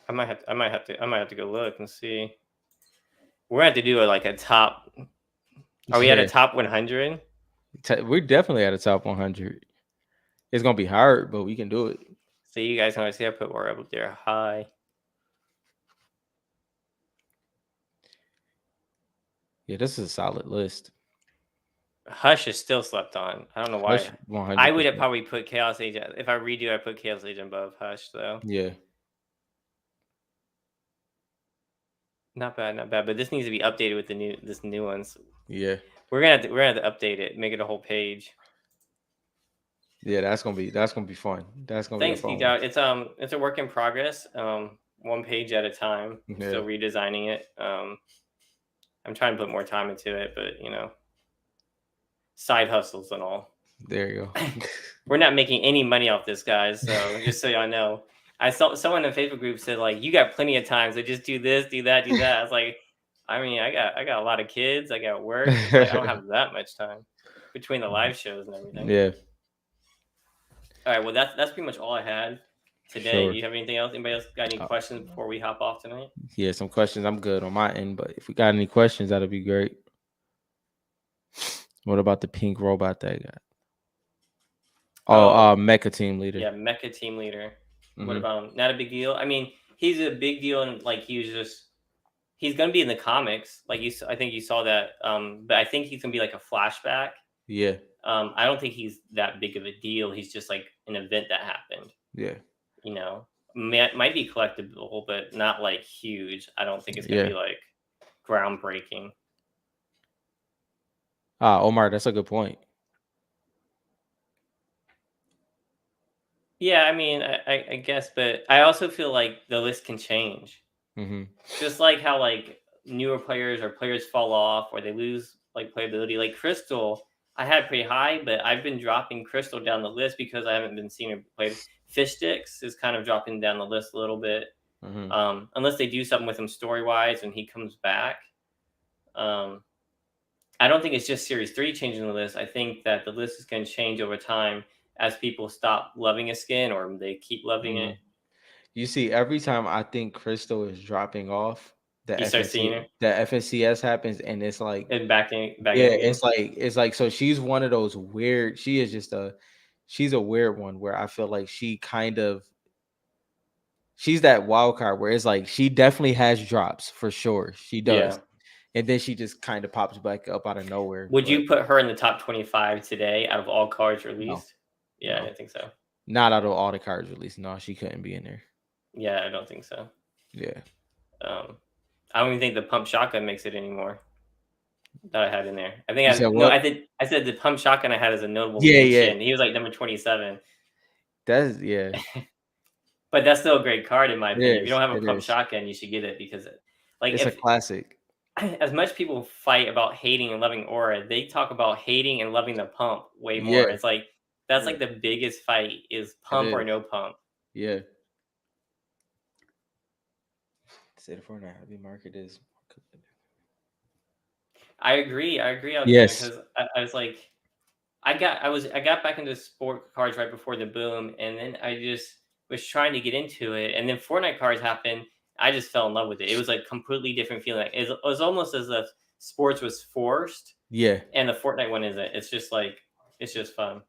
I might have to go look and see. We're gonna have to do like a top. Are we at a Yeah, top 100? we're definitely at a top 100. It's gonna be hard, but we can do it. So you guys can see I put where up there high. Yeah, this is a solid list. Hush is still slept on. I don't know Hush, why. I would have 100%. probably put Chaos Agent if I redo. I put Chaos Agent above Hush though. Yeah, Not bad, not bad. But this needs to be updated with this new ones. yeah, We're gonna have to update it, make it a whole page. yeah. That's gonna be fun. That's gonna be a Thanks, fun Geeked one. Out. It's a work in progress. one page at a time. I'm Yeah, still redesigning it. I'm trying to put more time into it, but side hustles and all. there you go. We're not making any money off this, guys. So just so y'all know, I saw someone in the Facebook group said like, "You got plenty of time, so just do this, do that, do that." I was like, I mean, I got a lot of kids. I got work. It's like I don't have that much time between the live shows and everything. Yeah, All right, well that's pretty much all I had today. Do sure. you have anything else? Anybody else got any Uh, questions before we hop off tonight? yeah, some questions. I'm good on my end, but if we got any questions, that'd be great. What about the pink robot that got? Oh, Oh, Mecha team leader. yeah, Mecha team leader. What Hmm. about him? Not a big deal. I mean, he's a big deal, and like he's gonna be in the comics. Like I think you saw that. But I think he's gonna be like a flashback. Yeah, I don't think he's that big of a deal. He's just like an event that happened. yeah, You know, might be collectible, but not like huge. I don't think it's gonna yeah. be like groundbreaking. Omar, that's a good point. Yeah, I mean, I guess, but I also feel like the list can change. Hmm. Just like how like newer players or players fall off or they lose like playability. Like Crystal, I had pretty high, but I've been dropping Crystal down the list because I haven't been seeing her played. Fish Sticks is kind of dropping down the list a little bit, Hmm. unless they do something with him story wise and he comes back. Um, I don't think it's just Series 3 changing the list. I think that the list is going to change over time as people stop loving a skin or they keep loving Hmm. it. You see, every time I think Crystal is dropping off, You start seeing her The FNCS happens, and it's like, and back in yeah, the game. it's like, so she's one of those weird. She is just she's a weird one where I feel like she's that wild card where it's like she definitely has drops for sure. She does, Yeah. and then she just kind of pops back up out of nowhere. Would But you put her in the top 25 today out of all cards no, released? Yeah, I no, didn't think so. not out of all the cards released. No, she couldn't be in there. Yeah, I don't think so. Yeah. Um, I don't even think the pump shotgun makes it anymore that I had in there. I think You said no, what? I said the pump shotgun I had as a notable Yeah, yeah. mention. He was like number 27. That's yeah. But that's still a great card in my It opinion. If you is. don't have a It pump is. shotgun, you should get it because like It's a if classic. as much people fight about hating and loving Aura, they talk about hating and loving the pump way more. Yeah. It's like that's Yeah. like the biggest fight is It pump or is. no pump. Yeah. Say the Fortnite heavy market is. I agree out there Yes. because I was like, I got back into sport cards right before the boom, and then I just was trying to get into it, and then Fortnite cards happened. I just fell in love with it. It was like completely different feeling. Like, it was almost as if sports was forced, Yeah. and the Fortnite one isn't. It's just like it's just fun.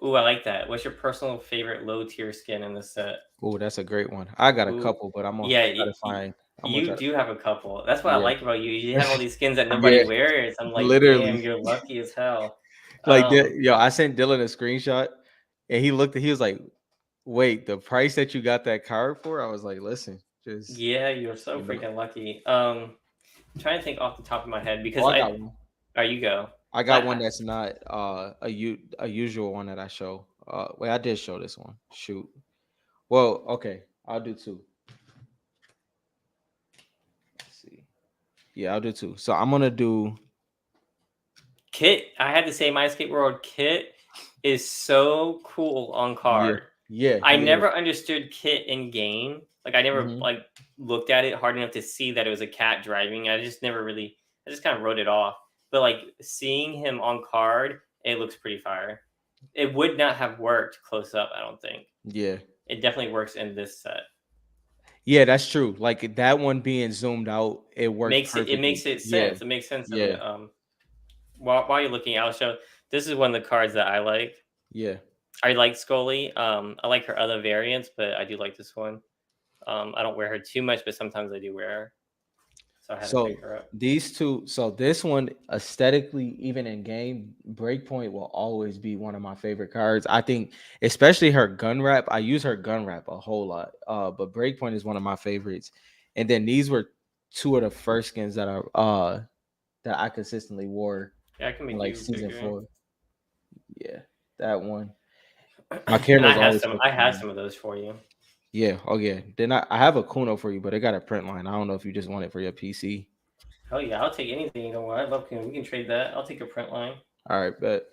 Ooh, I like that. What's your personal favorite low tier skin in this set? Oh, that's a great one. I got a Ooh, couple, but I'm gonna yeah, try to find. I'm gonna try you to. do have a couple. That's what I Yeah. like about you. You have all these skins that nobody Yeah. wears. I'm like, damn, Literally. you're lucky as hell. Like, Um, yo, I sent Dylan a screenshot, and he looked. He was like, "Wait, the price that you got that card for?" I was like, "Listen, just yeah, you're so you know." freaking lucky. I'm trying to think off the top of my head Oh, because I got one. you go. I got one I that's not a usual one that I show. Wait, I did show this one. Shoot. Well, okay, I'll do two. Let's see. Yeah, I'll do two. So I'm gonna do. Kit, I had to say my escape world Kit is so cool on Yeah, card. yeah, I he is. never understood Kit in game. Like I never Hmm. like looked at it hard enough to see that it was a cat driving. I just never really I just kind of wrote it off. But like seeing him on card, it looks pretty fire. It would not have worked close up, I don't think. Yeah, It definitely works in this set. yeah, that's true. Like that one being zoomed out, it works It perfectly. makes it Yeah, sense. It makes sense in yeah, the while you're looking, I'll show this is one of the cards that I like. yeah. I like Scully. I like her other variants, but I do like this one. I don't wear her too much, but sometimes I do wear her. So I had to pick So her up. these two, so this one aesthetically, even in game, Breakpoint will always be one of my favorite cards. I think, especially her gun wrap. I use her gun wrap a whole lot. But Breakpoint is one of my favorites. And then these were two of the first skins that I consistently wore Yeah, I can in make like you season bigger. 4. Yeah, that one. My And camera's always I focused had on. some of those for you. Yeah. Oh yeah. Then I have a Kuno for you, but it got a print line. I don't know if you just want it for your PC. Oh yeah, I'll take anything. You know what? I love Kuno. We can trade that. I'll take a print line. All right, bet.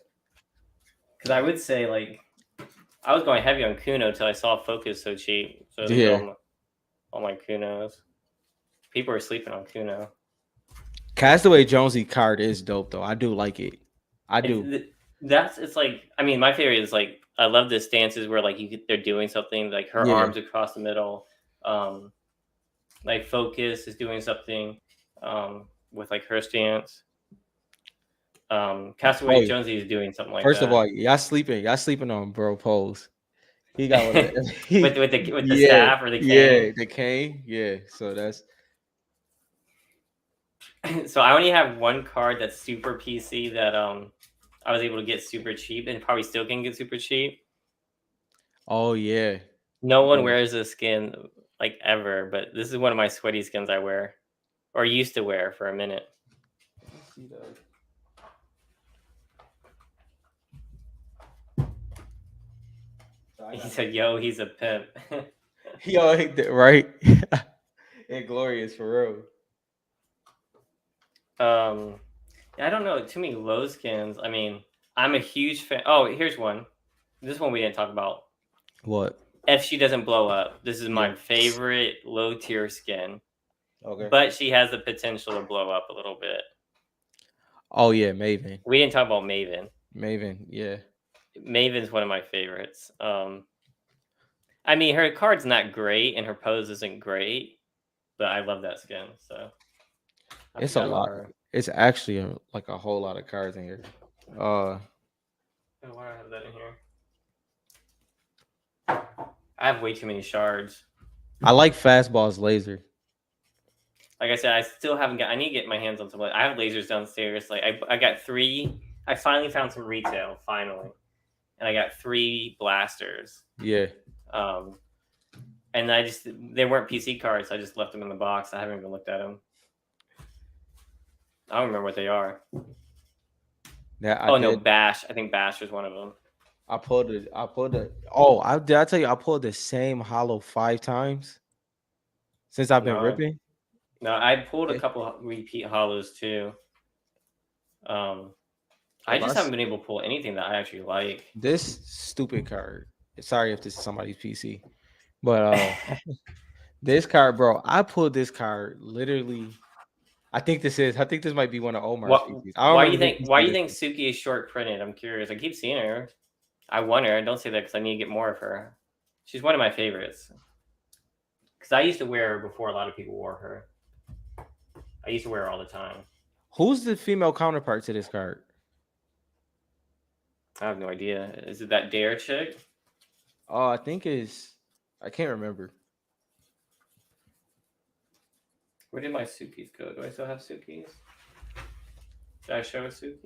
Because I would say like I was going heavy on Kuno till I saw Focus so cheap. So these are Yeah. all my Kunos. People are sleeping on Kuno. Castaway Jonesy card is dope though. I do like it. I do. It's like I mean my favorite is like I love the stances where like they're doing something like her Yeah. arms across the middle, um, like Focus is doing something, with like her stance. Oh Castaway yeah. Jonesy is doing something like First of all, that y'all sleeping. Y'all sleeping on bro pose. He got one of the with the yeah, staff or the cane. yeah, the cane. Yeah. So that's So I only have one card that's super PC that I was able to get super cheap and probably still can get super cheap. oh yeah. No one Yeah. wears this skin like ever, but this is one of my sweaty skins I wear or used to wear for a minute. See that? So He said, "Yo, he's a pimp." Yo, right? Inglorious for real. I don't know too many low skins. I mean, I'm a huge fan. Oh, here's one. This one we didn't talk about. What? If she doesn't blow up, this is Yeah. my favorite low tier skin, Okay. but she has the potential to blow up a little bit. Oh yeah, Maven. We didn't talk about Maven. Maven. Yeah. Maven's one of my favorites. I mean, her card's not great and her pose isn't great, but I love that skin. So I It's a forgot about lot. her. It's actually like a whole lot of cards in here. Uh, Oh, why do I have that in here? I have way too many shards. I like Fastball's laser. Like I said, I still haven't got. I need to get my hands on some. I have lasers downstairs. Like I got 3. I finally found some retail finally, and I got 3 blasters. Yeah. And they weren't PC cards. So I just left them in the box. I haven't even looked at them. I don't remember what they are. That I Oh no, did. Bash. I think Bash was one of them. I pulled it. I pulled it. Oh, did I tell you I pulled the same hollow 5 times since I've been No, ripping? no, I pulled a Eh, couple repeat hollows too. I If I just haven't s- been able to pull anything that I actually like. this stupid card. Sorry if this is somebody's PC, but this card, bro. I pulled this card literally. I think this might be one of Omar's What? PCs. I don't remember who Why PC do you this think is. Suki is short printed? I'm curious. I keep seeing her. I want her. Don't say that because I need to get more of her. She's one of my favorites. Because I used to wear her before a lot of people wore her. I used to wear her all the time. Who's the female counterpart to this card? I have no idea. Is it that Dare chick? Oh, I think is I can't remember. Where did my Sukis go? Do I still have Sukis? Did I show a Suki?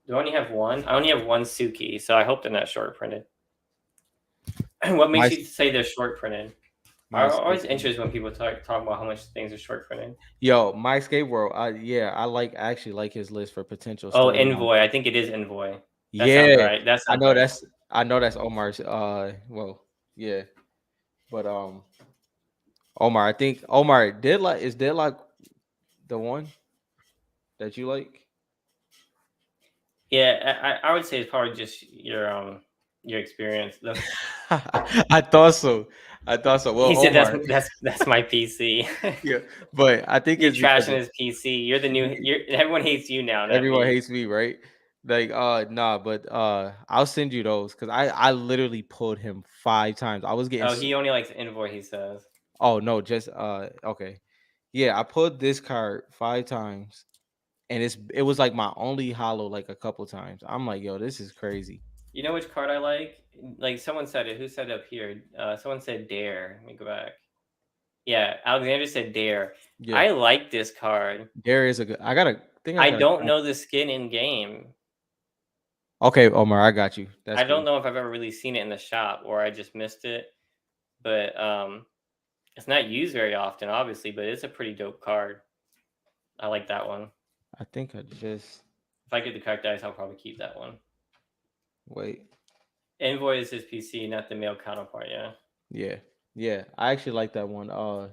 Do I only have one? I only have one Suki, so I hope they're not short printed. What My makes you say they're short printed? my I'm always skateboard. interested when people talk about how much things are short printed. Yo, my skateboard. Yeah, I actually like his list for potential Oh, storyline. Envoy. I think it is Envoy. That sounds Yeah, right. That I sounds know right. that's I know that's Omar's. Well, yeah, but Omar. I think Omar Deadlock is Deadlock the one that you like. Yeah, I would say it's probably just your experience. I thought so. I thought so. Well, He said Omar. that's my PC. Yeah, but I think You it's because trashing his PC. You're the new. Everyone hates you now, not everyone me. hates me, right? Like, nah, but I'll send you those because I literally pulled him 5 times. I was getting Oh, he only likes Envoy. He says. oh no, just okay. Yeah, I pulled this card 5 times and it was like my only hollow like a couple times. I'm like, yo, this is crazy. You know which card I like? Like someone said it. Who said it up here? Someone said Dare. Let me go back. Yeah, Alexander said Dare. Yeah, I like this card. there is a good I I got a don't know the skin in game. okay, Omar, I got you. That's I don't cool. know if I've ever really seen it in the shop or I just missed it. But it's not used very often, obviously. But it's a pretty dope card. I like that one. I think I just If I get the correct dice, I'll probably keep that one. wait. Envoy is his PC, not the male counterpart. Yeah. Yeah. Yeah, I actually like that one.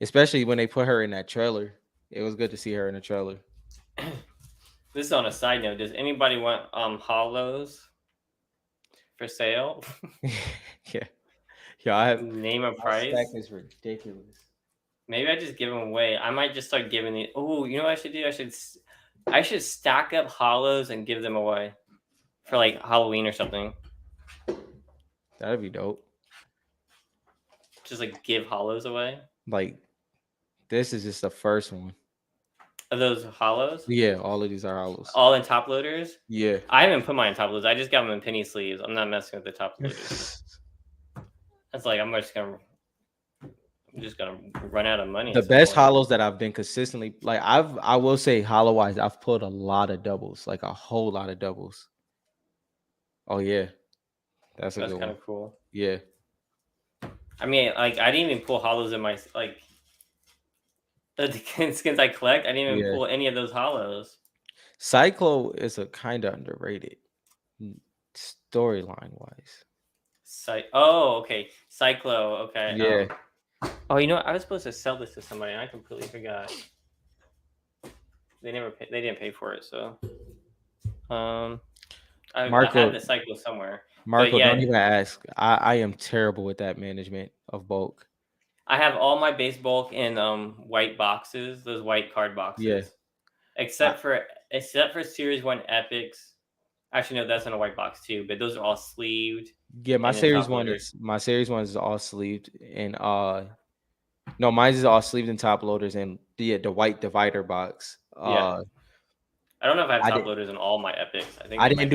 Especially when they put her in that trailer. It was good to see her in the trailer. This is on a side note. Does anybody want hollows for sale? Yeah. Yeah, I have Name a my stack price. is ridiculous. Maybe I just give them away. I might just start giving the. Oh, you know what I should do? I should stack up hollows and give them away for like Halloween or something. That'd be dope. Just like give hollows away. Like this is just the first one. Are those hollows? Yeah, all of these are hollows. All in top loaders? Yeah. I haven't put mine in top loaders. I just got them in penny sleeves. I'm not messing with the top loaders. That's like I'm just gonna run out of money The at some best point. hollows that I've been consistently like I will say hollow wise, I've pulled a lot of doubles, like a whole lot of doubles. Oh yeah, that's a That's good kind one. of cool. Yeah. I mean, like I didn't even pull hollows in my like the skins I collect. I didn't even Yeah. pull any of those hollows. Cyclo is a kind of underrated storyline wise. Oh, okay. Cyclo. Okay. Yeah. Oh, you know what? I was supposed to sell this to somebody, and I completely forgot. They didn't pay for it, so um, I had Marco the Cyclo somewhere, but Marco, don't yeah, even ask. I am terrible with that management of bulk. I have all my base bulk in white boxes, those white card Yeah. boxes, I, except for Series One epics. Actually, no, that's in a white box too, but those are all sleeved yeah, and in top loaders. my series one is all sleeved and no, mine is all sleeved and top loaders and the white divider box. Yeah, I don't know if I have I top did loaders in all my epics. I think they I didn't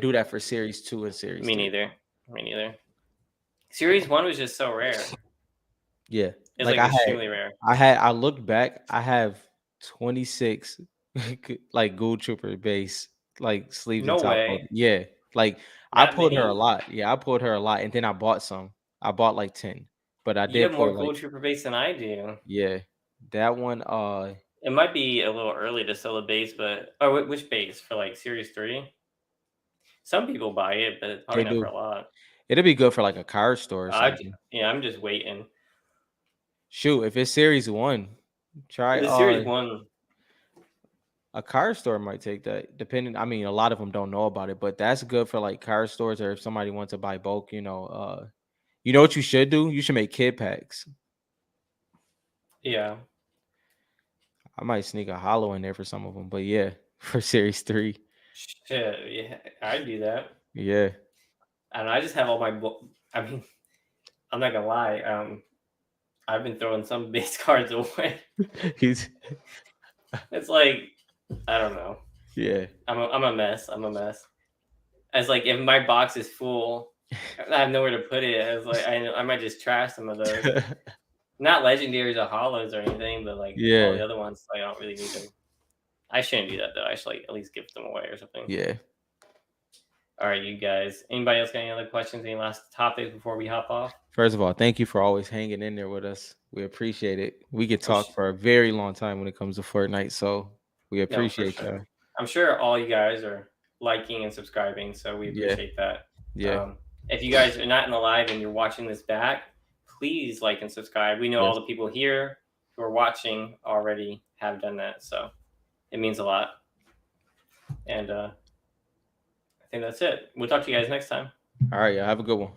do that for series 2 and series me 3. neither. Me neither. Series One was just so rare. Yeah. It's Like like extremely rare. I looked back, I have 26 like Ghoul Trooper base like sleeved and No top loaded. way. Yeah. Like I That pulled her a many? lot. Yeah, I pulled her a lot and then I bought some. I bought like 10. But I You did have more pull like Gold Trooper base than I do. yeah. That one It might be a little early to sell a base, but which base for like Series 3? Some people buy it, but probably they not for do. a lot. It'll be good for like a card store or something. Yeah, I'm just waiting. Shoot, if it's series 1, try If it's Series 1, a car store might take that. Depending, I mean, a lot of them don't know about it, but that's good for like car stores or if somebody wants to buy bulk. You know what you should do? You should make kid packs. yeah. I might sneak a hollow in there for some of them, but yeah, for series 3, Shit, yeah, I'd do that. yeah, And I just have all my I mean, I'm not gonna lie. I've been throwing some base cards away. he's It's like I don't know. yeah, I'm a mess. I'm a mess. As like if my box is full, I have nowhere to put it. I was like I might just trash some of those. Not legendaries or hollows or anything, but like all yeah, the other ones, like I don't really need them. I shouldn't do that though. I should like at least give them away or something. yeah. All right, you guys. Anybody else got any other questions? Any last topics before we hop off? First of all, thank you for always hanging in there with us. We appreciate it. We could I'm talk for a very long time when it comes to Fortnite, so we no, for appreciate sure. y'all. I'm sure all you guys are liking and subscribing, so we Yeah, appreciate that. yeah, If you guys are not in the live and you're watching this back, please like and subscribe. We know all yes, the people here who are watching already have done that, so it means a lot. And I think that's it. We'll talk to you guys next time. all right, yeah. Have a good one.